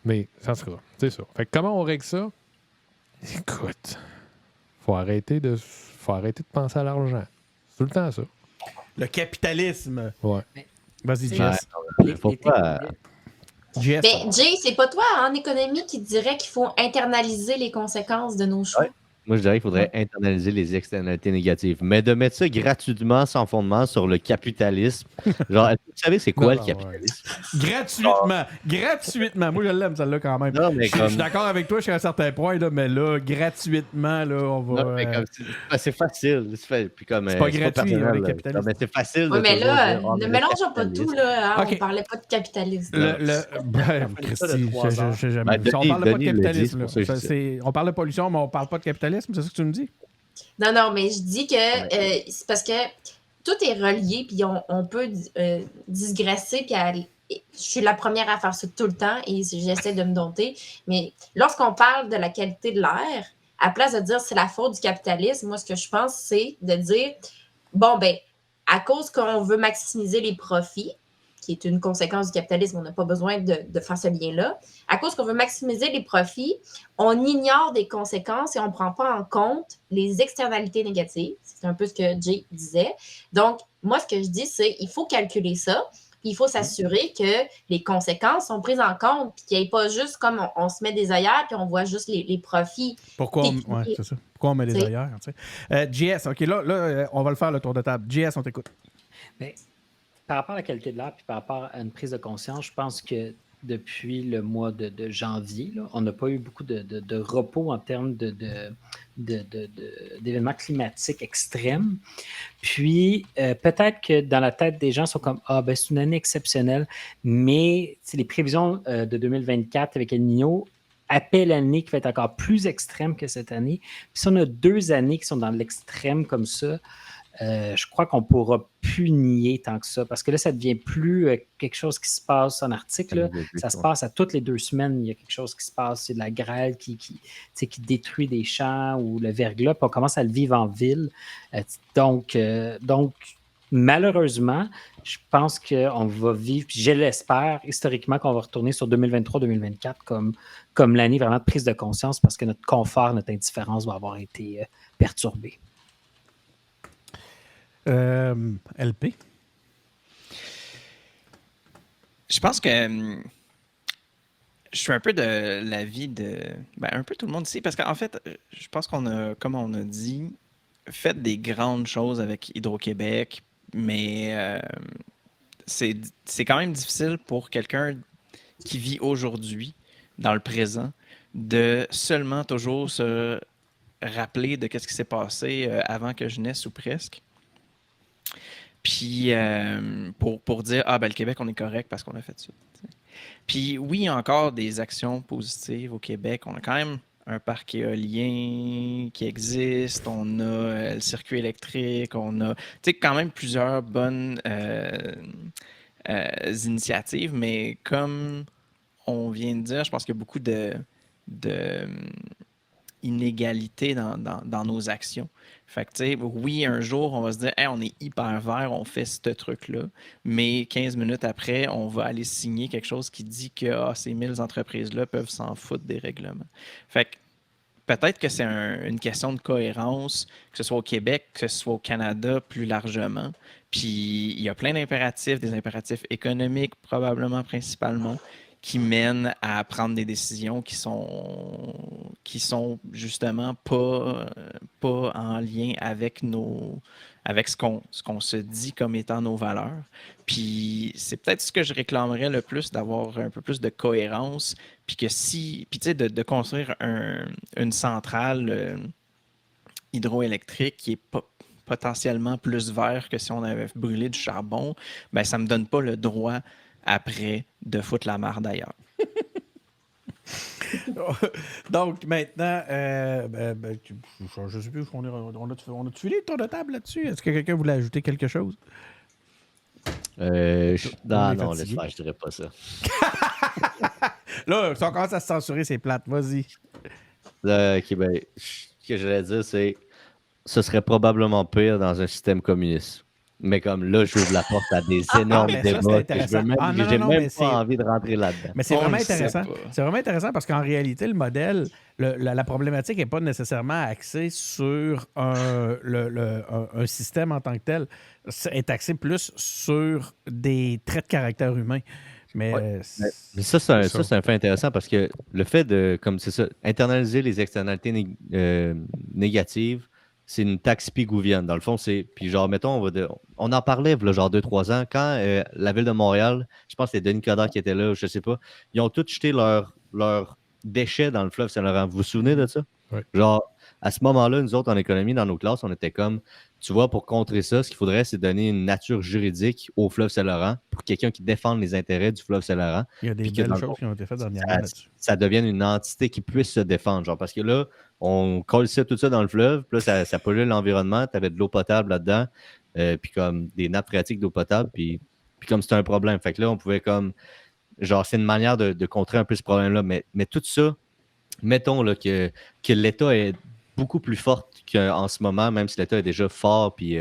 Mais ça sera, c'est ça. Fait que comment on règle ça? Écoute, faut arrêter de penser à l'argent. C'est tout le temps ça. Le capitalisme. Ouais. Vas-y, C'est- Jess. Faut pas... Jess. Ben, Jay, c'est pas toi en économie qui dirait qu'il faut internaliser les conséquences de nos choix? Ouais. Moi, je dirais qu'il faudrait internaliser les externalités négatives. Mais de mettre ça gratuitement, sans fondement, sur le capitalisme. Genre, est-ce que vous savez c'est quoi Non, le capitalisme? Gratuitement. Moi, je l'aime, celle-là, quand même. Non, mais Je comme... suis d'accord avec toi jusqu'à un certain point, là, mais là, gratuitement, là, on va... Non, mais comme c'est facile. Puis comme, C'est pas gratuit, personnel, les là. capitalistes. Non, mais c'est facile Oui, de mais toujours là, dire, oh, ne mais mélangeons pas capitalisme. tout, là. Hein, Ok. On parlait pas de capitalisme. Christy, j'aime Ben, ça. On parle pas de Denis le dit, capitalisme. c'est là. pour ça que je Ça, dis. on parle de pollution, mais on parle pas de capitalisme, c'est ça que tu me dis? Non, mais je dis que c'est parce que tout est relié, puis on peut digresser, puis je suis la première à faire ça tout le temps et j'essaie de me dompter. Mais lorsqu'on parle de la qualité de l'air, à place de dire c'est la faute du capitalisme, moi, ce que je pense, c'est de dire, bon, ben, à cause qu'on veut maximiser les profits, qui est une conséquence du capitalisme, on n'a pas besoin de faire ce lien-là. À cause qu'on veut maximiser les profits, on ignore des conséquences et on ne prend pas en compte les externalités négatives. C'est un peu ce que Jay disait. Donc, moi, ce que je dis, c'est qu'il faut calculer ça. Puis il faut s'assurer que les conséquences sont prises en compte, puis qu'il n'y ait pas juste comme on se met des œillères, puis on voit juste les profits. Pourquoi c'est ça. Pourquoi on met des œillères? JS, OK, là, on va le faire, le tour de table. JS, on t'écoute. Mais, par rapport à la qualité de l'air, puis par rapport à une prise de conscience, je pense que depuis le mois de janvier, là, on n'a pas eu beaucoup de repos en termes d'événements climatiques extrêmes. Puis, peut-être que dans la tête des gens, ils sont comme « Ah, ben c'est une année exceptionnelle », mais les prévisions de 2024 avec El Niño appellent l'année qui va être encore plus extrême que cette année. Puis si on a 2 années qui sont dans l'extrême comme ça, je crois qu'on ne pourra plus nier tant que ça, parce que là, ça ne devient plus quelque chose qui se passe en Arctique. Là. Ça se passe à toutes les 2 semaines, il y a quelque chose qui se passe. C'est de la grêle qui détruit des champs ou le verglas, puis on commence à le vivre en ville. Donc, malheureusement, je pense qu'on va vivre, puis je l'espère, historiquement, qu'on va retourner sur 2023-2024 comme l'année vraiment de prise de conscience, parce que notre confort, notre indifférence va avoir été perturbée. LP? Je pense que je suis un peu de l'avis de... un peu tout le monde ici, parce qu'en fait, je pense qu'on a, comme on a dit, fait des grandes choses avec Hydro-Québec, mais c'est quand même difficile pour quelqu'un qui vit aujourd'hui, dans le présent, de seulement toujours se rappeler de ce qui s'est passé avant que je naisse ou presque. Puis pour dire, le Québec, on est correct parce qu'on a fait ça. T'sais. Puis oui, il y a encore des actions positives au Québec. On a quand même un parc éolien qui existe, on a le circuit électrique, on a quand même plusieurs bonnes initiatives, mais comme on vient de dire, je pense qu'il y a beaucoup de inégalités dans nos actions. Fait que, oui, un jour, on va se dire, hey, on est hyper vert, on fait ce truc-là, mais 15 minutes après, on va aller signer quelque chose qui dit que ces 1000 entreprises-là peuvent s'en foutre des règlements. Fait que peut-être que c'est une question de cohérence, que ce soit au Québec, que ce soit au Canada plus largement. Puis il y a plein d'impératifs, des impératifs économiques probablement principalement, qui mènent à prendre des décisions qui sont justement pas en lien avec ce qu'on se dit comme étant nos valeurs. Puis c'est peut-être ce que je réclamerais le plus, d'avoir un peu plus de cohérence, puis de construire une centrale hydroélectrique qui est potentiellement plus vert que si on avait brûlé du charbon, ça me donne pas le droit après de foutre la marde ailleurs. Donc, maintenant, je ne sais plus, on a filé le tour de table là-dessus. Est-ce que quelqu'un voulait ajouter quelque chose? Non, laisse faire, je dirais pas ça. Là, si on commence à se censurer, c'est plate. Vas-y. Ok, ben, ce que j'allais dire, c'est ce serait probablement pire dans un système communiste. Mais comme là, j'ouvre la porte à des énormes mais ça, c'est débats que intéressant. j'ai Non, même mais pas envie de rentrer là-dedans. Mais c'est On vraiment le sait intéressant. pas. C'est vraiment intéressant parce qu'en réalité, le modèle, la problématique n'est pas nécessairement axée sur un système en tant que tel. C'est axé plus sur des traits de caractère humain. Mais, Ouais. Mais ça, c'est un fait intéressant parce que le fait de, comme c'est ça, internaliser les externalités négatives, c'est une taxe pigouvienne. Dans le fond, c'est. Puis, genre, mettons, on en parlait, là, genre 2-3 ans, quand la ville de Montréal, je pense que c'était Denis Coderre qui était là, je sais pas, ils ont tous jeté leurs déchets dans le fleuve Saint-Laurent. Vous vous souvenez de ça? Oui. Genre, à ce moment-là, nous autres, en économie, dans nos classes, on était comme, tu vois, pour contrer ça, ce qu'il faudrait, c'est donner une nature juridique au fleuve Saint-Laurent pour quelqu'un qui défende les intérêts du fleuve Saint-Laurent. il y a des Puis que, belles dans le choses fond, qui ont été faites dernièrement là-dessus. ça devienne une entité qui puisse se défendre. Genre, parce que là, on colle tout ça dans le fleuve, puis là, ça pollue l'environnement, tu avais de l'eau potable là-dedans, puis comme des nappes phréatiques d'eau potable, puis comme c'était un problème. Fait que là, on pouvait comme, genre, c'est une manière de contrer un peu ce problème-là. Mais tout ça, mettons là, que l'État est beaucoup plus fort qu'en ce moment, même si l'État est déjà fort puis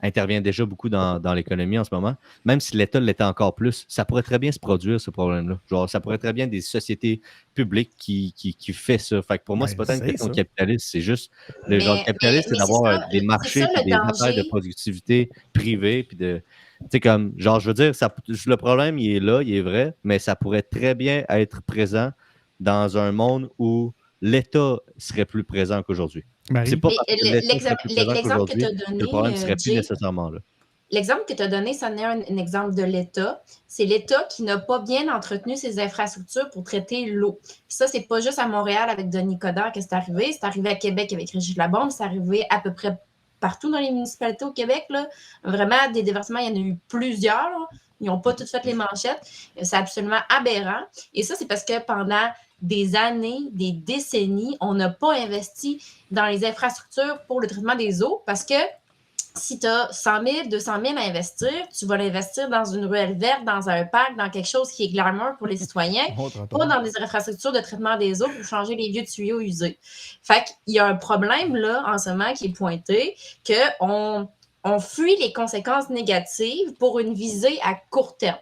intervient déjà beaucoup dans l'économie en ce moment, même si l'État l'était encore plus, ça pourrait très bien se produire, ce problème-là. Genre, ça pourrait très bien des sociétés publiques qui fait ça. Fait que pour moi, c'est pas tant une question de capitalisme, c'est juste le genre de capitalisme, c'est d'avoir des marchés et des affaires de productivité privées puis de. Tu sais, comme, genre, je veux dire, le problème, il est là, il est vrai, mais ça pourrait très bien être présent dans un monde où l'État serait plus présent qu'aujourd'hui. C'est pas parce que l'État serait plus présent qu'aujourd'hui que le problème ne serait plus nécessairement là. L'exemple que tu as donné, ça n'est un exemple de l'État. C'est l'État qui n'a pas bien entretenu ses infrastructures pour traiter l'eau. Puis ça, c'est pas juste à Montréal avec Denis Coderre que c'est arrivé. C'est arrivé à Québec avec Régis Labombe. C'est arrivé à peu près partout dans les municipalités au Québec. Là. Vraiment, des déversements, il y en a eu plusieurs. Là. Ils n'ont pas toutes fait les manchettes. C'est absolument aberrant. Et ça, c'est parce que pendant des années, des décennies, on n'a pas investi dans les infrastructures pour le traitement des eaux parce que si tu as 100 000, 200 000 à investir, tu vas l'investir dans une ruelle verte, dans un parc, dans quelque chose qui est glamour pour les citoyens, pas dans des infrastructures de traitement des eaux pour changer les vieux tuyaux usés. Fait qu'il y a un problème là, en ce moment, qui est pointé, qu'on fuit les conséquences négatives pour une visée à court terme.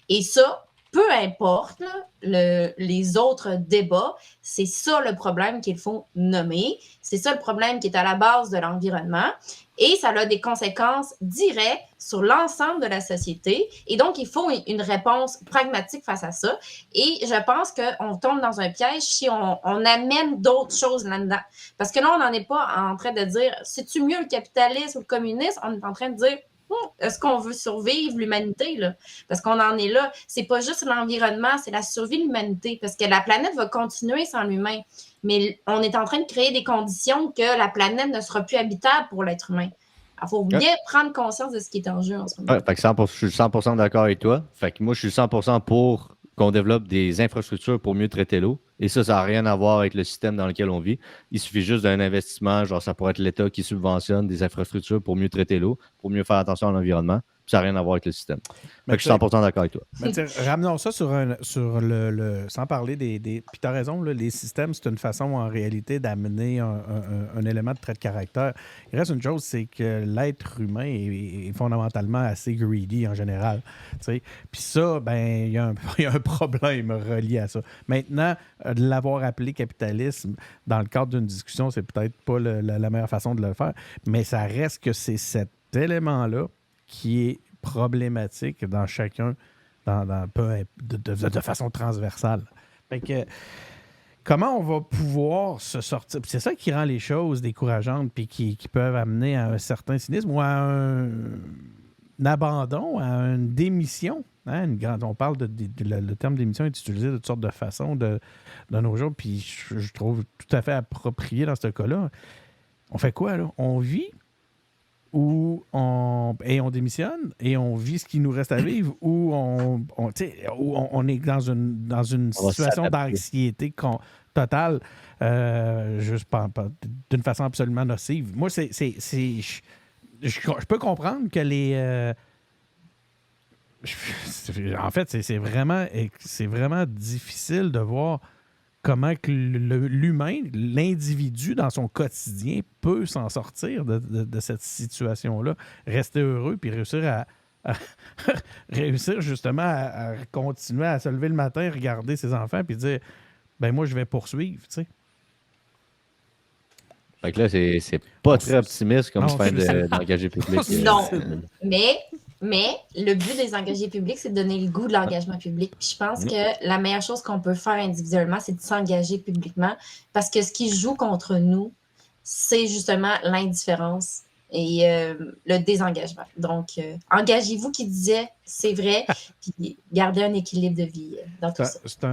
Et ça, peu importe les autres débats, c'est ça le problème qu'il faut nommer. C'est ça le problème qui est à la base de l'environnement. Et ça a des conséquences directes sur l'ensemble de la société. Et donc, il faut une réponse pragmatique face à ça. Et je pense qu'on tombe dans un piège si on amène d'autres choses là-dedans. Parce que là, on n'en est pas en train de dire, c'est-tu mieux le capitalisme ou le communisme? On est en train de dire, est-ce qu'on veut survivre l'humanité, là? Parce qu'on en est là. C'est pas juste l'environnement, c'est la survie de l'humanité. Parce que la planète va continuer sans l'humain. Mais on est en train de créer des conditions que la planète ne sera plus habitable pour l'être humain. Il faut bien prendre conscience de ce qui est en jeu en ce moment. Ouais, fait que je suis 100% d'accord avec toi. Fait que moi, je suis 100% pour qu'on développe des infrastructures pour mieux traiter l'eau. Et ça n'a rien à voir avec le système dans lequel on vit. Il suffit juste d'un investissement, genre ça pourrait être l'État qui subventionne des infrastructures pour mieux traiter l'eau, pour mieux faire attention à l'environnement. Puis ça n'a rien à voir avec le système. Fait que je suis 100% d'accord avec toi. Ramenons ça sur le sans parler des puis tu as raison, là, les systèmes, c'est une façon en réalité d'amener un élément de trait de caractère. Il reste une chose, c'est que l'être humain est fondamentalement assez greedy en général. Puis ça, ben il y a un problème relié à ça. Maintenant, de l'avoir appelé capitalisme dans le cadre d'une discussion, c'est peut-être pas la meilleure façon de le faire, mais ça reste que c'est cet élément-là qui est problématique dans chacun, de façon transversale. Fait que, comment on va pouvoir se sortir? C'est ça qui rend les choses décourageantes puis qui peuvent amener à un certain cynisme ou à un abandon, à une démission. Hein? On parle le terme démission est utilisé de toutes sortes de façons de nos jours, puis je trouve tout à fait approprié dans ce cas-là. On fait quoi, là? On vit ou on démissionne et on vit ce qu'il nous reste à vivre, ou on est dans une On va situation s'adapter. d'anxiété totale, juste d'une façon absolument nocive. Moi, je peux comprendre que les... en fait, c'est vraiment difficile de voir comment que l'humain, l'individu dans son quotidien peut s'en sortir de cette situation-là, rester heureux puis réussir réussir justement à continuer à se lever le matin, regarder ses enfants puis dire ben moi je vais poursuivre, tu sais. Fait que là, c'est pas très optimiste comme Non, fin d'engagé public. Non. Mais le but des engagés publics, c'est de donner le goût de l'engagement public. Puis je pense que la meilleure chose qu'on peut faire individuellement, c'est de s'engager publiquement, parce que ce qui joue contre nous, c'est justement l'indifférence et le désengagement. Donc, engagez-vous, qui disait, c'est vrai, puis gardez un équilibre de vie dans tout ça. C'est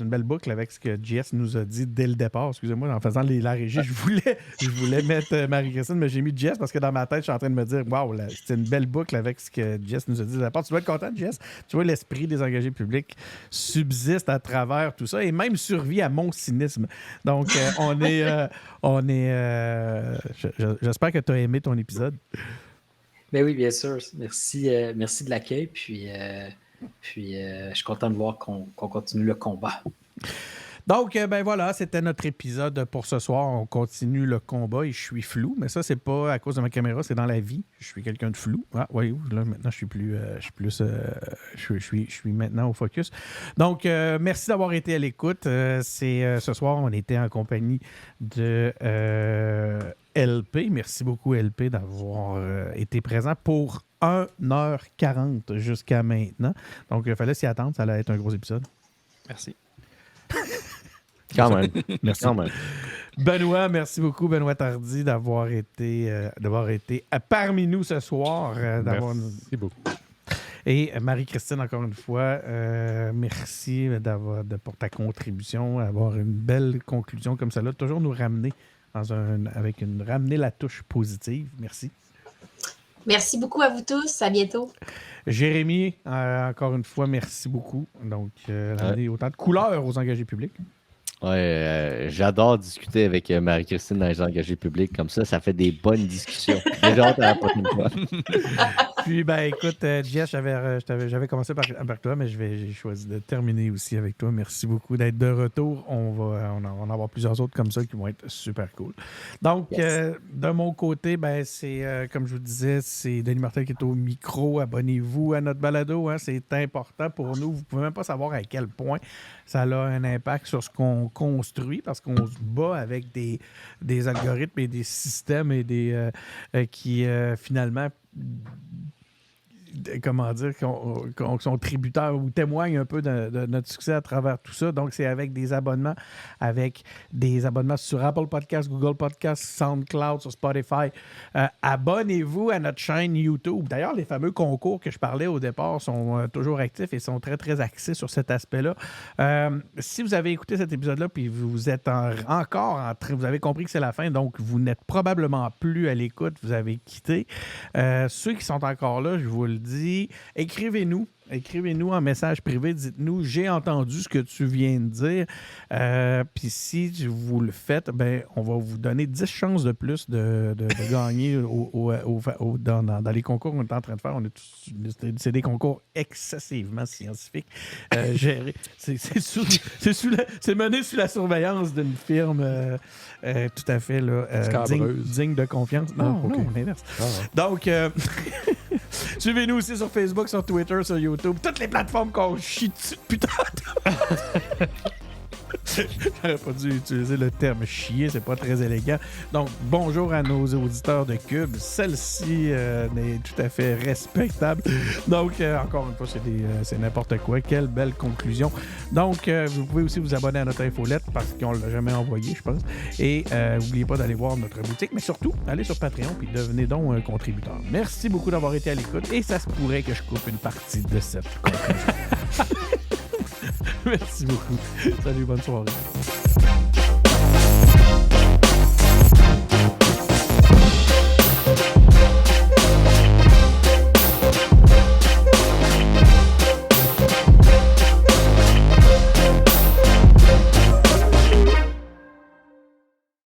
une belle boucle avec ce que JS nous a dit dès le départ. Excusez-moi, en faisant la régie, je voulais mettre Marie-Christine, mais j'ai mis JS parce que dans ma tête, je suis en train de me dire waouh, c'est une belle boucle avec ce que JS nous a dit dès le départ. Tu dois être content, JS. Tu vois, l'esprit des engagés publics subsiste à travers tout ça et même survit à mon cynisme. Donc, j'espère que tu as aimé ton épisode. Ben oui, bien sûr. Merci de l'accueil. Puis, je suis content de voir qu'on continue le combat. Donc, ben voilà, c'était notre épisode pour ce soir. On continue le combat et je suis flou, mais ça, c'est pas à cause de ma caméra, c'est dans la vie. Je suis quelqu'un de flou. Ah, oui, là, maintenant, je suis maintenant au focus. Donc, merci d'avoir été à l'écoute. Ce soir, on était en compagnie de LP. Merci beaucoup, LP, d'avoir été présent pour 1h40 jusqu'à maintenant. Donc, il fallait s'y attendre. Ça allait être un gros épisode. Merci. Quand même. Merci. Quand même. Benoît, merci beaucoup, Benoît Tardy, d'avoir été parmi nous ce soir. Merci beaucoup. Et Marie-Christine, encore une fois, merci pour ta contribution, avoir une belle conclusion comme celle-là, toujours nous ramener ramener la touche positive. Merci. Merci beaucoup à vous tous. À bientôt. Jérémy, encore une fois, merci beaucoup. Donc, ramener autant de couleurs aux engagés publics. Ouais, j'adore discuter avec Marie-Christine dans les engagés publics comme ça. Ça fait des bonnes discussions. Déjà hâte à la prochaine fois. Puis, ben écoute, Jess, j'avais commencé par toi, mais j'ai choisi de terminer aussi avec toi. Merci beaucoup d'être de retour. On va en avoir plusieurs autres comme ça qui vont être super cool. Donc, de mon côté, ben c'est comme je vous disais, c'est Denis Martel qui est au micro. Abonnez-vous à notre balado. Hein, c'est important pour nous. Vous ne pouvez même pas savoir à quel point ça a un impact sur ce qu'on construit parce qu'on se bat avec des algorithmes et des systèmes et qui finalement comment dire, qu'on sont tributaires ou témoignent un peu de notre succès à travers tout ça. Donc, c'est avec des abonnements sur Apple Podcasts, Google Podcasts, SoundCloud, sur Spotify. Abonnez-vous à notre chaîne YouTube. D'ailleurs, les fameux concours que je parlais au départ sont toujours actifs et sont très, très axés sur cet aspect-là. Si vous avez écouté cet épisode-là puis vous êtes vous avez compris que c'est la fin, donc vous n'êtes probablement plus à l'écoute, vous avez quitté. Ceux qui sont encore là, je vous le dis, écrivez-nous en message privé, dites-nous, j'ai entendu ce que tu viens de dire. Puis si vous le faites, ben, on va vous donner 10 chances de plus de gagner dans les concours qu'on est en train de faire. C'est des concours excessivement scientifiques gérés. C'est mené sous la surveillance d'une firme tout à fait là, digne de confiance. Non, l'inverse. Ah, ouais. Donc, suivez-nous aussi sur Facebook, sur Twitter, sur YouTube, toutes les plateformes qu'on chie dessus. Putain! J'aurais pas dû utiliser le terme chier, c'est pas très élégant. Donc, bonjour à nos auditeurs de Cube. Celle-ci est tout à fait respectable. Donc, encore une fois, c'est n'importe quoi. Quelle belle conclusion. Donc, vous pouvez aussi vous abonner à notre infolette parce qu'on l'a jamais envoyé, je pense. Et n'oubliez pas d'aller voir notre boutique, mais surtout, allez sur Patreon et devenez donc un contributeur. Merci beaucoup d'avoir été à l'écoute et ça se pourrait que je coupe une partie de cette conclusion. Merci beaucoup. Salut, bonne soirée.